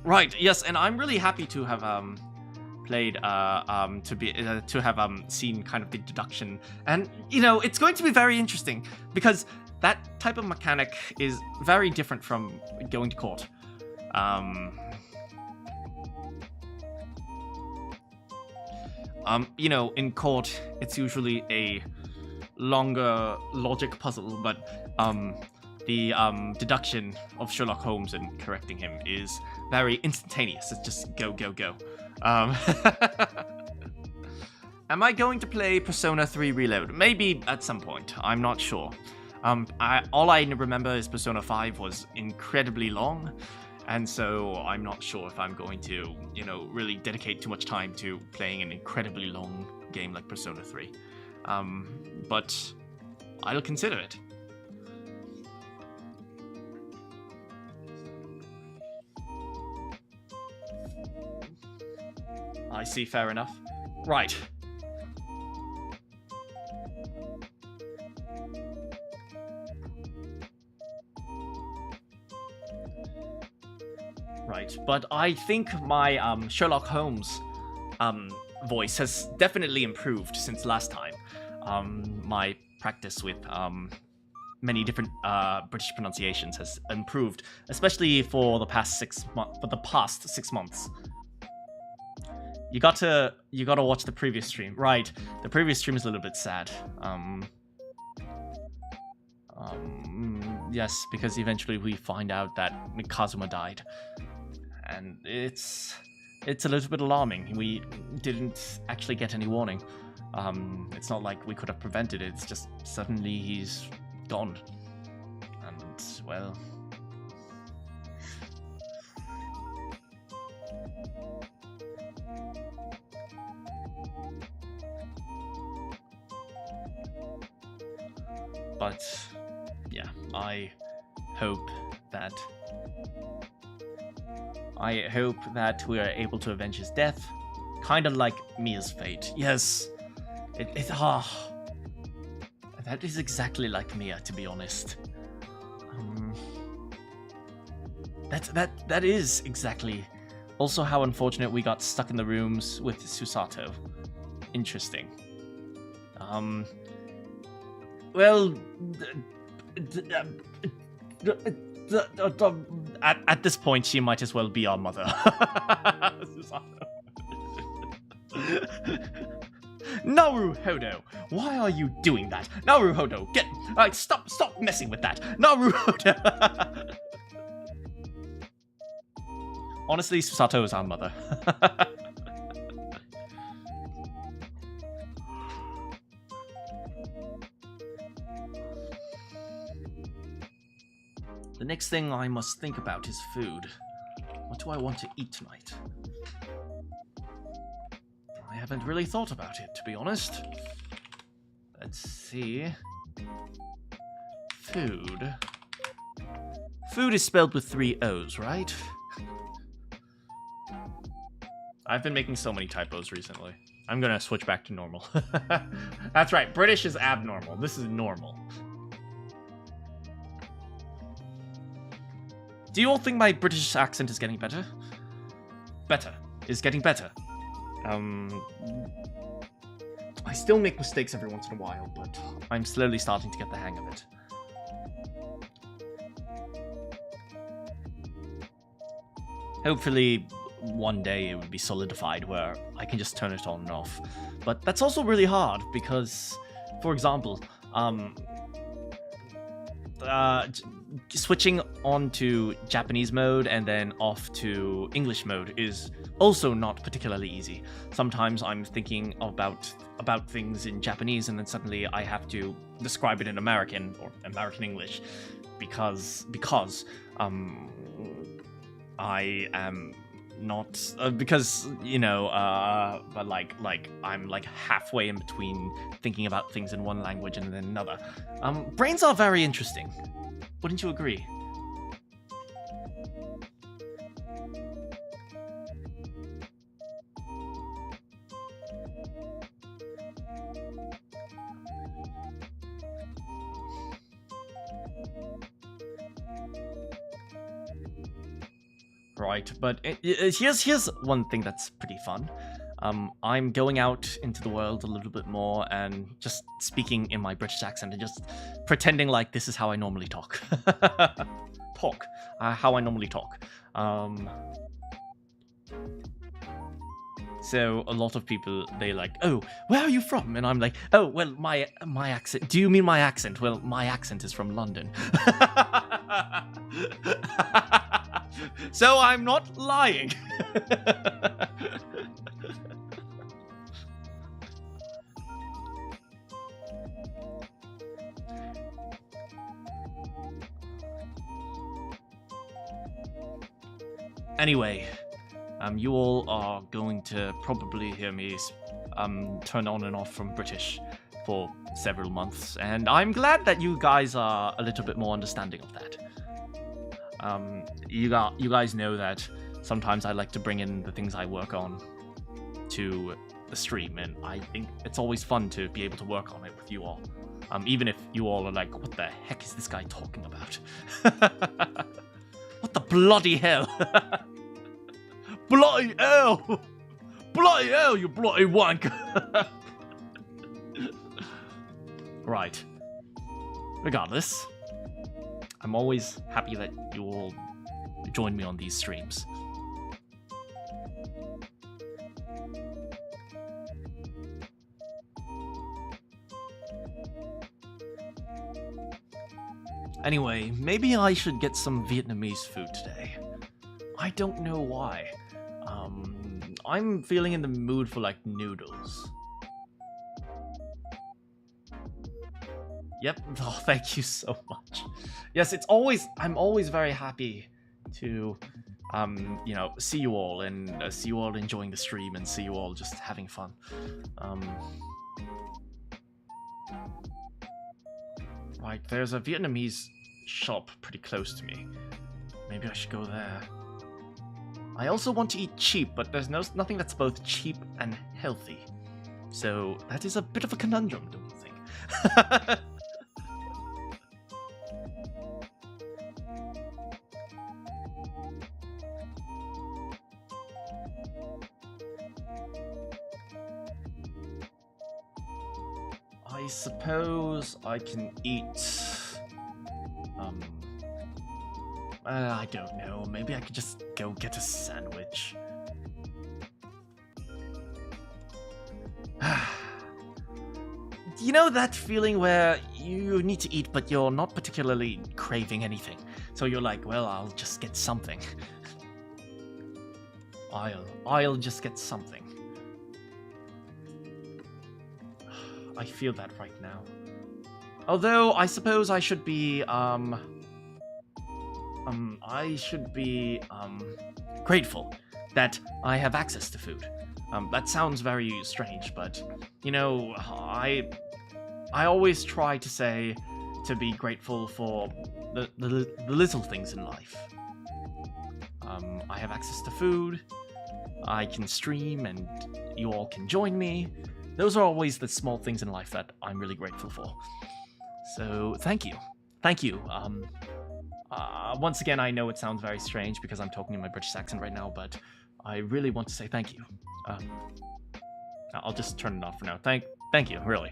Right, yes, and I'm really happy to have played to have seen kind of the deduction, and you know, it's going to be very interesting because that type of mechanic is very different from going to court. You know, in court it's usually a longer logic puzzle, but the deduction of Sherlock Holmes and correcting him is very instantaneous. It's just go, go, go. Am I going to play Persona 3 Reload? Maybe at some point. I'm not sure. All I remember is Persona 5 was incredibly long, and so I'm not sure if I'm going to, you know, really dedicate too much time to playing an incredibly long game like Persona 3. But I'll consider it. I see, fair enough. Right. Right, but I think my Sherlock Holmes voice has definitely improved since last time. My practice with many different British pronunciations has improved, especially for the past 6 months. You gotta watch the previous stream, right? The previous stream is a little bit sad. Yes, because eventually we find out that Kazuma died, and it's a little bit alarming. We didn't actually get any warning. It's not like we could have prevented it. It's just suddenly he's gone, and well. But yeah, I hope that we are able to avenge his death, kind of like Mia's fate. Yes, that is exactly like Mia, to be honest. That is exactly also how unfortunate we got stuck in the rooms with Susato. Interesting. Well, at this point, she might as well be our mother. Naruhodo, why are you doing that? Naruhodo, stop messing with that. Naruhodo. Honestly, Susato is our mother. The next thing I must think about is food. What do I want to eat tonight? I haven't really thought about it, to be honest. Let's see. Food. Food is spelled with 3 O's, right? I've been making so many typos recently. I'm gonna switch back to normal. That's right, British is abnormal. This is normal. Do you all think my British accent is getting better? Is getting better. I still make mistakes every once in a while, but I'm slowly starting to get the hang of it. Hopefully, one day it would be solidified where I can just turn it on and off. But that's also really hard because, for example, switching on to Japanese mode and then off to English mode is also not particularly easy. Sometimes I'm thinking about things in Japanese and then suddenly I have to describe it in American or American English because I am not because but like I'm like halfway in between thinking about things in one language and then another. Brains are very interesting. Wouldn't you agree? Right, but here's one thing that's pretty fun. I'm going out into the world a little bit more and just speaking in my British accent and just pretending like this is how I normally talk. How I normally talk. So a lot of people, they like, oh, where are you from? And I'm like, oh, well, my accent. Do you mean my accent? Well, my accent is from London. So I'm not lying. Anyway, you all are going to probably hear me turn on and off from British for several months, and I'm glad that you guys are a little bit more understanding of that. You guys know that sometimes I like to bring in the things I work on to the stream, and I think it's always fun to be able to work on it with you all. Even if you all are like, what the heck is this guy talking about? What the bloody hell? Bloody hell! Bloody hell, you bloody wank! Right. regardless, I'm always happy that you all join me on these streams. Anyway, maybe I should get some Vietnamese food today. I don't know why. I'm feeling in the mood for, like, noodles. Yep. Oh, thank you so much. Yes, I'm always very happy to, you know, see you all and see you all enjoying the stream and see you all just having fun. Right, there's a Vietnamese shop pretty close to me. Maybe I should go there. I also want to eat cheap, but there's nothing that's both cheap and healthy. So that is a bit of a conundrum, don't you think? I suppose I can eat... I don't know. Maybe I could just go get a sandwich. You know that feeling where you need to eat, but you're not particularly craving anything. So you're like, well, I'll just get something. I'll just get something. I feel that right now. Although, I suppose I should be, grateful that I have access to food. That sounds very strange, but, you know, I always try to be grateful for the little things in life. I have access to food, I can stream, and you all can join me. Those are always the small things in life that I'm really grateful for. So, thank you. Thank you. Once again, I know it sounds very strange because I'm talking in my British accent right now, but I really want to say thank you. I'll just turn it off for now. Thank you, really.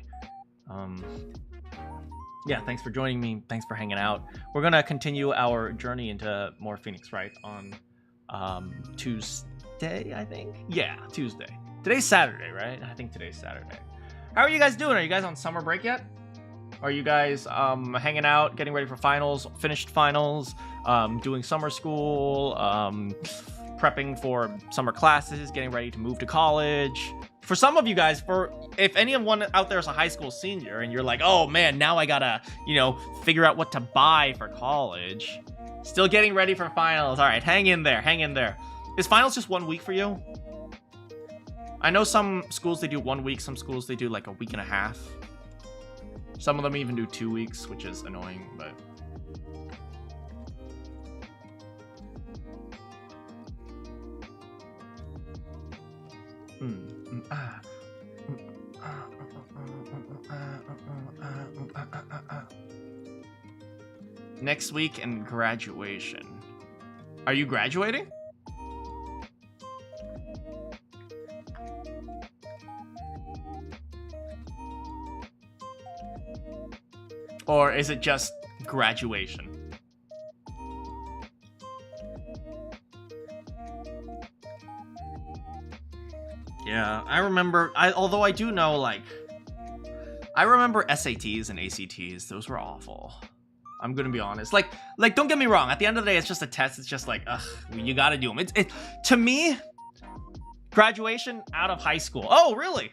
Yeah, thanks for joining me. Thanks for hanging out. We're gonna continue our journey into more Phoenix Wright on Tuesday, I think. Yeah, Tuesday. Today's Saturday, right? I think today's Saturday. How are you guys doing? Are you guys on summer break yet? Are you guys hanging out, getting ready for finals, finished finals, doing summer school, prepping for summer classes, getting ready to move to college? For some of you guys, if anyone out there is a high school senior and you're like, oh man, now I gotta, you know, figure out what to buy for college. Still getting ready for finals. All right, hang in there, hang in there. Is finals just 1 week for you? I know some schools, they do 1 week. Some schools, they do like a week and a half. Some of them even do 2 weeks, which is annoying, but... Next week and graduation. Are you graduating? Or is it just graduation? Yeah, I remember, although I do know, like, I remember SATs and ACTs, those were awful. I'm gonna be honest. Like, don't get me wrong, at the end of the day, it's just a test, it's just like, ugh, you gotta do them. To me, graduation out of high school. Oh, really?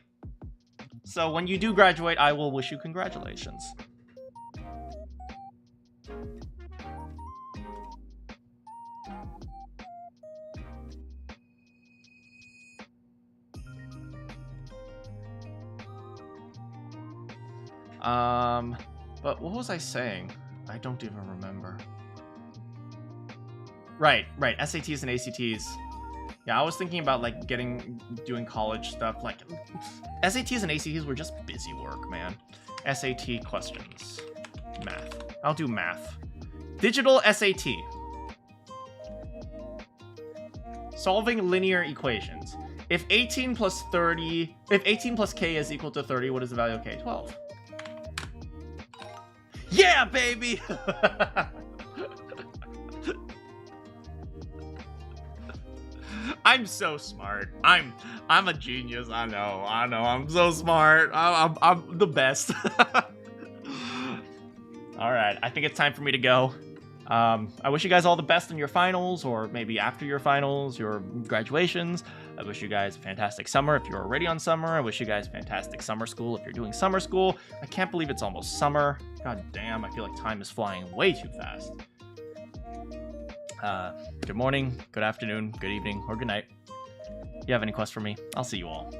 So when you do graduate, I will wish you congratulations. But what was I saying? I don't even remember. Right, SATs and ACTs. Yeah, I was thinking about, like, doing college stuff. Like, SATs and ACTs were just busy work, man. SAT questions. Math. I'll do math. Digital SAT. Solving linear equations. If 18 plus k is equal to 30, what is the value of k? 12. Yeah, baby! I'm so smart. I'm a genius. I know. I'm so smart. I'm the best. All right, I think it's time for me to go. I wish you guys all the best in your finals, or maybe after your finals, your graduations. I wish you guys a fantastic summer if you're already on summer. I wish you guys fantastic summer school if you're doing summer school. I can't believe it's almost summer. God damn, I feel like time is flying way too fast. Good morning, good afternoon, good evening, or good night. If you have any quests for me, I'll see you all.